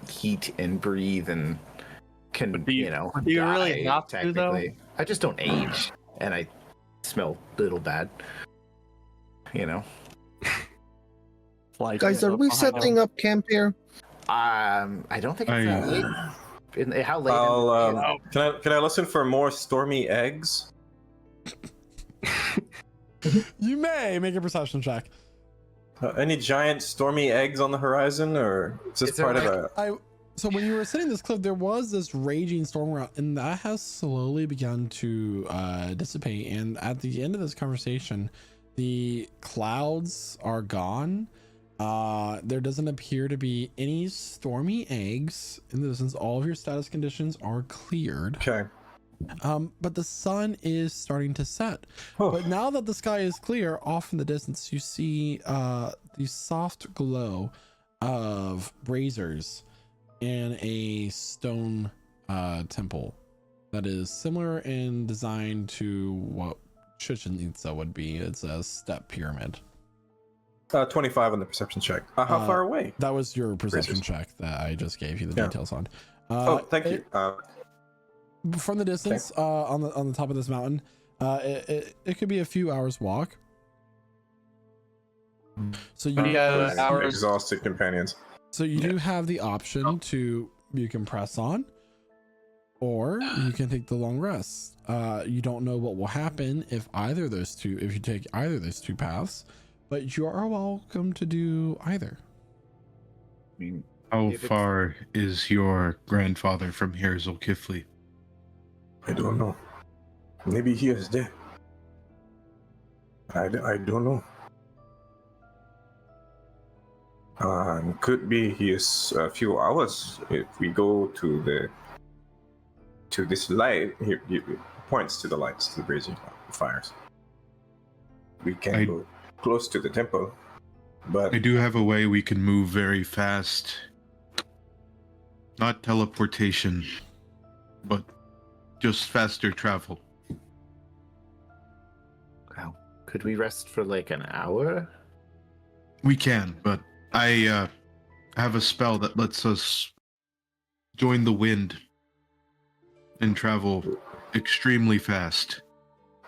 heat and breathe and can, do you really die, have to, though? technically. I just don't age, and I smell a little bad. Like, Guys, are we setting up camp here? I don't think it's that late. How late? I'll, can I listen for more stormy eggs? You may make a perception check. Any giant stormy eggs on the horizon, or is this Is there part of a? So when you were sitting this cliff, there was this raging storm around, and that has slowly begun to dissipate. And at the end of this conversation, the clouds are gone. There doesn't appear to be any stormy eggs in the distance. All of your status conditions are cleared. Okay. But the sun is starting to set. Oh. But now that the sky is clear, off in the distance, you see the soft glow of braziers in a stone temple that is similar in design to what Chichen Itza would be. It's a step pyramid. 25 on the perception check. How far away? That was your perception Braziers. check that I just gave you the Yeah. details on. Thank you. From the distance, on the top of this mountain, it could be a few hours walk. So you Exhausted companions. So you do have the option to, you can press on, or you can take the long rest. You don't know what will happen if you take either of those two paths, but you are welcome to do either. How far is your grandfather from here, Zulkifli? I don't know. Maybe he is dead. I don't know. Could be he is a few hours. If we go to this light, he points to the lights, to the brazier fires. We can go close to the temple, but I do have a way we can move very fast. Not teleportation, but just faster travel. Could we rest for like an hour? We can, but I have a spell that lets us join the wind and travel extremely fast.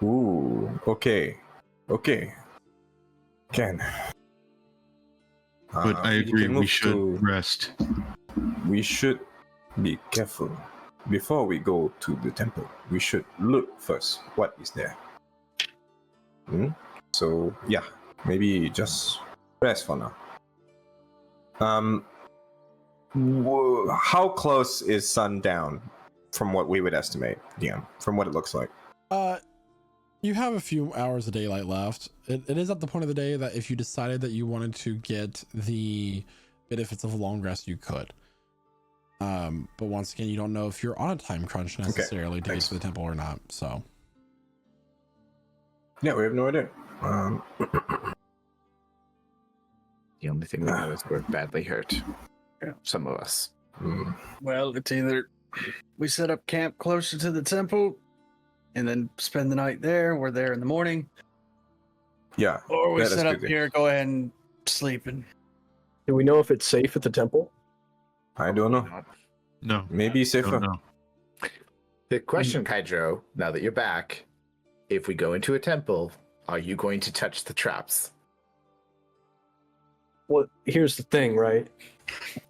Ooh, okay. Ken. But I we agree, can we move should to- rest. We should be careful. Before we go to the temple, we should look first. What is there? So, yeah, maybe just rest for now. How close is sundown from what we would estimate, DM, from what it looks like? You have a few hours of daylight left. It is at the point of the day that if you decided that you wanted to get the benefits of a long rest, you could. But once again, you don't know if you're on a time crunch necessarily to get to the temple or not. So yeah, we have no idea. The only thing we know is we're badly hurt. Some of us. Well, it's either we set up camp closer to the temple and then spend the night there. We're there in the morning. Yeah. Or we that is set up good. here, go ahead and sleep. And Do we know if it's safe at the temple? I don't know. No, Maybe safer. don't know. The question, Kaidro, now that you're back, if we go into a temple, are you going to touch the traps? Well, here's the thing, right?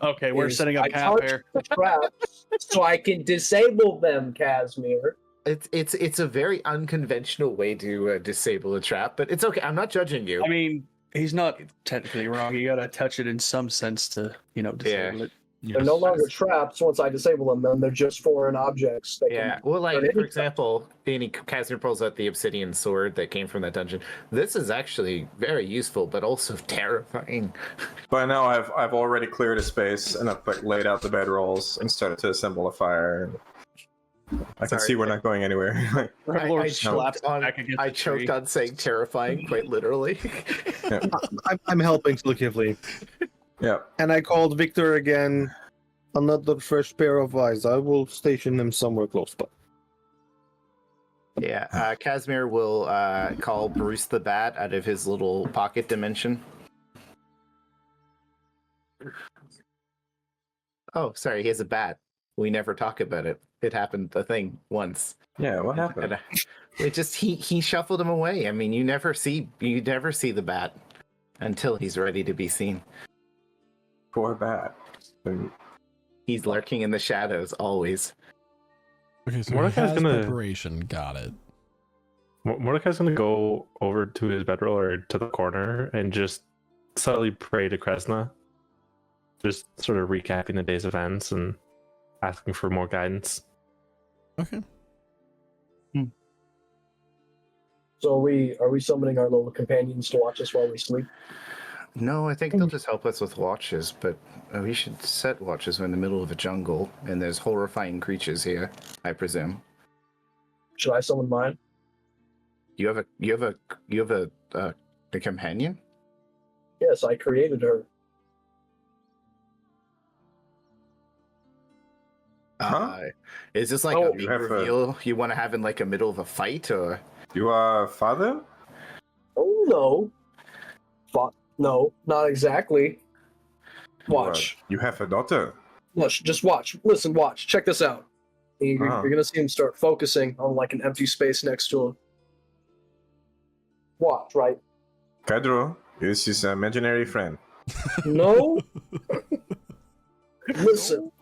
okay, we're Is setting up I camp touch here. the traps so I can disable them, Casimir. It's a very unconventional way to disable a trap, but it's okay. I'm not judging you. I mean, he's not technically wrong. You gotta touch it in some sense to, disable it. They're no longer traps once I disable them, then they're just foreign objects. That Yeah, can well, like, turn for into- example, Casimir pulls out the obsidian sword that came from that dungeon. This is actually very useful, but also terrifying. By now, I've already cleared a space and I've laid out the bedrolls and started to assemble a fire. I can see we're not going anywhere. I slaps choked on, back against I the choked tree. on saying terrifying, quite literally. I'm helping Slukivly. Yeah. And I called Victor again. Another fresh pair of eyes. I will station them somewhere close by. Yeah, Casimir will call Bruce the Bat out of his little pocket dimension. Oh, sorry, he has a bat. We never talk about it. It happened the thing once. Yeah, what happened? And, it just he shuffled him away. I mean, you never see the bat until he's ready to be seen. Poor bat. He's lurking in the shadows always. okay, so Mordecai's he has gonna- preparation. Got it. Mordecai's gonna go over to his bedroll or to the corner and just subtly pray to Kresna. Just sort of recapping the day's events and asking for more guidance. Okay. So are we summoning our little companions to watch us while we sleep? No, I think they'll just help us with watches, but we should set watches. We're in the middle of a jungle, and there's horrifying creatures here, I presume. Should I summon mine? You have a companion? Yes, I created her. Is this like Oh, a you big have a- reveal you want to have in like a middle of a fight, or? You are father? Oh no. No, not exactly. Watch. You have a daughter. Watch. Just watch. Listen, watch. Check this out. You're Uh-huh. gonna see him start focusing on like an empty space next to him. Watch, right? Pedro, this is an imaginary friend. No. Listen.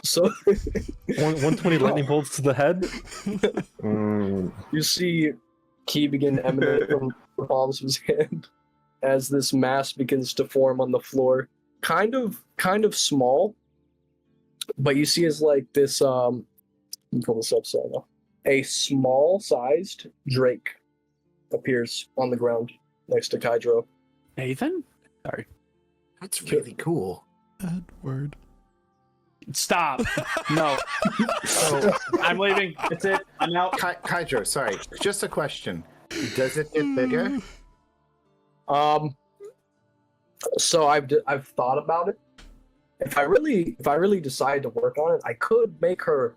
So 120 lightning bolts to the head. you see Ki begin to emanate from the palms of his hand as this mass begins to form on the floor. Kind of small, but you see as like this let me pull this up so I know. A small sized drake appears on the ground next to Kaidro. Nathan? Sorry. That's really cool. Edward. Stop. No. I'm leaving. That's it. I'm out. Kaidro, sorry, just a question. Does it get bigger? So I've thought about it. If I really decide to work on it, I could make her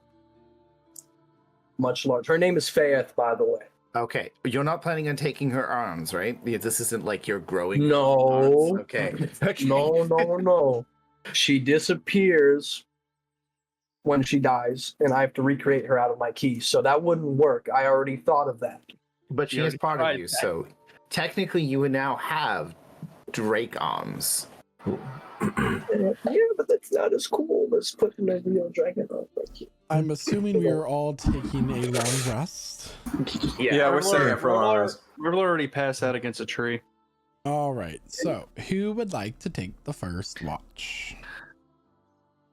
much larger. Her name is Faith, by the way. Okay, you're not planning on taking her arms, right? Yeah, this isn't like you're growing. No. Arms. Okay. Okay. No. She disappears when she dies, and I have to recreate her out of my keys. So that wouldn't work. I already thought of that. But she You is already part tried of you, that. so technically you would now have Drake arms. Yeah, but that's not as cool as putting a real dragon on my key. I'm assuming we are all taking a long rest. Yeah, we're setting up for a long rest. We're already passed out against a tree. All right. So, who would like to take the first watch?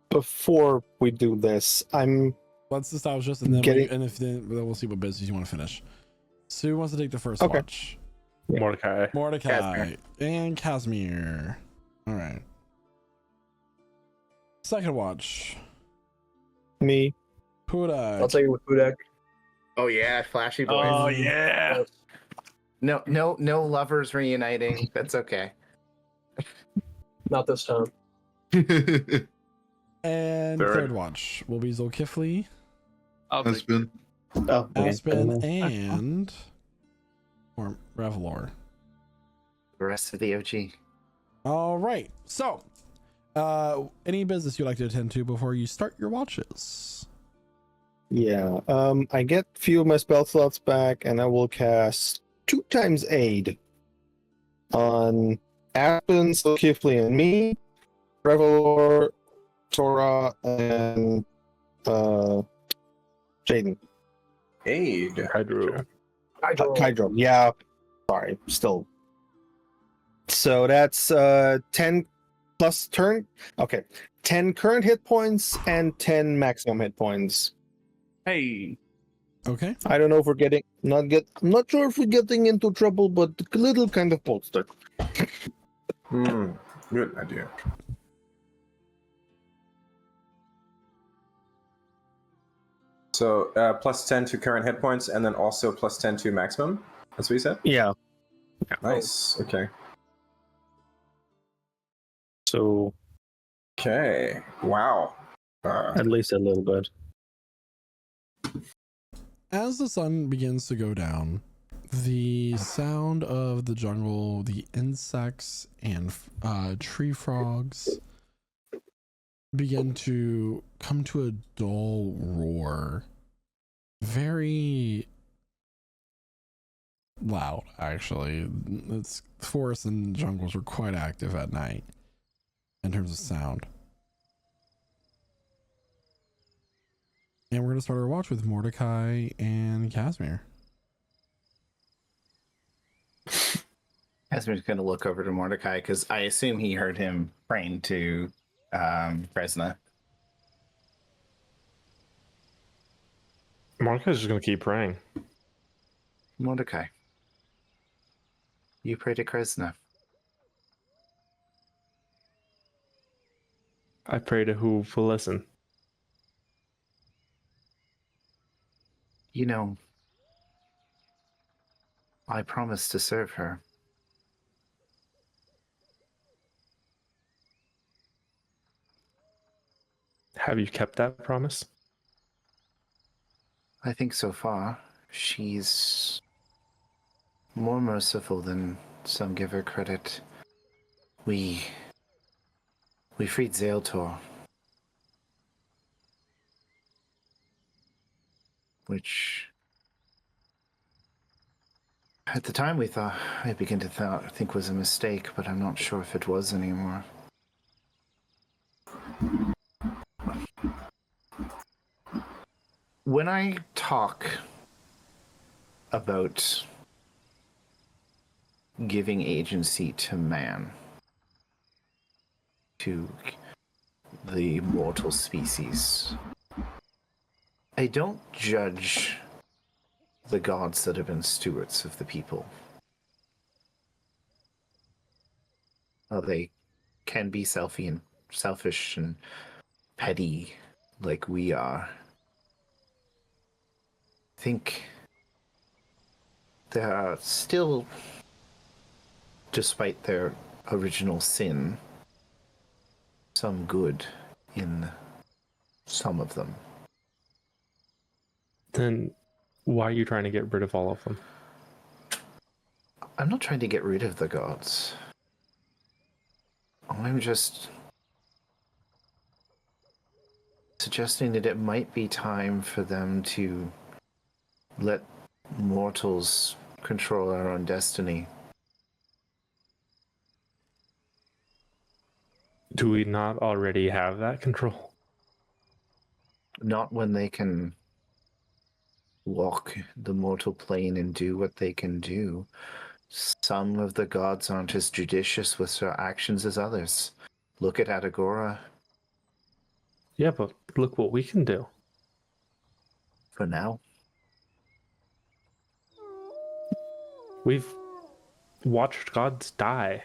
Before we do this, Let's establish this, and then then we'll see what business you want to finish. So, who wants to take the first watch? Mordecai. Mordecai and Casimir. All right. Second watch. me. Pudak. I'll take it with Budak. Oh yeah, flashy boys. Oh yeah. No lovers reuniting. That's okay. Not this time. And third watch will be Zulkifli, Husband. Oh, Aspen, and Revelor. The rest of the OG. All right. So, any business you'd like to attend to before you start your watches? Yeah. I get few of my spell slots back, and I will cast 2 times aid on Aspen, Zulkifli, and me, Revelor, Tora, and Jaden. Aid. Hydro. Kydro. Yeah. Sorry. Still. So that's 10 plus turn. Okay. 10 current hit points and 10 maximum hit points. Hey. Okay. I don't know if we're getting I'm not sure if we're getting into trouble, but a little kind of bolster. Good idea. So plus 10 to current hit points, and then also plus 10 to maximum. That's what you said? Yeah. Nice. Okay. So Okay. Wow. at least a little bit. As the sun begins to go down, the sound of the jungle, the insects and tree frogs begin to come to a dull roar. Very loud, actually. Forests and jungles are quite active at night in terms of sound. And we're going to start our watch with Mordecai and Casimir. Casimir's going to look over to Mordecai because I assume he heard him praying to Kresna. Mordecai's just gonna keep praying. Mordecai, you pray to Kresna. I pray to who will listen. You know, I promised to serve her. Have you kept that promise? I think so far she's more merciful than some give her credit. We freed Zaeltor, which at the time I began to think was a mistake, but I'm not sure if it was anymore. When I talk about giving agency to man, to the mortal species, I don't judge the gods that have been stewards of the people. They can be selfish and petty like we are. I think there are still, despite their original sin, some good in some of them. Then Why are you trying to get rid of all of them? I'm not trying to get rid of the gods. I'm just suggesting that it might be time for them to let mortals control our own destiny. Do we not already have that control? Not when they can walk the mortal plane and do what they can do. Some of the gods aren't as judicious with their actions as others. Look at Atagora. Yeah, but look what we can do. For now. We've watched gods die.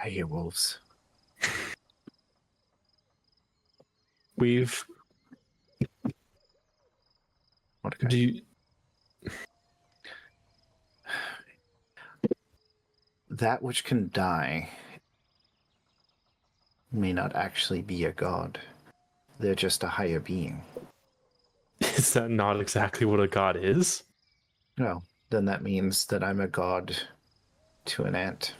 I hear wolves. We've... Mordecai. Do you... That which can die may not actually be a god. They're just a higher being. Is that not exactly what a god is? Well, then that means that I'm a god to an ant.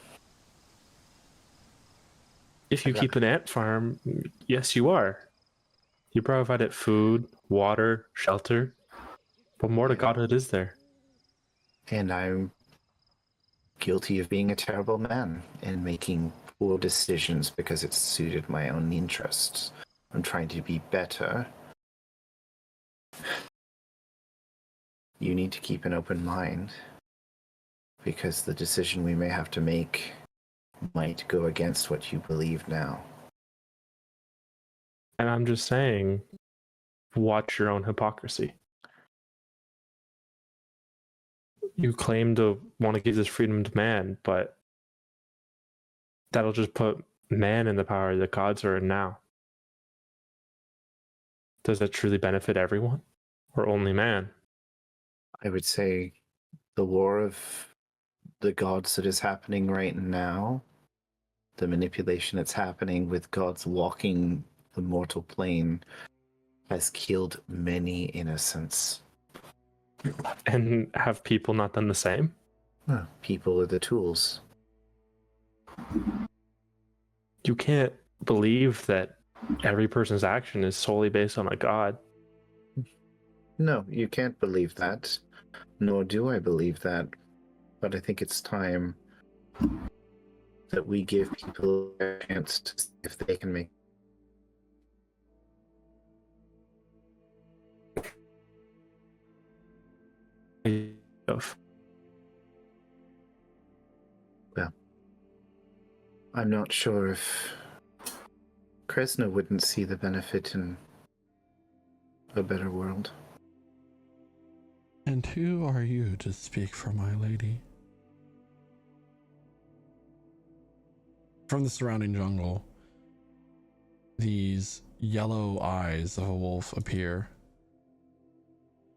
If you keep an ant farm, yes, you are. You provide it food, water, shelter. What more to godhood is there? And I'm guilty of being a terrible man and making poor decisions because it suited my own interests. I'm trying to be better. You need to keep an open mind because the decision we may have to make might go against what you believe now. And I'm just saying, watch your own hypocrisy. You claim to want to give this freedom to man, but that'll just put man in the power the gods are in now. Does that truly benefit everyone? Or only man? I would say the war of the gods that is happening right now, the manipulation that's happening with gods walking the mortal plane, has killed many innocents. And have people not done the same? People are the tools. You can't believe that every person's action is solely based on a god. No, you can't believe that. Nor do I believe that. But I think it's time that we give people a chance to see if they can make. Well, I'm not sure if Kresna wouldn't see the benefit in a better world. And who are you to speak for my lady? From the surrounding jungle, these yellow eyes of a wolf appear,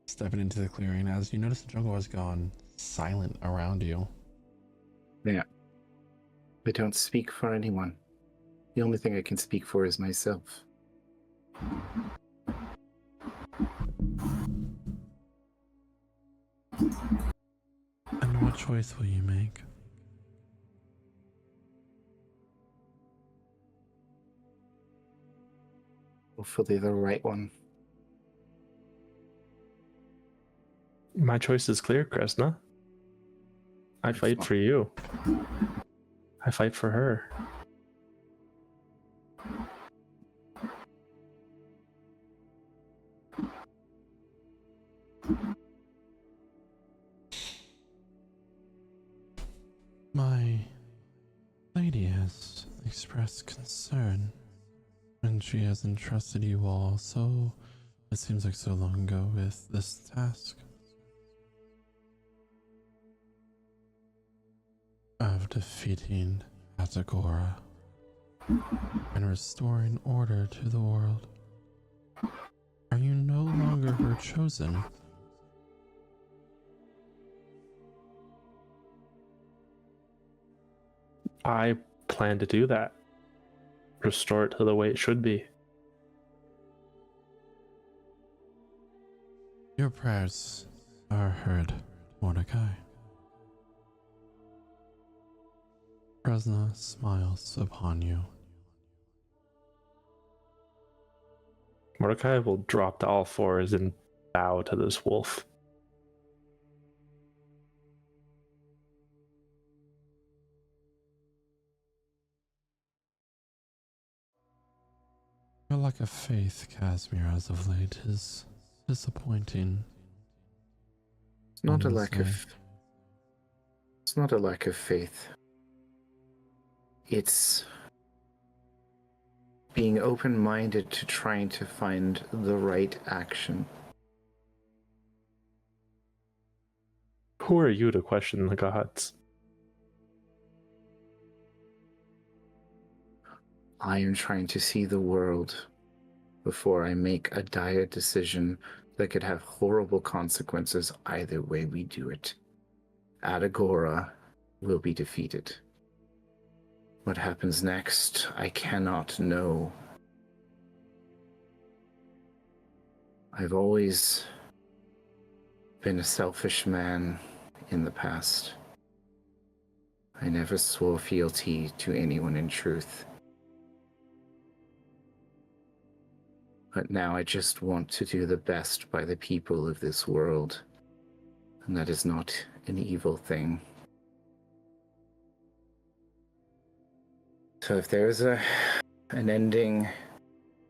stepping into the clearing as you notice the jungle has gone silent around you. Yeah. I don't speak for anyone. The only thing I can speak for is myself. And what choice will you make? Hopefully the right one. My choice is clear, Kresna. I fight for you. I fight for her. My lady has expressed concern, and she has entrusted you all so, it seems like so long ago, with this task of defeating Atagora and restoring order to the world. Are you no longer her chosen? I plan to do that. Restore it to the way it should be. Your prayers are heard, Mordecai. Kresna smiles upon you. Mordecai will drop to all fours and bow to this wolf. Your lack of faith, Casimir, as of late is disappointing. It's not a Honestly. lack of. It's not a lack of faith. It's being open-minded to trying to find the right action. Who are you to question the gods? I am trying to see the world before I make a dire decision that could have horrible consequences either way we do it. Atagora will be defeated. What happens next, I cannot know. I've always been a selfish man in the past. I never swore fealty to anyone in truth. But now I just want to do the best by the people of this world. And that is not an evil thing. So if there is an ending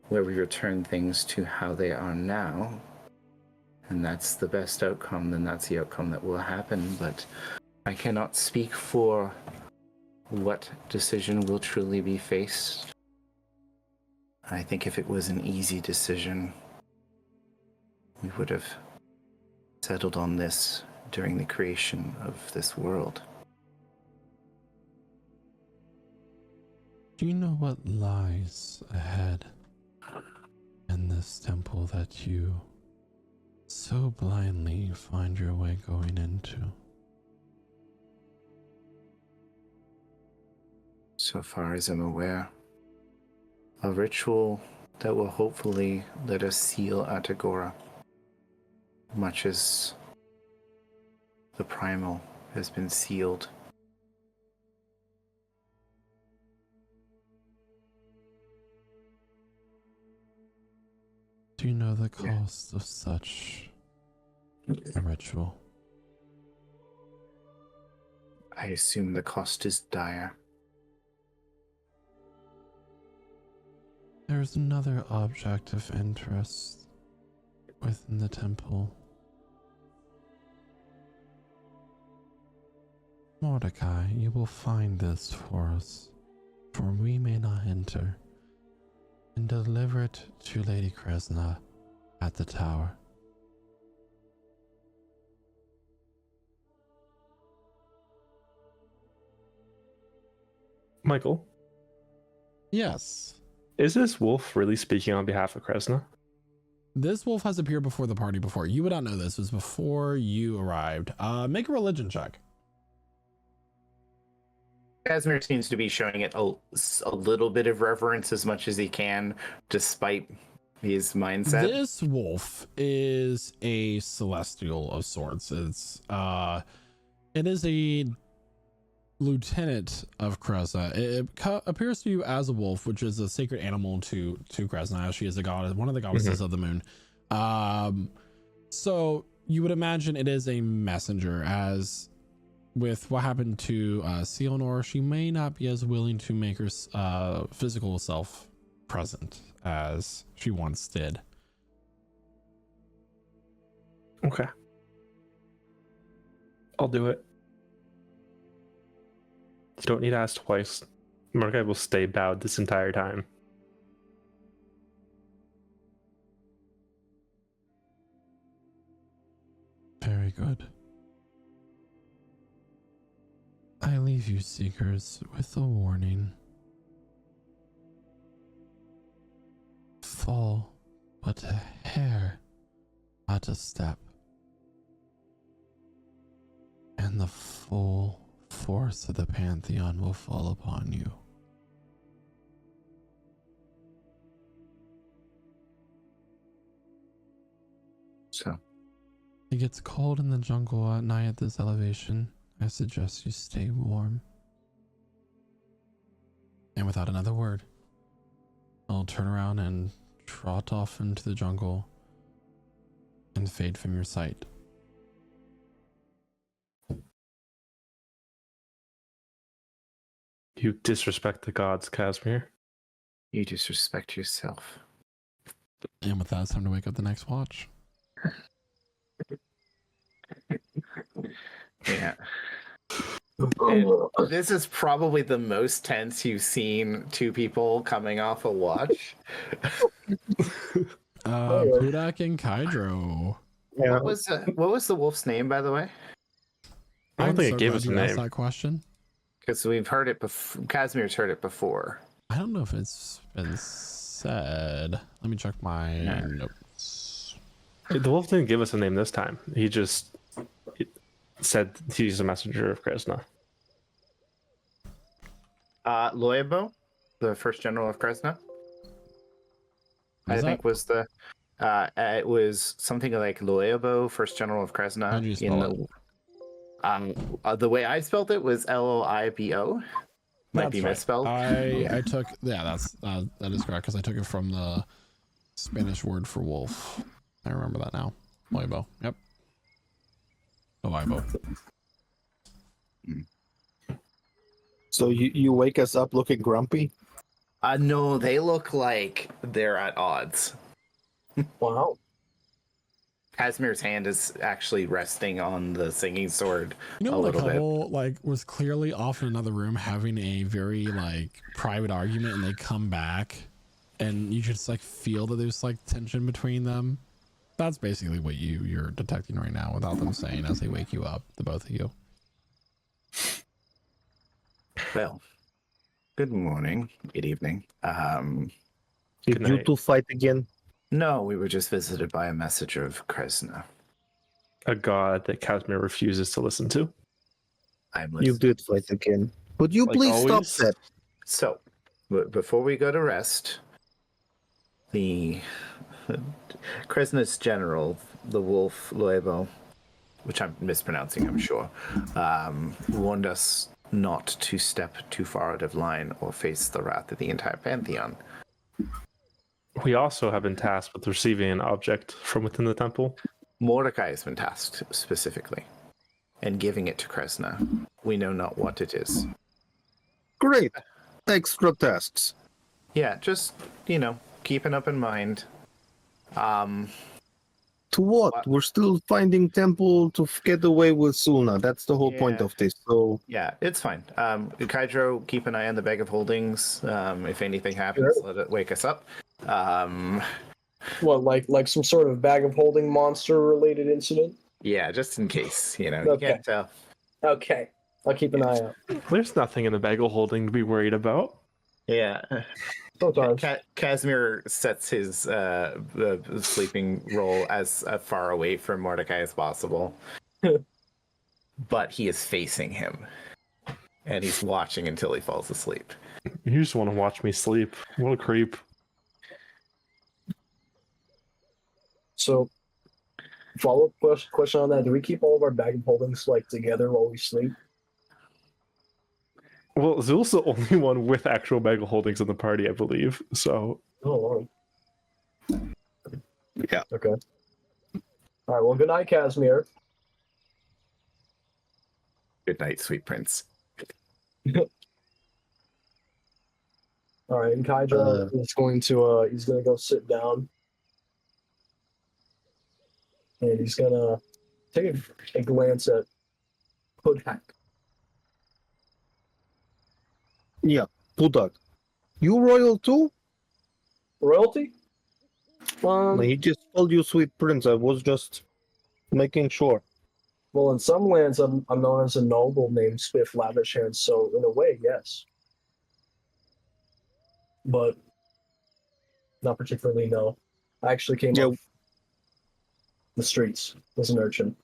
where we return things to how they are now, and that's the best outcome, then that's the outcome that will happen. But I cannot speak for what decision will truly be faced. I think if it was an easy decision, we would have settled on this during the creation of this world. Do you know what lies ahead in this temple that you so blindly find your way going into? So far as I'm aware, a ritual that will hopefully let us seal Atagora, much as the primal has been sealed. Do you know the cost of such a ritual? I assume the cost is dire. There's another object of interest within the temple. Mordecai, you will find this for us, for we may not enter, and deliver it to Lady Kresna at the tower. Michael, Yes. is this wolf really speaking on behalf of Kresna? This wolf has appeared before the party before. You would not know this. It was before you arrived. Make a religion check. Casimir seems to be showing it a little bit of reverence as much as he can, despite his mindset. This wolf is a celestial of sorts. It is a lieutenant of Kresna. It appears to you as a wolf, which is a sacred animal to Kresna, as she is a god, one of the goddesses of the moon. So you would imagine it is a messenger, as with what happened to Seonor, she may not be as willing to make her physical self present as she once did. Okay. I'll do it. You don't need to ask twice. Mordecai will stay bowed this entire time. Very good. I leave you, seekers, with a warning. Fall but a hair at a step, and the full force of the Pantheon will fall upon you. So, It gets cold in the jungle at night at this elevation. I suggest you stay warm. And without another word, I'll turn around and trot off into the jungle and fade from your sight. You disrespect the gods, Casimir. You disrespect yourself. And with that, it's time to wake up the next watch. Yeah. This is probably the most tense you've seen two people coming off a watch. Pudak and Kydro. Yeah. What was the wolf's name, by the way? I don't I'm think so it gave glad us a you asked name. that question. Because we've heard it before. Casimir's heard it before. I don't know if it's been said. Let me check my notes. The wolf didn't give us a name this time. He just said he's a messenger of Kresna. Loyabo, the first general of Kresna, I Is think that- was the. It was something like Loyabo, first general of Kresna. How'd you spell it? The way I spelled it was Loibo. Might be That's right. misspelled. I took, yeah, that is correct because I took it from the Spanish word for wolf. I remember that now. Loibo. Yep. Loibo. So you wake us up looking grumpy? No, they look like they're at odds. Wow. Casimir's hand is actually resting on the singing sword. You know A when a little bit. couple like was clearly off in another room having a very like private argument and they come back and you just like feel that there's like tension between them? That's basically what you're detecting right now without them saying as they wake you up, the both of you. Well, good morning, good evening. Did Good you night. two fight again? No, we were just visited by a messenger of Kresna. A god that Casimir refuses to listen to. I'm You listening. did fight again. Could you Like please always? stop that? So, before we go to rest, the Kresna's general, the wolf Loebo, which I'm mispronouncing, I'm sure, warned us not to step too far out of line or face the wrath of the entire pantheon. We also have been tasked with receiving an object from within the temple. Mordecai has been tasked specifically, and giving it to Kresna. We know not what it is. Great. Extra tasks. Yeah, just, keep an open mind. To what? What? We're still finding temple to get away with Sulna. That's the whole point Yeah. of this. So Yeah, it's fine. Kydro, keep an eye on the bag of holdings. If anything happens, let it wake us up. What, like some sort of bag of holding monster related incident? Yeah, just in case, you Okay. can't tell. Okay. I'll keep an eye out. There's nothing in the bagel holding to be worried about. Yeah. Sometimes. Casimir sets his sleeping roll as far away from Mordecai as possible. But he is facing him. And he's watching until he falls asleep. You just want to watch me sleep. What a creep. So, follow-up question on that. Do we keep all of our bag of holdings together while we sleep? Well, Zul's the only one with actual bagel holdings in the party, I believe. So Oh, Lord. Yeah. Okay. All right. Well, good night, Casimir. Good night, sweet prince. All right, and Kydra is going to he's gonna go sit down, and he's gonna take a glance at Pudak. yeah, Pudak. You royal too? Royalty? He just called you sweet prince. I was just making sure. Well, in some lands, I'm known as a noble named Spiff Lavishhand, so in a way, yes. But not particularly, no. I actually came Yeah. off the streets as an urchin.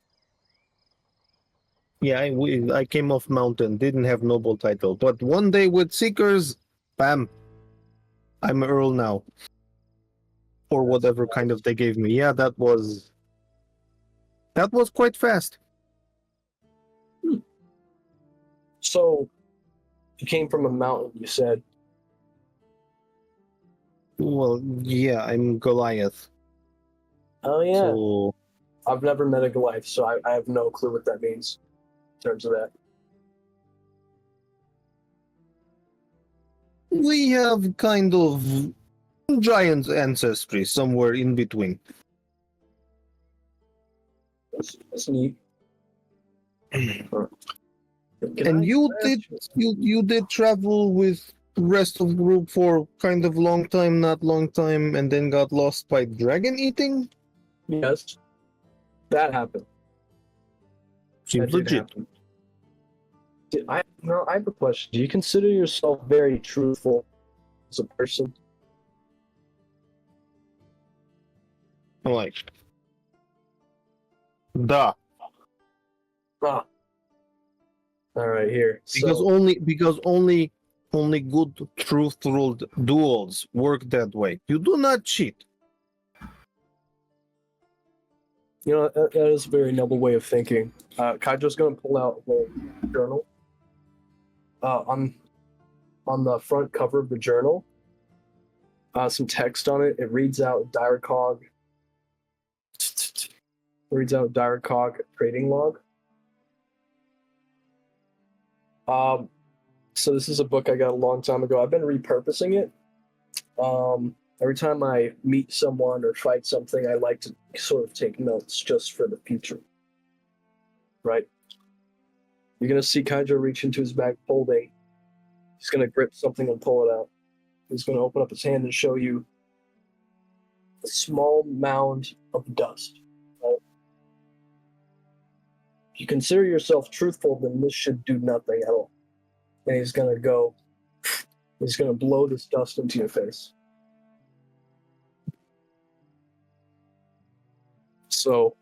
Yeah, I came off mountain, didn't have noble title, but one day with seekers, bam, I'm Earl now, or whatever kind of they gave me. Yeah, that was That was quite fast. So, you came from a mountain, you said. Well, yeah, I'm Goliath. Oh, yeah. So I've never met a Goliath, so I have no clue what that means in terms of that. we have kind of giant ancestry somewhere in between. That's neat. And you did travel with rest of the group for kind of long time, not long time, and then got lost by dragon eating? Yes. That happened. Seems That did legit. happen. I have a question. Do you consider yourself very truthful as a person? I'm like, duh. Ah. All right, here. Because So, only good truthful duels work that way. You do not cheat. you know, that is a very noble way of thinking. Kaijo's going to pull out the journal. On the front cover of the journal, some text on it. It reads out Diracog. Reads out Diracog trading log. So this is a book I got a long time ago. I've been repurposing it. Every time I meet someone or fight something, I like to sort of take notes just for the future. Right? You're gonna see Kaijo reach into his bag folding. He's gonna grip something and pull it out. He's gonna open up his hand and show you a small mound of dust. Right? If you consider yourself truthful, then this should do nothing at all. And he's gonna blow this dust into your face. So,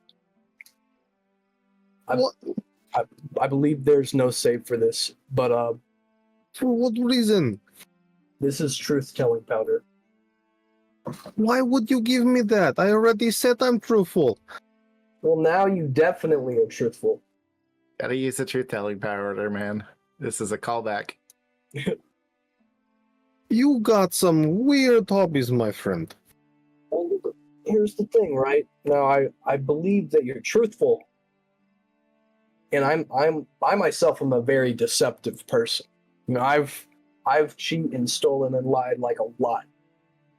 I believe there's no save for this, but For what reason? this is truth-telling powder. Why would you give me that? I already said I'm truthful. Well, now you definitely are truthful. Gotta use the truth-telling powder, man. This is a callback. You got some weird hobbies, my friend. Well, here's the thing, right? Now, I believe that you're truthful, and I myself am a very deceptive person. You know, I've cheated and stolen and lied like a lot,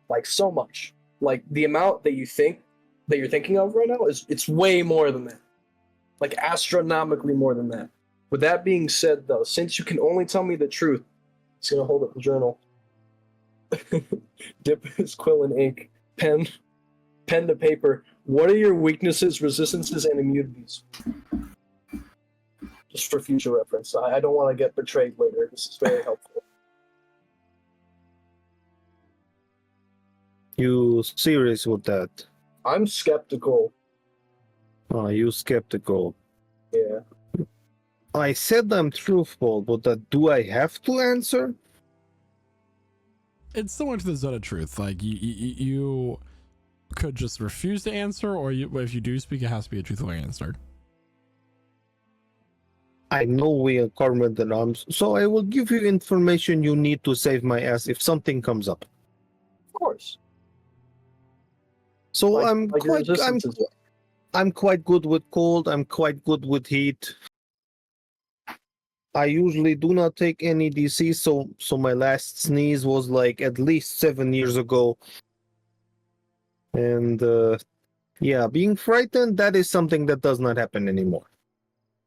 like so much. Like the amount that you're thinking of right now it's way more than that, like astronomically more than that. With that being said, though, since you can only tell me the truth, he's gonna hold up the journal, dip his quill in ink, pen to paper. What are your weaknesses, resistances, and immunities? Just for future reference. I don't want to get betrayed later. This is very helpful. You serious with that? I'm skeptical. Oh, you skeptical. Yeah. I said I'm truthful, but do I have to answer? It's similar to the zone of truth. Like you could just refuse to answer, or if you do speak, it has to be a truthful answer. I know we are cornered in arms, so I will give you information you need to save my ass if something comes up. Of course. So Like- I'm like your resistances. I'm quite good with cold. I'm quite good with heat. I usually do not take any DC, so my last sneeze was like at least 7 years ago. And yeah, being frightened, that is something that does not happen anymore.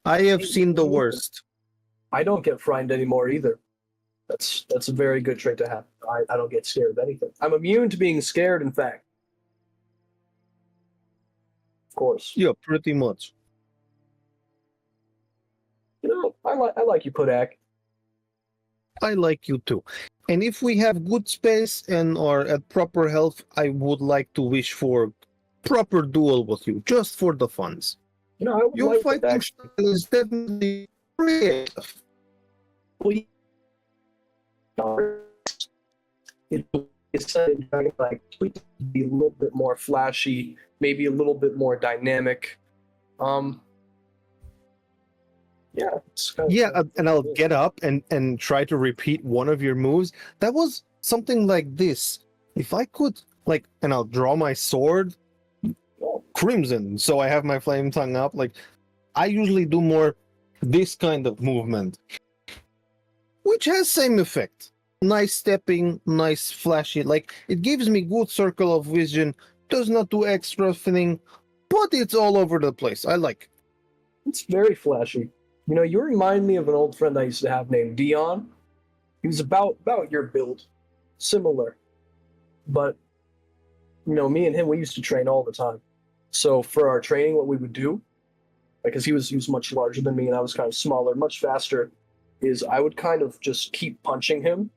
I have seen the worst. I don't get frightened anymore either. That's a very good trait to have. I don't get scared of anything. I'm immune to being scared, in fact. Of course. Yeah, pretty much. You know, I like you, Pudak. I like you too. And if we have good space and are at proper health, I would like to wish for proper duel with you, just for the funs. You know, I would Your like fighting Pudak. style is definitely creative. It's like be a little bit more flashy, maybe a little bit more dynamic. Um. Yeah. It's kind of Yeah, and I'll get up and try to repeat one of your moves. That was something like this. If I could, like, and I'll draw my sword, crimson, so I have my flame tongue up. Like, I usually do more this kind of movement, which has same effect. Nice stepping, nice flashy. Like, it gives me good circle of vision. Does not do extra thing, but it's all over the place. I like it. It's very flashy. You know, you remind me of an old friend I used to have named Dion. He was about your build, similar, but you know, me and him, we used to train all the time. So for our training, what we would do, because he was much larger than me and I was kind of smaller, much faster, is I would kind of just keep punching him,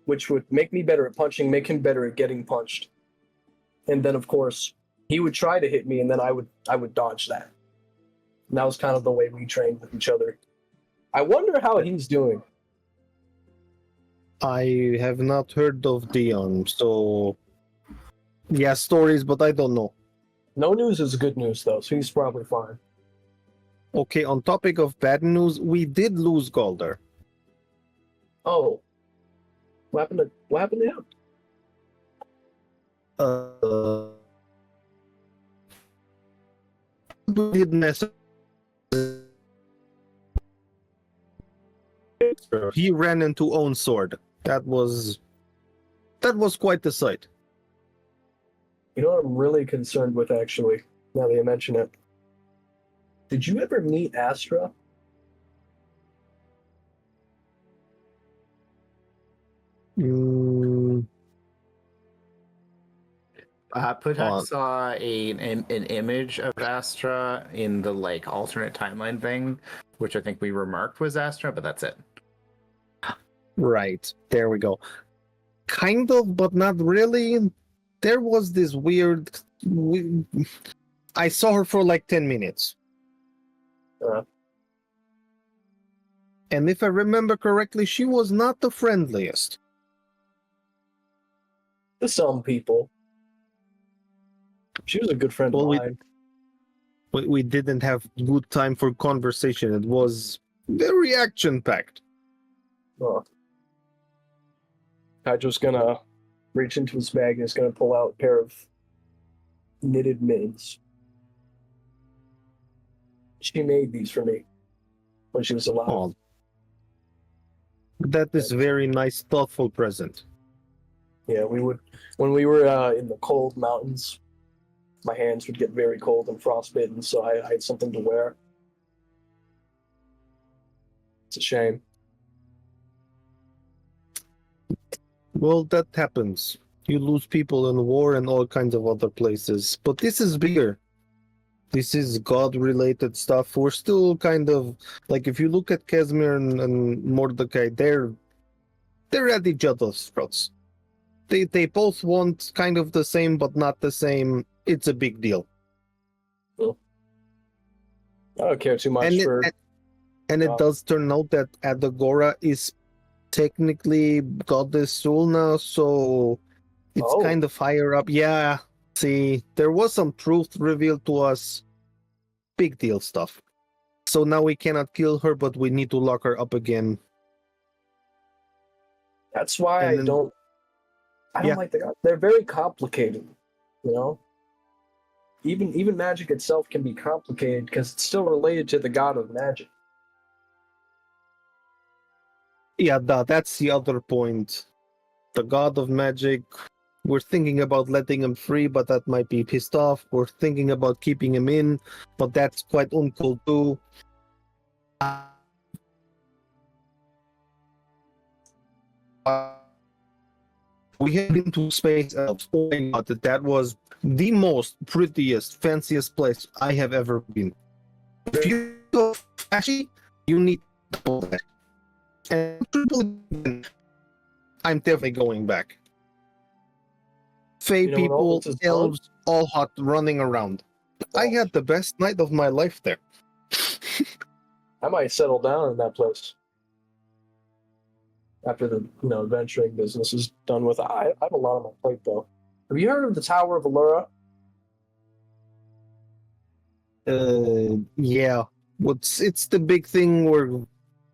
which would make me better at punching, make him better at getting punched, and then of course he would try to hit me, and then I would dodge that. And that was kind of the way we trained with each other. I wonder how he's doing. I have not heard of Dion, so yeah, stories, but I don't know. No news is good news though, so he's probably fine. Okay, on topic of bad news, we did lose Galder. Oh, what happened to him? We did mess up. He ran into own sword. That was quite the sight. You know what I'm really concerned with, actually, now that you mention it? Did you ever meet Astra? Mm, Putak saw an image of Astra in the like alternate timeline thing, which I think we remarked was Astra, but that's it. right, there we go. Kind of, but not really. There was this weird. I saw her for like 10 minutes. And if I remember correctly, she was not the friendliest. To some people. She was a good friend Well, of mine. we didn't have good time for conversation. It was very action-packed. Oh. Hydro's gonna reach into his bag and is gonna pull out a pair of knitted mittens. She made these for me when she was alive. Oh, that is very nice, thoughtful present. Yeah, we would when we were in the cold mountains. My hands would get very cold and frostbitten, so I had something to wear. It's a shame. Well, that happens. You lose people in war and all kinds of other places. But this is bigger. This is God-related stuff. We're still kind of like, if you look at Casimir and Mordecai, they're at each other's throats. They both want kind of the same, but not the same. It's a big deal. I don't care too much And for. it does turn out that Adagora is technically Goddess Zulna, so it's kind of higher up. Yeah, see, there was some truth revealed to us. Big deal stuff. So now we cannot kill her, but we need to lock her up again. That's why And I then- don't like the gods. They're very complicated, you know. Even magic itself can be complicated because it's still related to the god of magic. Yeah, that's the other point. The god of magic, we're thinking about letting him free, but that might be pissed off. We're thinking about keeping him in, but that's quite uncool too. We have been to Space Elves. Oh my god, that was the most prettiest, fanciest place I have ever been. If you go flashy, you need double that. And I'm definitely going back. Fey You know what people, else is fun? elves, all hot running around. I had the best night of my life there. I might settle down in that place after the adventuring business is done with. I have a lot on my plate though. Have you heard of the Tower of Allura? Yeah. It's the big thing we're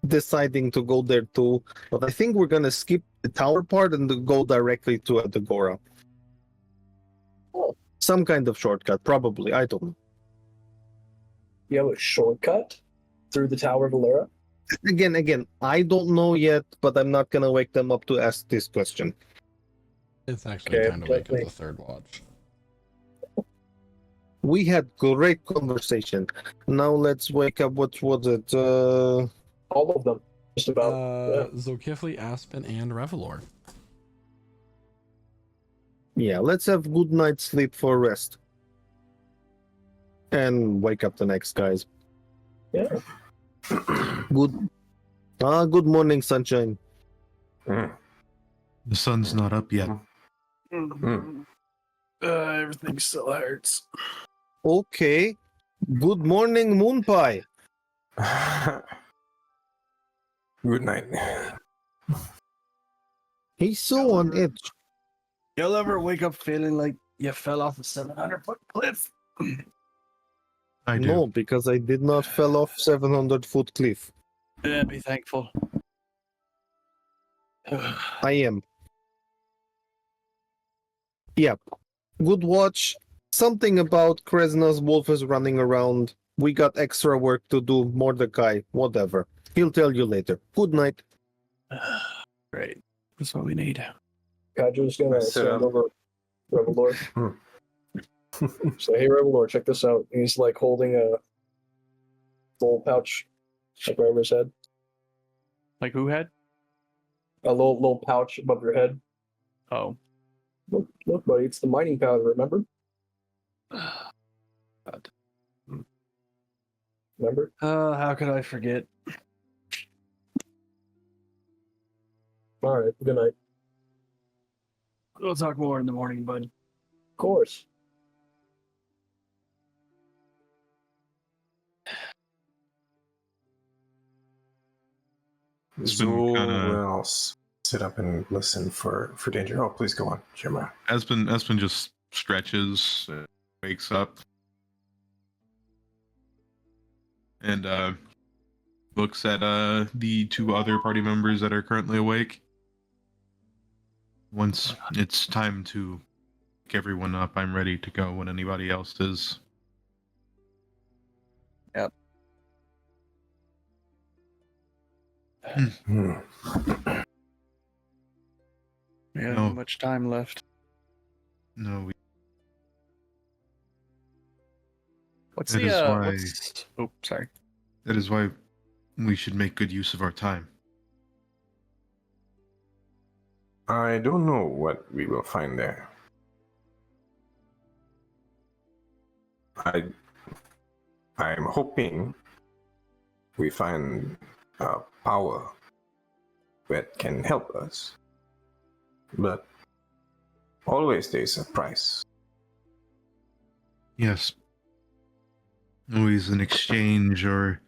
deciding to go there too. But I think we're gonna skip the tower part and go directly to Adagora. Some kind of shortcut, probably. I don't know. You have a shortcut through the Tower of Valera? Again, I don't know yet, but I'm not gonna wake them up to ask this question. It's actually Okay, time to wake up definitely. the third watch. We had great conversation. Now let's wake up. What was it? All of them, just about. Zokifli, Aspen, and Revelor. Yeah, let's have good night's sleep for rest. And wake up the next guys. Yeah. Good morning, sunshine. Mm. The sun's not up yet. Everything still hurts. Okay. Good morning, moon pie. Good night. He's so on edge. You'll ever wake up feeling like you fell off a 700-foot cliff? I do. No, because I did not fell off 700-foot cliff. Yeah, be thankful. I am. Yep. Good watch. Something about Kresna's wolf is running around. We got extra work to do. Mordecai, whatever. He'll tell you later. Good night. Great. That's what we need. Kaju's gonna Sit stand up. over Revelor. Say, hey Revelor, check this out. And he's like holding a little pouch like over his head. Like who had? A little pouch above your head. Oh. Look, buddy, it's the mining powder, remember? God. Remember? How could I forget? Alright, good night. We'll talk more in the morning, bud. Of course. It's been Zool kinda- will sit up and listen for danger. Oh, please go on, Jeremiah. Espen just stretches, wakes up, and looks at the two other party members that are currently awake. Once it's time to wake everyone up, I'm ready to go when anybody else is. Hmm. We have No. not much time left. No, What's That the is why- what's... Oh, sorry. that is why we should make good use of our time. I don't know what we will find there. I'm hoping we find power that can help us. But always there's a price. Yes. Always an exchange or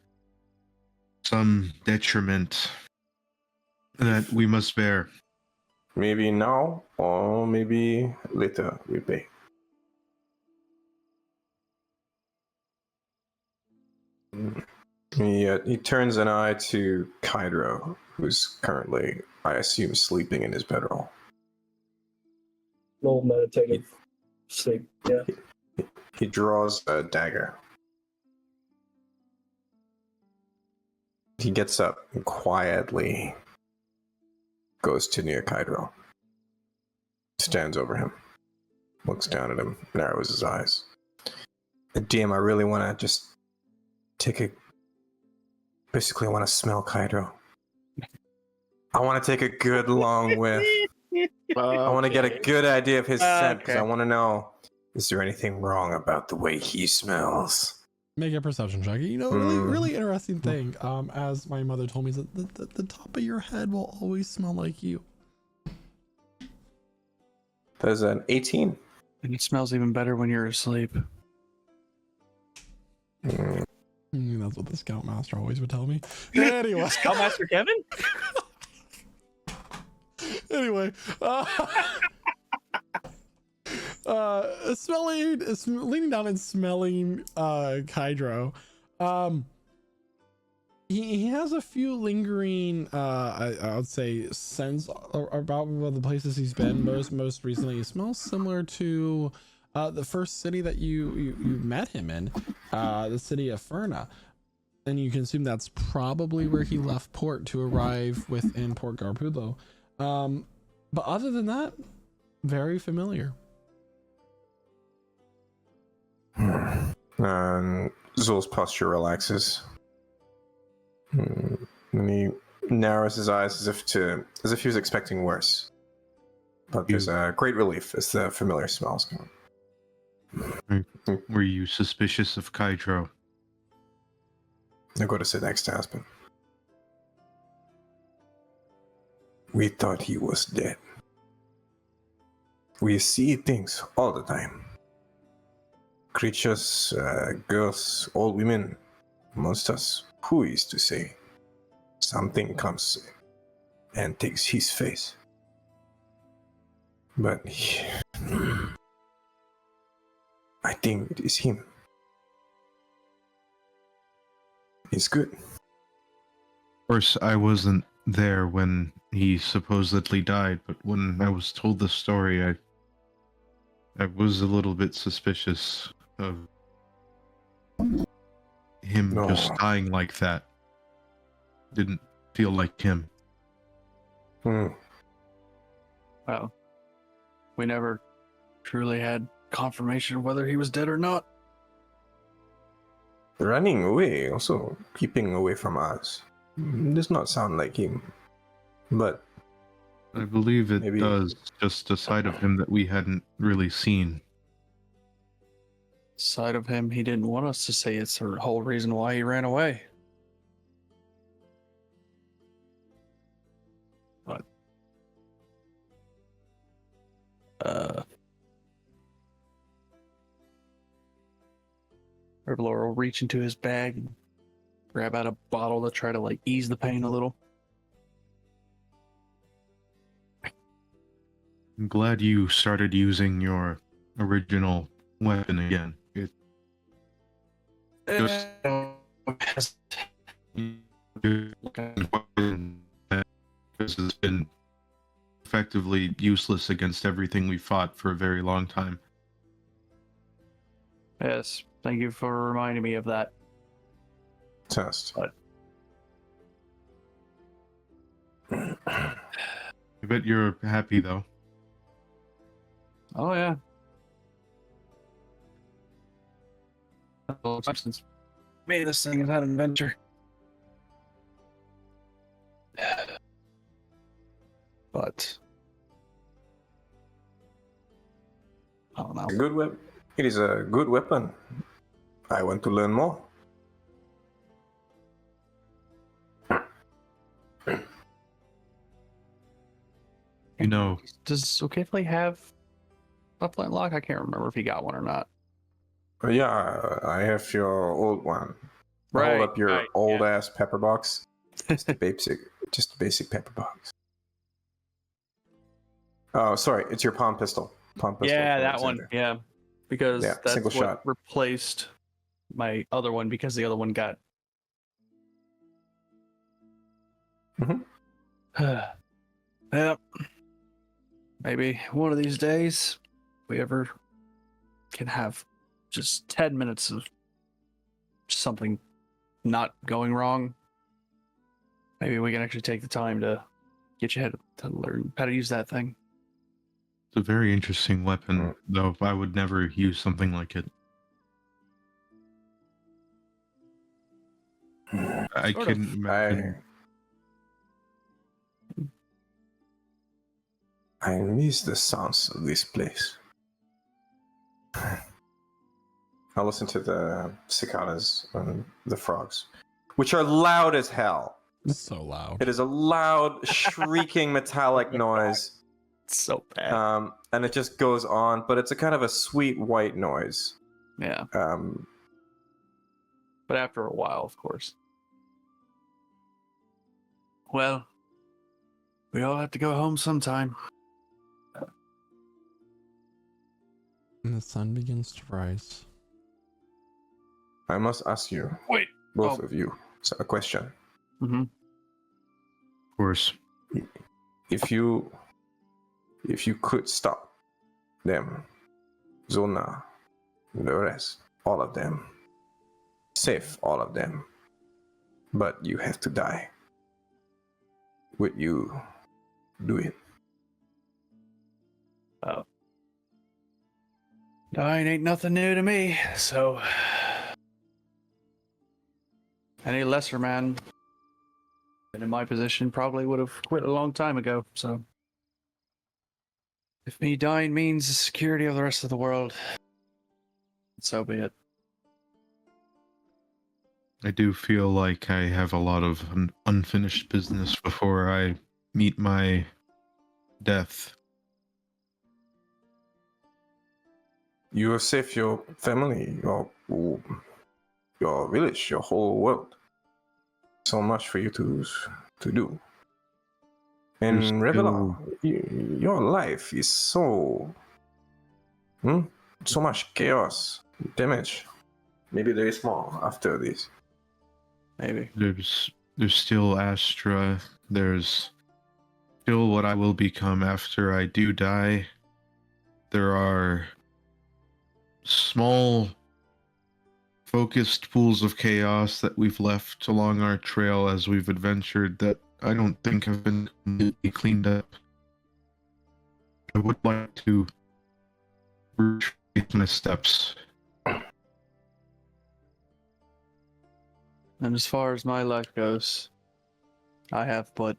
some detriment that we must bear. Maybe now or maybe later we pay. He turns an eye to Kydro, who's currently, I assume, sleeping in his bedroll. Little meditative sleep. Yeah. He draws a dagger. He gets up and quietly goes to near Kydro. Stands over him. Looks down at him, narrows his eyes. DM, I really want to just take a... Basically, I want to smell Kydro. I want to take a good long whiff. I want to get a good idea of his scent, because I want to know, is there anything wrong about the way he smells? Make a perception check. You know, really interesting thing. As my mother told me, is that the top of your head will always smell like you. There's an 18. And it smells even better when you're asleep. That's what the Scoutmaster always would tell me. Anyway, Scoutmaster Kevin? anyway, leaning down and smelling Kydro. He has a few lingering I would say sense about the places he's been. Most recently, it smells similar to the first city that you met him in, the city of Ferna, and you can assume that's probably where he left port to arrive within Port Garpulo. But other than that, very familiar. Zul's posture relaxes. And he narrows his eyes as if he was expecting worse. But there's a great relief as the familiar smells come. Were you suspicious of Kydro? I go to sit next to Aspen. We thought he was dead. We see things all the time. Creatures, girls, old women, monsters. Who is to say? Something comes and takes his face. But I think it is him. He's good. Of course, I wasn't there when he supposedly died, but when I was told the story, I was a little bit suspicious of him just dying like that. Didn't feel like him. Well, we never truly had confirmation of whether he was dead or not. Running away, also keeping away from us. Does not sound like him. But I believe it maybe does. Just a side of him that we hadn't really seen. Side of him he didn't want us to say. It's the whole reason why he ran away. But Herblore will reach into his bag and grab out a bottle to try to like ease the pain a little. I'm glad you started using your original weapon again. It just because it's been effectively useless against everything we fought for a very long time. Yes, thank you for reminding me of that. Test. But I bet you're happy though. oh yeah. Since maybe this thing has had an adventure. But I don't know. A good weapon. It is a good weapon. I want to learn more. You know, Does Okefle have a flintlock? I can't remember if he got one or not. Yeah, I have your old one. Hold up your old ass pepper box. Just a basic pepper box. Oh, sorry, it's your palm pistol. Palm pistol. Yeah, that one. Yeah, because that's single what shot. replaced my other one because the other one got. Yep. Maybe one of these days, we ever can have just 10 minutes of something not going wrong. Maybe we can actually take the time to get you to learn how to use that thing. it's a very interesting weapon, though I would never use something like it. I Sort couldn't of. imagine. I miss the sounds of this place. I'll listen to the cicadas and the frogs, which are loud as hell. It's so loud. It is a loud, shrieking, metallic noise. It's so bad. And it just goes on, but it's a kind of a sweet white noise. Yeah. But after a while, of course. Well, we all have to go home sometime. And the sun begins to rise. I must ask you, Wait. both of you, a question. Mm-hmm. Of course. If you could stop them, Zona, the rest, all of them, save all of them, but you have to die, would you do it? Oh. Dying ain't nothing new to me, so any lesser man been in my position probably would have quit a long time ago, so if me dying means the security of the rest of the world, so be it. I do feel like I have a lot of unfinished business before I meet my death. You have saved your family, your village, your whole world. So much for you to do. And There's Revela, your life is so so much chaos, damage. Maybe there is more after this. Maybe. There's still Astra. There's still what I will become after I do die. There are small focused pools of chaos that we've left along our trail as we've adventured that I don't think have been completely cleaned up. I would like to retrace my steps. And as far as my life goes, I have but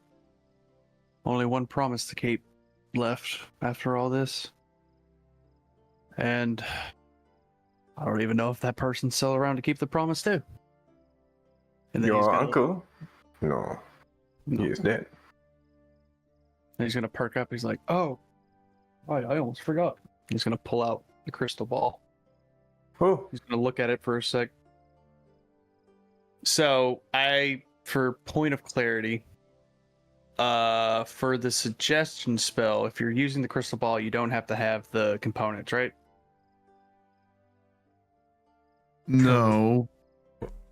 only one promise to keep left after all this. And I don't even know if that person's still around to keep the promise too. And then Your uncle? No, he is dead. And he's gonna perk up. He's like, "Oh, I almost forgot." He's gonna pull out the crystal ball. Oh, He's gonna look at it for a sec. So for point of clarity, for the suggestion spell, if you're using the crystal ball, you don't have to have the components, right? No,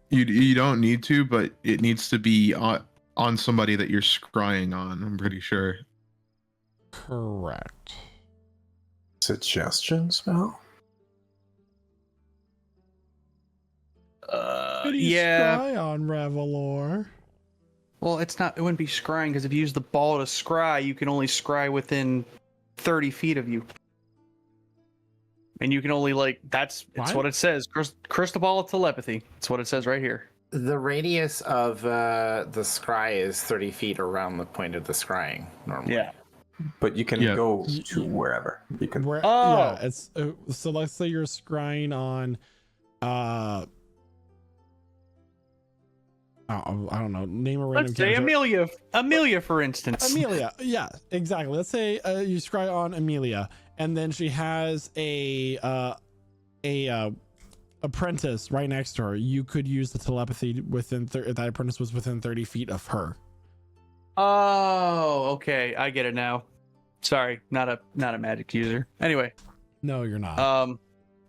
you don't need to, but it needs to be on somebody that you're scrying on. I'm pretty sure. Correct. suggestion spell? Could you scry on Revelor? Well, it wouldn't be scrying, because if you use the ball to scry, you can only scry within 30 feet of you. And you can only, it's what it says. Crystal ball of telepathy. That's what it says right here. The radius of the scry is 30 feet around the point of the scrying, normally. Yeah. But you can go to wherever. You can. Yeah, it's so let's say you're scrying on I don't know, name a random Let's say character. Amelia, for instance. Amelia, yeah, exactly. Let's say you scry on Amelia, and then she has a apprentice right next to her. You could use the telepathy within that apprentice was within 30 feet of her. Oh, okay, I get it now. Sorry, not a magic user. Anyway. No, you're not.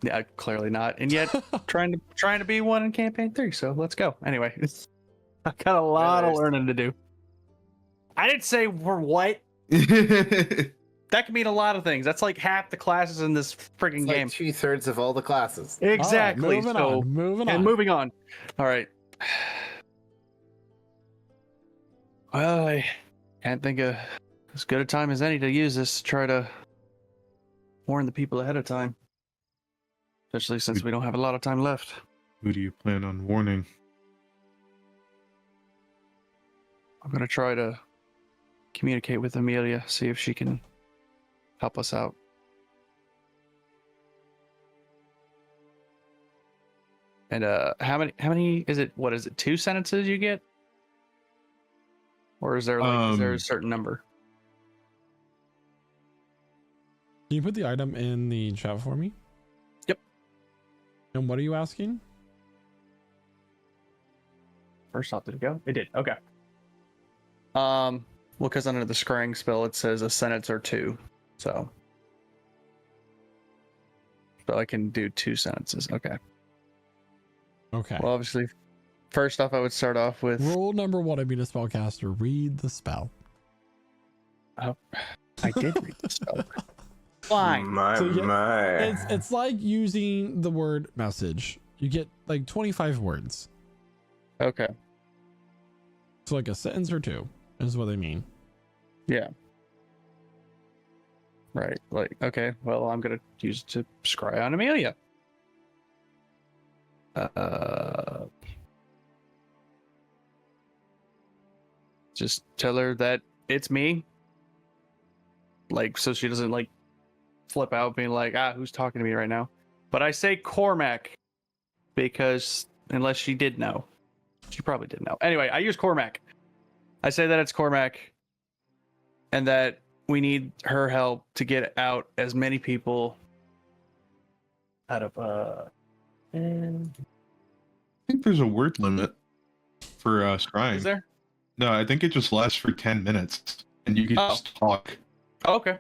Yeah, clearly not. And yet trying to be one in campaign 3, so let's go. Anyway. I got a lot of learning to do. I didn't say for what. That could mean a lot of things. That's like half the classes in this freaking game. Like 2/3 of all the classes. Exactly. Moving on. Moving on. All right. Well, I can't think of as good a time as any to use this to try to warn the people ahead of time. Especially since we don't have a lot of time left. Who do you plan on warning? I'm going to try to communicate with Amelia, see if she can help us out. And how many is it? What is it? 2 sentences you get? Or is there is there a certain number? Can you put the item in the chat for me? Yep. And what are you asking? First off, did it go? It did. Okay. Well, because under the scrying spell it says a sentence or 2, so spell I can do 2 sentences. Okay. Okay. Well, obviously, first off, I would start off with. Rule number 1 of being a spellcaster: read the spell. Oh, I did read the spell. Fine. My, So you- my. It's like using the word message. You get like 25 words. Okay. So like a sentence or 2 is what they mean. Yeah. Right. Like, okay. Well, I'm gonna use it to scry on Amelia. Just tell her that it's me. Like, so she doesn't like flip out, being like, who's talking to me right now? But I say Cormac because unless she did know, she probably didn't know. Anyway, I use Cormac. I say that it's Cormac, and that we need her help to get out as many people out of I think there's a word limit for scrying. Is there? No, I think it just lasts for 10 minutes, and you can Oh. just talk. Okay.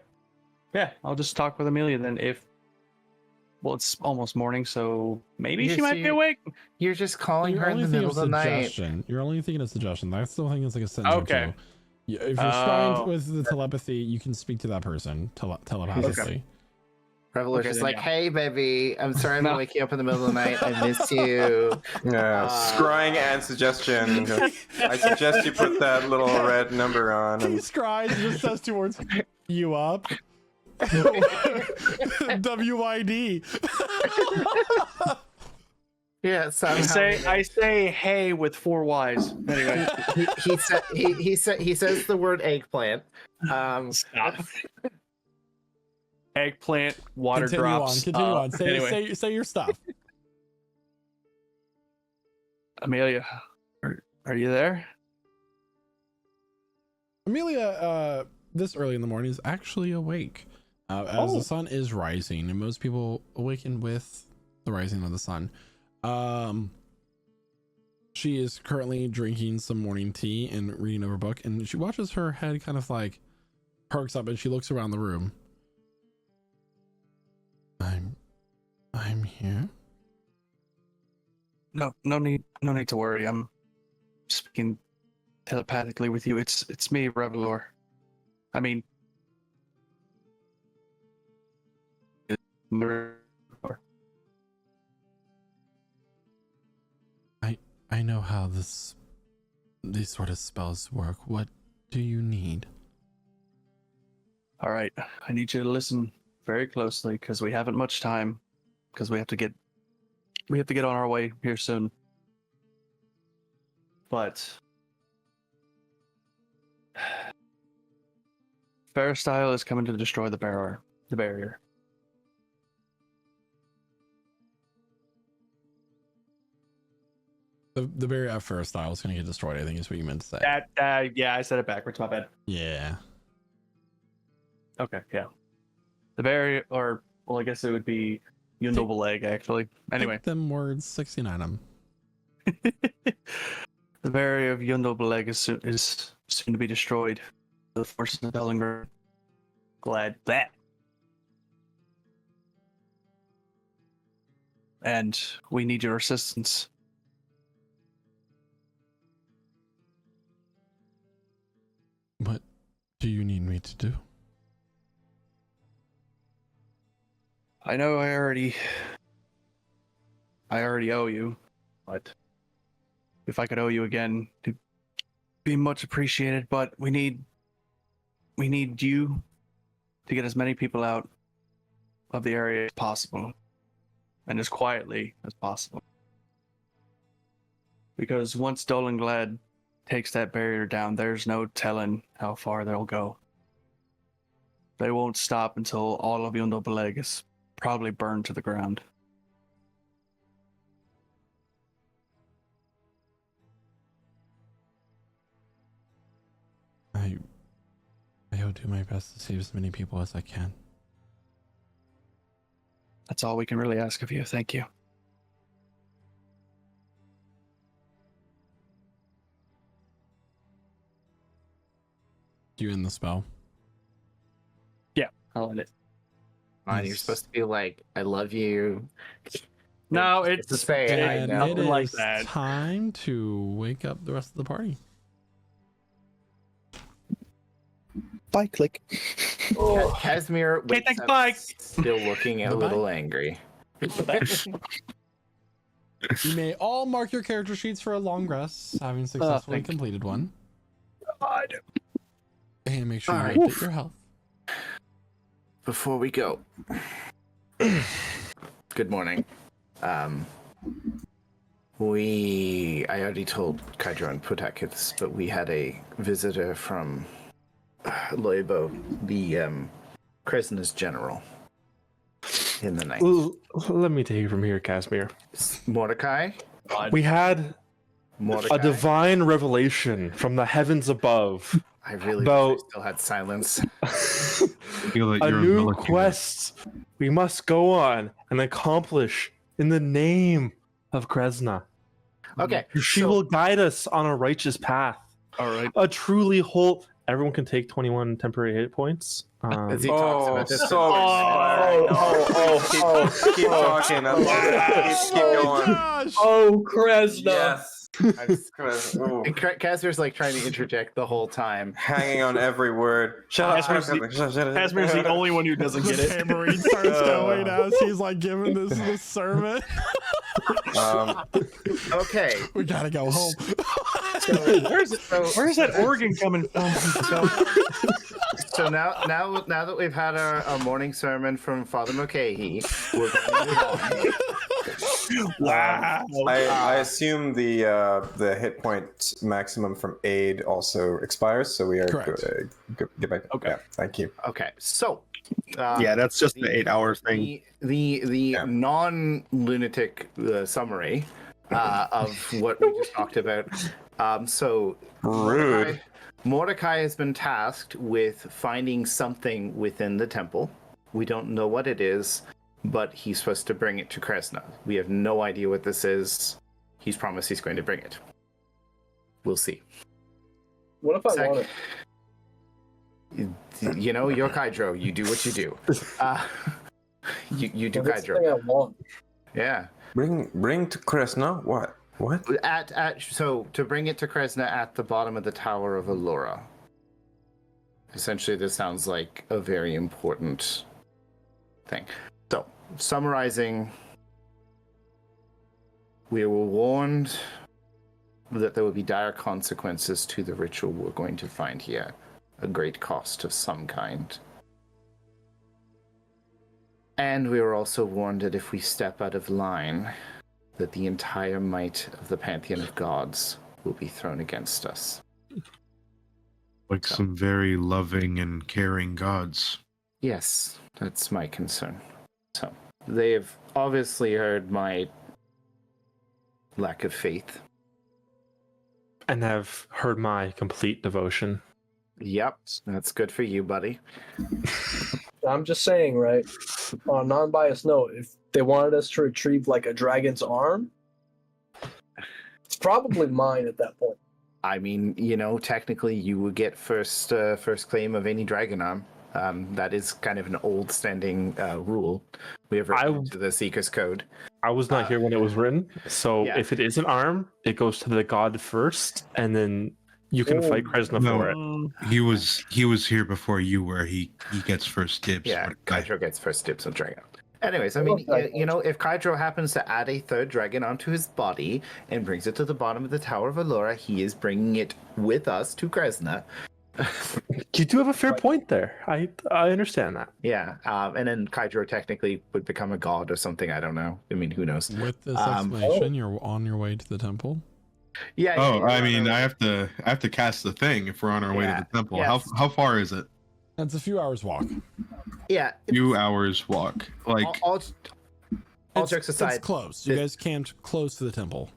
Yeah, I'll just talk with Amelia then. Well, it's almost morning, so maybe she Yes, might be awake. You're just calling You're her in only the thinking middle of of the night. suggestion. You're only thinking of suggestion. I still think it's like a sentence or Okay. 2. If you're scrying Oh. with the telepathy, you can speak to that person telepathically. Reveler's Okay, just then, like, yeah. hey, baby, I'm sorry I'm No. waking you up in the middle of the night. I miss you. Yeah, scrying and suggestion. I suggest you put that little red number on. He And scries and just says 2 words. You up? WID. Yeah, somehow. I say hey with 4 Y's. Anyway. he says the word eggplant. Stop. Eggplant, water Continue drops. on. Continue on. Anyway, Say your stuff. Amelia, are you there? Amelia, this early in the morning, is actually awake. As the sun is rising, and most people awaken with the rising of the sun. She is currently drinking some morning tea and reading over a book, and she watches her head kind of like perks up, and she looks around the room. I'm here. No need to worry. I'm speaking telepathically with you. It's me, Revelor. I mean, I know how these sort of spells work. What do you need? all right. I need you to listen very closely because we haven't much time. Because we have to get on our way here soon. But Ferrostyle is coming to destroy the barrier. The barrier at first style is going to get destroyed, I think is what you meant to say. Yeah, I said it backwards. My bad. Yeah. Okay, yeah. The barrier, or well, I guess it would be Yundle Leg actually. Anyway, Pick them words, 69 them. the barrier of Yundle Leg is soon to be destroyed. The forces of Bellinger. Glad that. And we need your assistance. What do you need me to do? I know I already owe you, but if I could owe you again, it'd be much appreciated. But we need you to get as many people out of the area as possible, and as quietly as possible. Because once Dolenglad takes that barrier down, there's no telling how far they'll go. They won't stop until all of Yundle is probably burned to the ground. I'll do my best to save as many people as I can. That's all we can really ask of you. Thank you. Do you end the spell? Yeah, I'll end it. Fine, you're supposed to be like, I love you. No, It's to say, I And know. it Nothing like is that. time to wake up the rest of the party. Bye, click. Casimir wakes thanks, up bye. still looking a Bye-bye. little angry. You may all mark your character sheets for a long rest, having successfully thank you. completed one. God. And make sure you Alright. update your health. Before we go, good morning. I already told Kydro and Putak this, but we had a visitor from Loibo, the Kresna's general, in the night. Let me take it from here, Casimir. Mordecai? We had Mordecai? a divine revelation from the heavens above. I really about- wish I still had silence. Feel like A you're new military. quest we must go on and accomplish in the name of Kresna. Okay. She so- will guide us on a righteous path. All right. A truly whole. Everyone can take 21 temporary hit points. As he talks Oh, about this so inspiring. Keep talking. I love it. Keep going. Gosh! Oh, Kresna. Yes. Ooh. And Casimir's like trying to interject the whole time. Hanging on every word. Shut up. Casimir's the only one who doesn't get The it. tambourine starts going as he's like giving this sermon. Okay. We gotta go home. Where's that organ coming from? So now that we've had our morning sermon from Father Mulcahy, we're going to move on. Wow. I assume the hit point maximum from aid also expires, so we are Correct. Get back. Okay. Yeah, thank you. Okay, so Yeah, that's just the 8-hour thing. the Yeah. non-lunatic summary of what we just talked about. So Rude. Mordecai has been tasked with finding something within the temple. We don't know what it is, but he's supposed to bring it to Kresna. We have no idea what this is. He's promised he's going to bring it. We'll see. What if I Sec- want it? You know, you're Kydro. You do what you do. You do Well, that's the Kydro. thing I want. Yeah. Bring to Kresna. What? So to bring it to Kresna at the bottom of the Tower of Allura. Essentially, this sounds like a very important thing. So, summarizing, we were warned that there would be dire consequences to the ritual we're going to find here, a great cost of some kind. And we were also warned that if we step out of line, that the entire might of the pantheon of gods will be thrown against us. Like some very loving and caring gods. Yes, that's my concern. So, they've obviously heard my lack of faith. And have heard my complete devotion. Yep, that's good for you, buddy. I'm just saying, right? On a non-biased note, if they wanted us to retrieve like a dragon's arm, it's probably mine at that point. I mean, you know, technically you would get first claim of any dragon arm. That is kind of an old standing rule we have written into the Seeker's Code. I was not here when it was written, so yeah. if it is an arm, it goes to the god first, and then you can fight Kresna No. for it. He was here before you were. He gets first dibs. Yeah, Mordecai. Kydro gets first dibs on dragon. Anyways, I mean, you know, if Kydro happens to add a third dragon onto his body and brings it to the bottom of the Tower of Allura, he is bringing it with us to Kresna. You do have a fair point there. I understand that. Yeah, and then Kydro technically would become a god or something. I don't know. I mean, who knows? With this explanation, you're on your way to the temple. Yeah. Oh, I mean, I have to cast the thing if we're on our way to the temple. Yes. How far is it? That's a few hours walk. Yeah. Few hours walk. Like All It's- jokes aside, it's close. You guys camped close to the temple.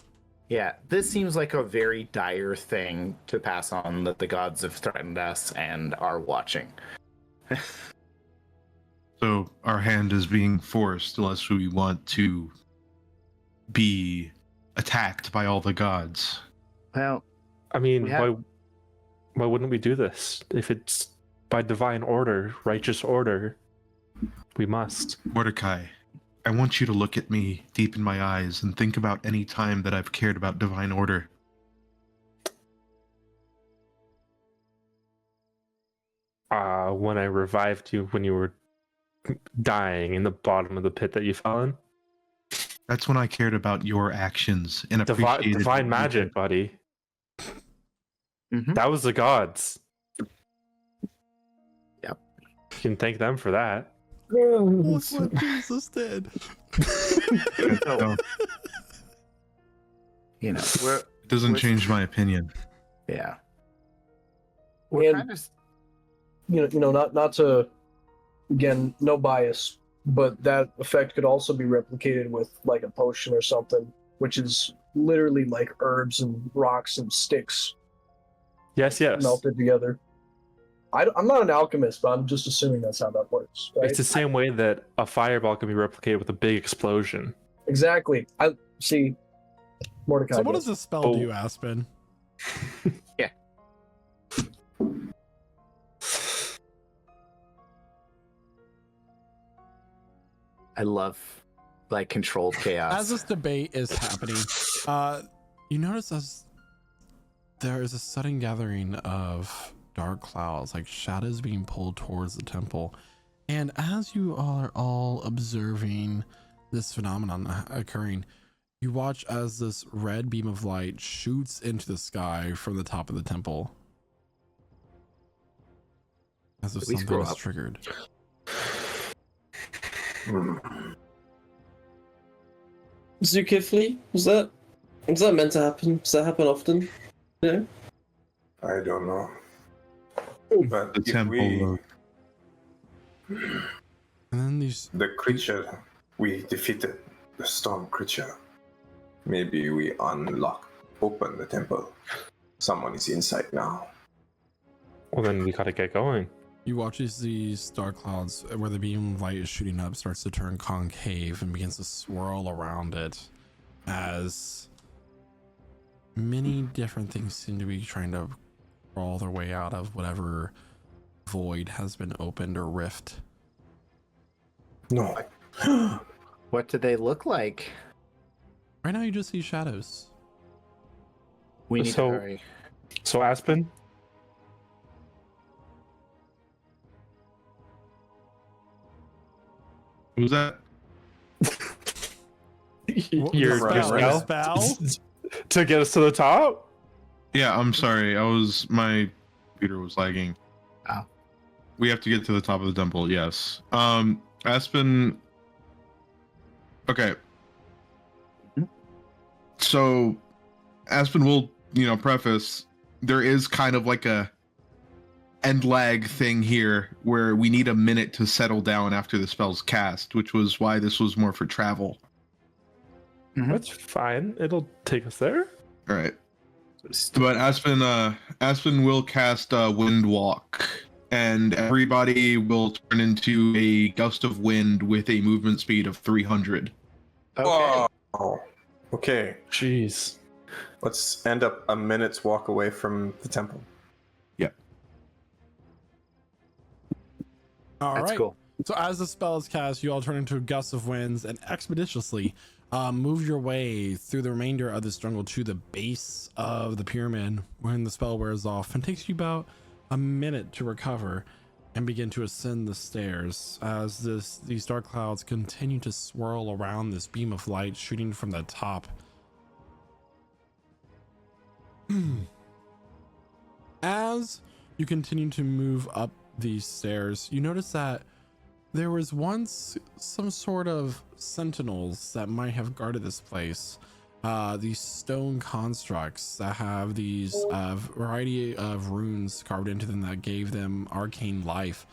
yeah, this seems like a very dire thing to pass on that the gods have threatened us and are watching. so, our hand is being forced unless we want to be attacked by all the gods. Well, I mean, We have- why wouldn't we do this? If it's by divine order, righteous order, We must. Mordecai, I want you to look at me deep in my eyes and think about any time that I've cared about divine order. When I revived you when you were dying in the bottom of the pit that you fell in. That's when I cared about your actions and appreciated Divine what you magic, did. buddy. Mhm. That was the gods. Yep. You can thank them for that. Look what Jesus did. No, You know, we're it doesn't We're- change my opinion. yeah. We're And- kind of not to, again, no bias, but that effect could also be replicated with like a potion or something, which is literally like herbs and rocks and sticks Yes. melted together. I'm not an alchemist, but I'm just assuming that's how that works. Right? It's the same way that a fireball can be replicated with a big explosion. Exactly. I see. Mordecai. So what gets does this spell do, Aspen? I love like controlled chaos. As this debate is happening, you notice as there is a sudden gathering of dark clouds, like shadows being pulled towards the temple. And as you are all observing this phenomenon occurring, you watch as this red beam of light shoots into the sky from the top of the temple. As if At least something grow is up. triggered. Zulkifli, was that meant to happen? Does that happen often? Yeah. I don't know. But The if temple. And then these the creature, we defeated the storm creature. Maybe we open the temple. Someone is inside now. Well, then we gotta get going. You watch as these dark clouds, where the beam of light is shooting up, starts to turn concave and begins to swirl around it as many different things seem to be trying to crawl their way out of whatever void has been opened or rift. No. What do they look like? Right now you just see shadows. We need So- to hurry. So Aspen, Who's that? your Right, spell to get us to the top. Yeah, I'm sorry. My computer was lagging. Oh. We have to get to the top of the temple, yes. Aspen. Okay. So Aspen will, preface there is kind of like a end lag thing here where we need a minute to settle down after the spell's cast, which was why this was more for travel. That's fine. It'll take us there. All right. But Aspen will cast Wind Walk, and everybody will turn into a gust of wind with a movement speed of 300. Okay. Oh. Okay. Jeez. Let's end up a minute's walk away from the temple. All That's right. cool. So as the spell is cast, you all turn into gusts of winds and expeditiously move your way through the remainder of this jungle to the base of the pyramid when the spell wears off, and takes you about a minute to recover and begin to ascend the stairs as these dark clouds continue to swirl around this beam of light shooting from the top. As you continue to move up these stairs, you notice that there was once some sort of sentinels that might have guarded this place. These stone constructs that have these variety of runes carved into them that gave them arcane life.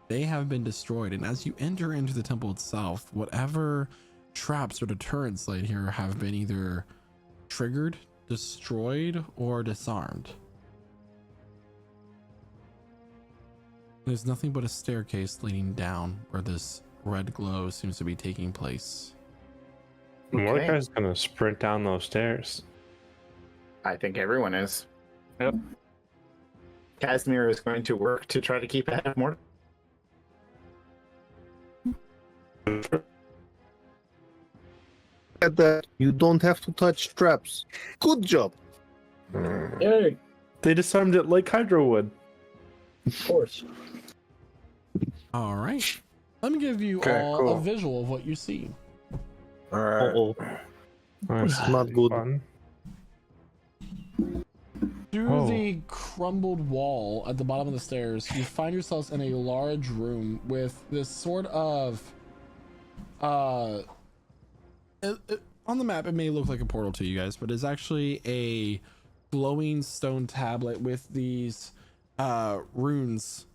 They have been destroyed, and as you enter into the temple itself, whatever traps or deterrents laid here have been either triggered, destroyed, or disarmed. There's nothing but a staircase leading down where this red glow seems to be taking place. Mordecai's gonna sprint down those stairs. I think everyone is. Yep. Casimir is going to work to try to keep ahead of Mordecai. At that, you don't have to touch traps. Good job. Yay! They disarmed it like Hydro would. Of course. All right. Let me give you Okay, all cool. a visual of what you see. All right. Uh-oh. That's Not good. fun. Through Oh. the crumbled wall at the bottom of the stairs, you find yourselves in a large room with this sort of on the map it may look like a portal to you guys, but it's actually a glowing stone tablet with these runes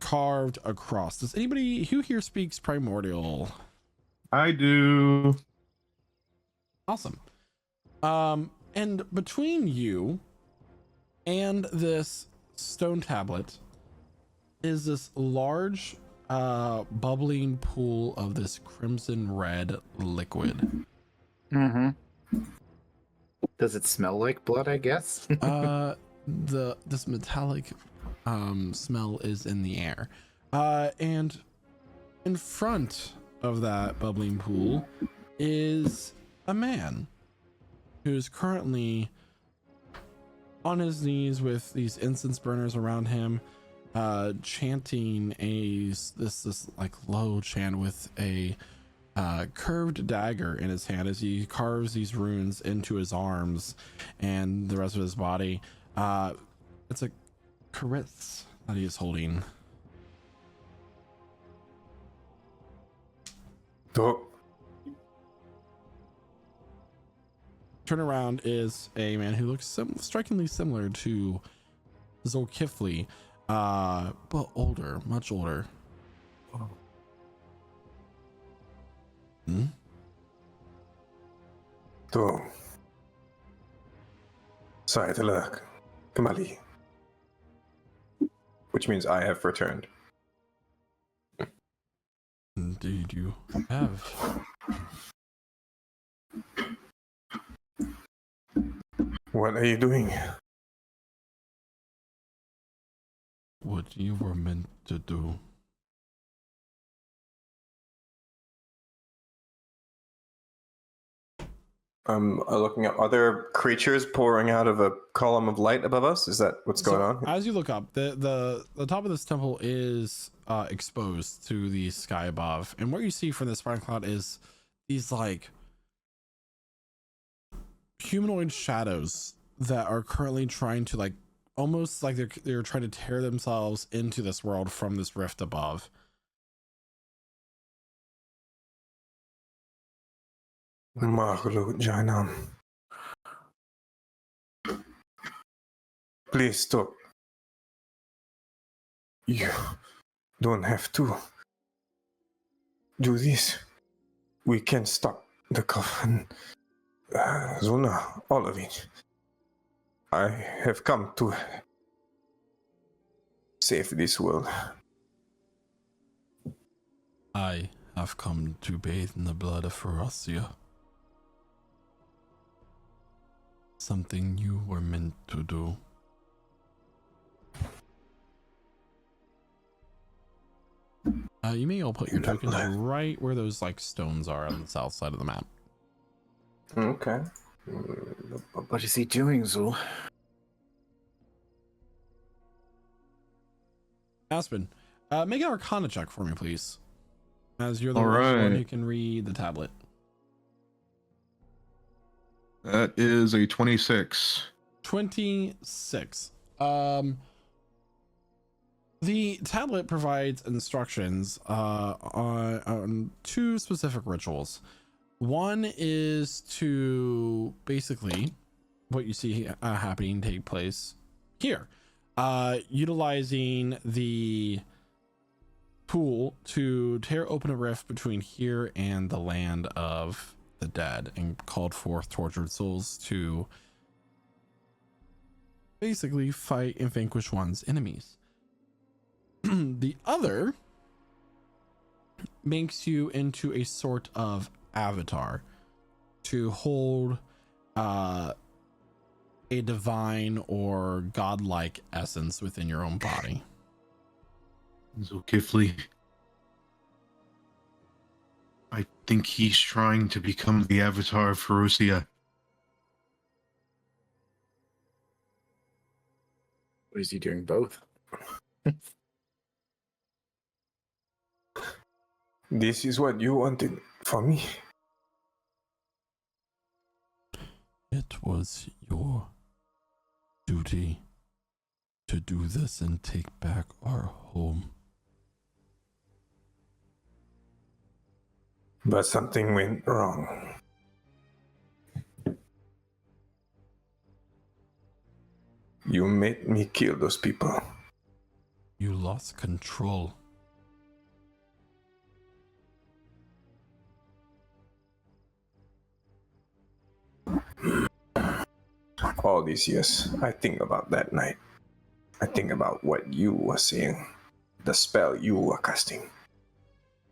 carved across. Does anybody who here speaks Primordial? I do. Awesome. And between you and this stone tablet is this large bubbling pool of this crimson red liquid. Mm-hmm. Does it smell like blood, I guess? This metallic smell is in the air. And in front of that bubbling pool is a man who's currently on his knees with these incense burners around him, chanting this like low chant with a curved dagger in his hand as he carves these runes into his arms and the rest of his body. It's a Karitz that he is holding. Dope. Turn around is a man who looks strikingly similar to Zulkifli, but older, much older. Hmm? To. Saitelak. Kamali. Which means I have returned. Indeed, you have. What are you doing? What you were meant to do. Looking up. Are there creatures pouring out of a column of light above us? Is that what's going on? As you look up, the top of this temple is exposed to the sky above, and what you see from this fire cloud is these like humanoid shadows that are currently trying to like almost like they're trying to tear themselves into this world from this rift above. MacLeod, Janam. Please stop. You don't have to do this. We can stop the coffin. Zuna, all of it. I have come to save this world. I have come to bathe in the blood of Farasia. Something you were meant to do. You may all put your tokens right where those like stones are on the south side of the map. Okay. What is he doing, Zul? Aspen, make an Arcana check for me, please. As you're the All one right. who can read the tablet. That is a 26. 26. The tablet provides instructions on two specific rituals. One is to basically what you see happening take place here, utilizing the pool to tear open a rift between here and the land of the dead and called forth tortured souls to basically fight and vanquish one's enemies. The other makes you into a sort of avatar to hold a divine or godlike essence within your own body. Zulkifli. I think he's trying to become the avatar of Ferucia. What is he doing both? This is what you wanted for me. It was your duty to do this and take back our home. But something went wrong. You made me kill those people. You lost control. All these years, I think about that night. I think about what you were saying, the spell you were casting,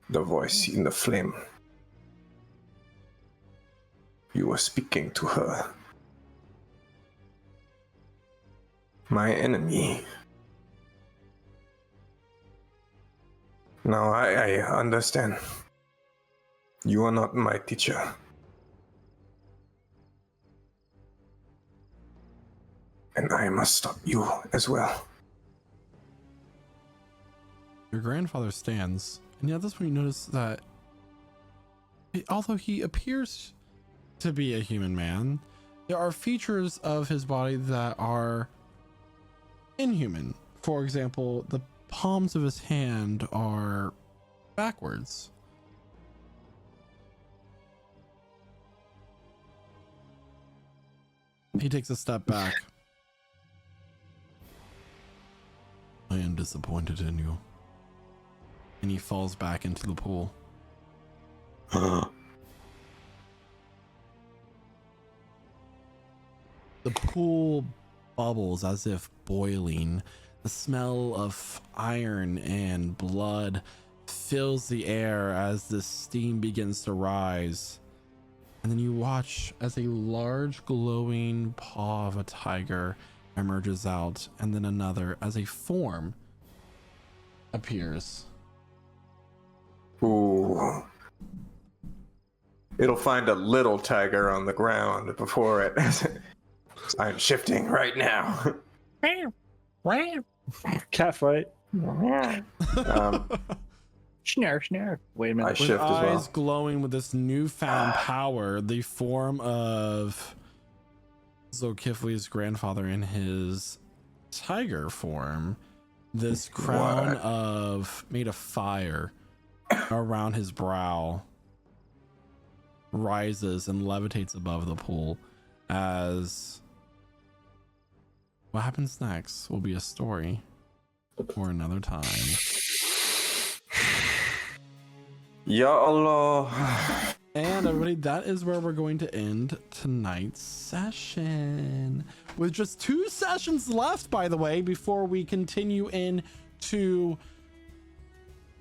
the voice in the flame. You were speaking to her. My enemy. Now I understand. You are not my teacher. And I must stop you as well. Your grandfather stands, and at this point you notice that although he appears to be a human man, there are features of his body that are inhuman. For example, the palms of his hand are backwards. He takes a step back. I am disappointed in you. And he falls back into the pool. The pool bubbles as if boiling. The smell of iron and blood fills the air as the steam begins to rise. And then you watch as a large glowing paw of a tiger emerges out, and then another as a form appears. Ooh. It'll find a little tiger on the ground before it. I'm shifting right now. Catfight. Snare, snare. Wait a minute. I With shift as eyes well. glowing with this newfound power, the form of Zolkifli's grandfather in his tiger form, this crown made of fire around his brow rises and levitates above the pool. As what happens next will be a story for another time. Ya Allah. And everybody, that is where we're going to end tonight's session. With just 2 sessions left, by the way, before we continue into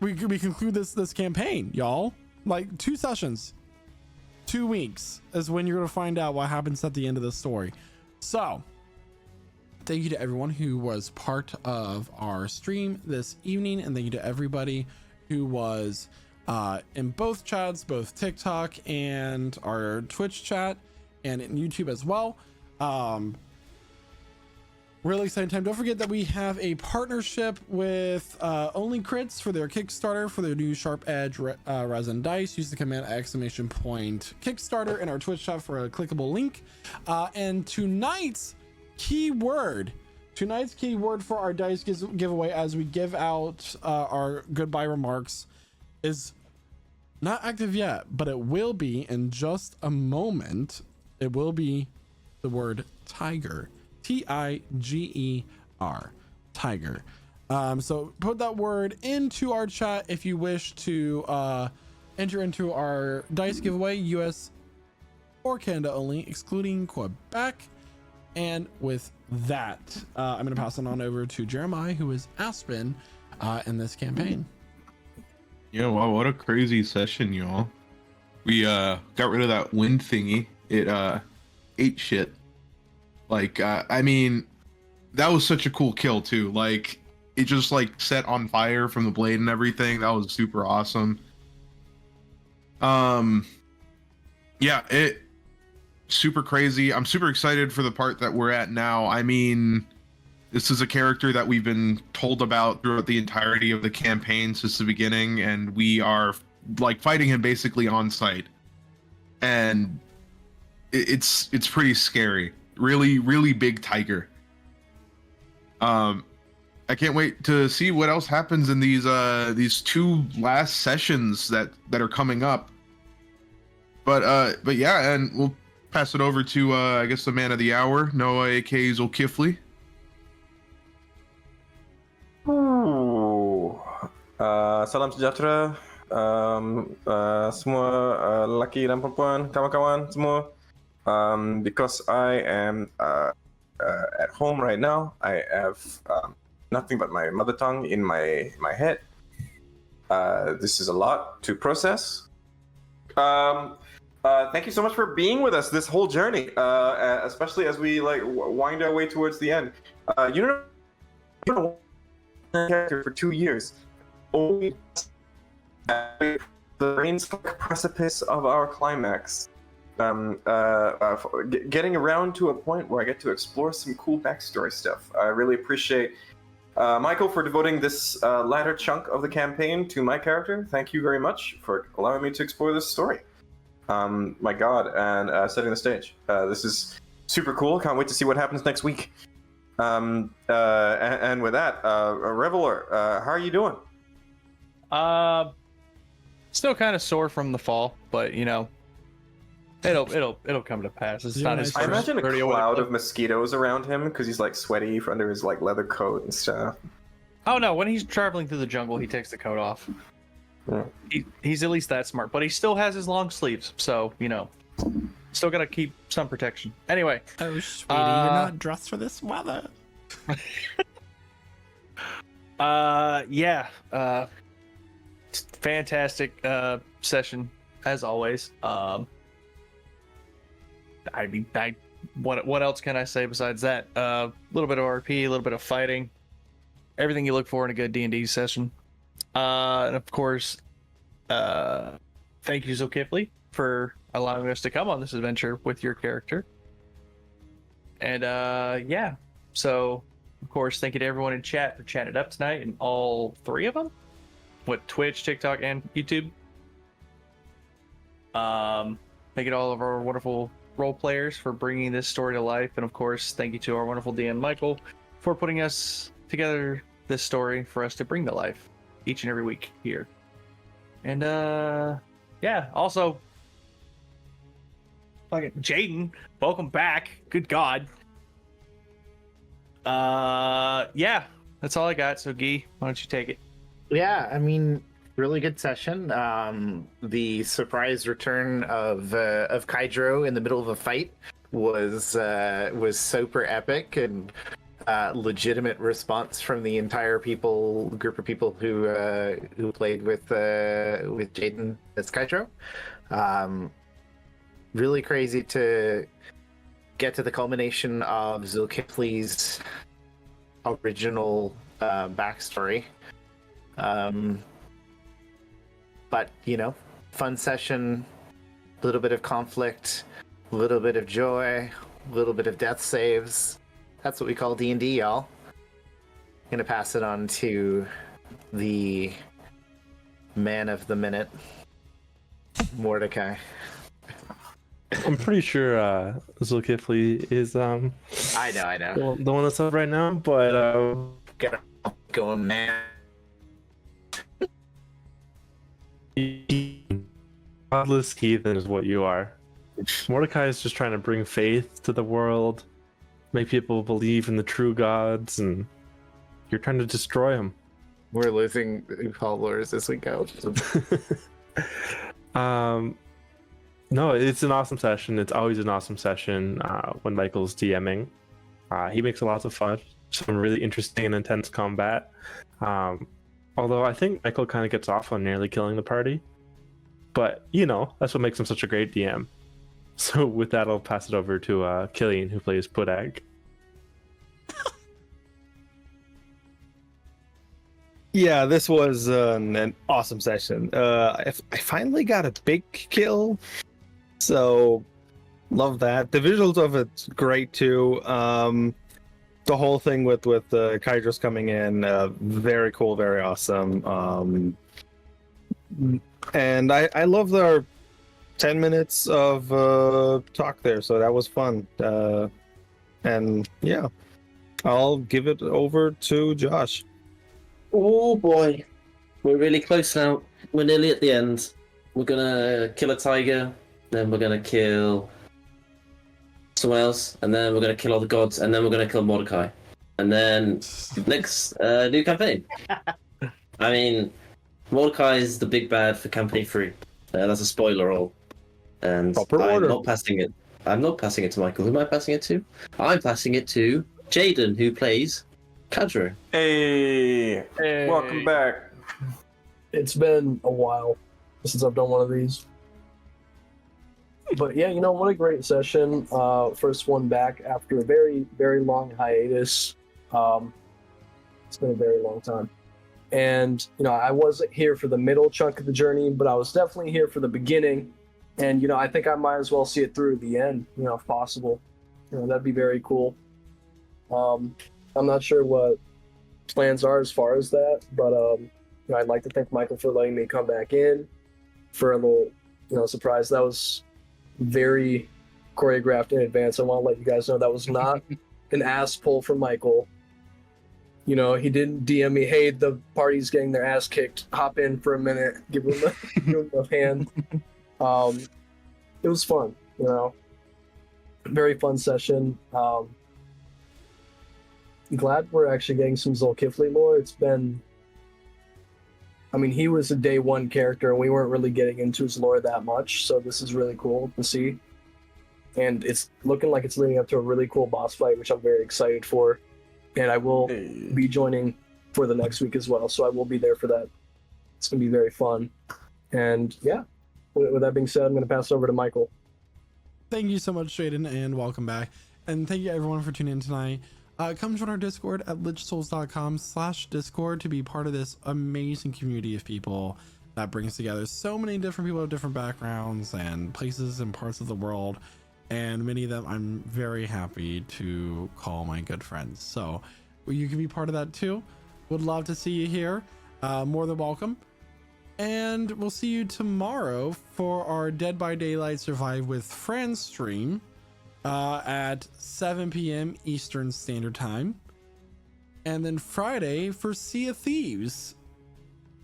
we conclude this campaign, y'all. Like 2 sessions. 2 weeks is when you're gonna find out what happens at the end of the story. So thank you to everyone who was part of our stream this evening, and thank you to everybody who was in both chats, both TikTok and our Twitch chat, and in YouTube as well. Really exciting time. Don't forget that we have a partnership with Only Crits for their Kickstarter for their new Sharp Edge resin dice. Use the command !Kickstarter in our Twitch chat for a clickable link. And tonight's keyword for our dice giveaway, as we give out our goodbye remarks, is not active yet, but it will be in just a moment. It will be the word tiger, Tiger, tiger. So put that word into our chat if you wish to enter into our dice giveaway, US or Canada only, excluding Quebec. And with that, I'm going to pass it on over to Jeremiah, who is Aspen in this campaign. Yeah, wow, what a crazy session, y'all. We got rid of that wind thingy. It ate shit. Like, I mean, that was such a cool kill too. Like, it just like set on fire from the blade and everything. That was super awesome. Yeah, it super crazy. I'm super excited for the part that we're at now. I mean, this is a character that we've been told about throughout the entirety of the campaign since the beginning, and we are like fighting him basically on site. And it's pretty scary. Really, really big tiger. I can't wait to see what else happens in these two last sessions that are coming up. But yeah, and we'll pass it over to I guess the man of the hour, Noah aka Zulkifli. Salam sejahtera, semua lelaki dan perempuan, kawan-kawan semua. Because I am at home right now, I have nothing but my mother tongue in my head. This is a lot to process. Thank you so much for being with us this whole journey, especially as we like wind our way towards the end. You know, character for 2 years, only the brains precipice of our climax. Getting around to a point where I get to explore some cool backstory stuff. I really appreciate Michael for devoting this latter chunk of the campaign to my character. Thank you very much for allowing me to explore this story. My God, and setting the stage. This is super cool. Can't wait to see what happens next week. And with that, Reveler, how are you doing? Still kind of sore from the fall, but you know, it'll come to pass. It's not his I first imagine a rodeo with cloud it. of mosquitoes around him because he's like sweaty under his like leather coat and stuff. Oh no, when he's traveling through the jungle, he takes the coat off. Yeah. He's at least that smart, but he still has his long sleeves, so you know, still gotta keep some protection. Anyway, Oh, sweetie, you're not dressed for this weather. yeah, fantastic session as always. I mean, what else can I say besides that? A little bit of RP, a little bit of fighting, everything you look for in a good D&D session. And of course, thank you, Zulkifli, for allowing us to come on this adventure with your character. And yeah, so of course, thank you to everyone in chat for chatting it up tonight, and all three of them, Twitch, TikTok, and YouTube. Thank you to all of our wonderful role players for bringing this story to life, and of course, thank you to our wonderful DM Michael for putting us together this story for us to bring to life each and every week here. And yeah, also fucking Jaden, welcome back. Good God. Yeah, that's all I got. So Guy, why don't you take it? Yeah, I mean, really good session. The surprise return of Kydro in the middle of a fight was super epic, and legitimate response from the entire group of people who played with Jaden as Kydro. Really crazy to get to the culmination of Zulkifli's original backstory. But you know, fun session, a little bit of conflict, a little bit of joy, a little bit of death saves. That's what we call D&D, y'all. Gonna pass it on to the man of the minute, Mordecai. I'm pretty sure Zulkifli is I know. the one that's up right now, but Get going, man. godless heathen is what you are. Mordecai is just trying to bring faith to the world, make people believe in the true gods, and you're trying to destroy them. We're losing followers as we go. No, it's an awesome session. It's always an awesome session when Michael's DMing. He makes a lot of fun. Some really interesting and intense combat. Although I think Michael kind of gets off on nearly killing the party. But, you know, that's what makes him such a great DM. So with that, I'll pass it over to Killian, who plays Pudag. Yeah, this was an awesome session. I finally got a big kill, so love that. The visuals of it's great too. The whole thing with Kydros coming in, very cool, very awesome. And I love our 10 minutes of talk there, so that was fun. And yeah, I'll give it over to Josh. Oh boy, we're really close now. We're nearly at the end. We're gonna kill a tiger, then we're gonna kill someone else, and then we're gonna kill all the gods, and then we're gonna kill Mordecai, and then next new campaign. I mean, Mordecai is the big bad for campaign 3. That's a spoiler all, and Proper I'm order. not passing it. I'm not passing it to Michael. Who am I passing it to? I'm passing it to Jaden, who plays Kadro. Hey, welcome back. It's been a while since I've done one of these. But yeah, what a great session. First one back after a very, very long hiatus. It's been a very long time. And, I wasn't here for the middle chunk of the journey, but I was definitely here for the beginning. And, I think I might as well see it through the end, if possible. That'd be very cool. I'm not sure what plans are as far as that, but I'd like to thank Michael for letting me come back in for a little, surprise. That was very choreographed in advance. I want to let you guys know that was not an ass pull from Michael. He didn't DM me, hey, the party's getting their ass kicked. Hop in for a minute, give him a hand. It was fun, Very fun session. Glad we're actually getting some Zulkifli lore. It's been... he was a day one character, and we weren't really getting into his lore that much, so this is really cool to see. And it's looking like it's leading up to a really cool boss fight, which I'm very excited for. And I will be joining for the next week as well, so I will be there for that. It's going to be very fun. And yeah, with that being said, I'm going to pass it over to Michael. Thank you so much, Jaden, and welcome back. And thank you everyone for tuning in tonight. Come join our Discord at lichsouls.com/Discord to be part of this amazing community of people that brings together so many different people of different backgrounds and places and parts of the world. And many of them I'm very happy to call my good friends. So you can be part of that too. Would love to see you here. More than welcome. And we'll see you tomorrow for our Dead by Daylight Survive with Friends stream at 7 p.m. Eastern Standard Time. And then Friday for Sea of Thieves.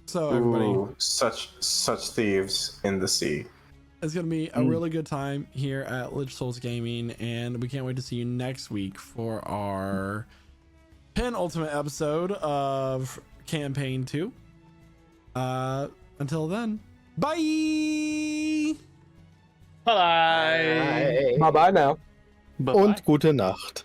So everybody, Ooh, such thieves in the sea. it's gonna be a really good time here at Lich Souls Gaming, and we can't wait to see you next week for our penultimate episode of Campaign 2. Until then, bye! Bye. Bye-bye now. Und gute Nacht.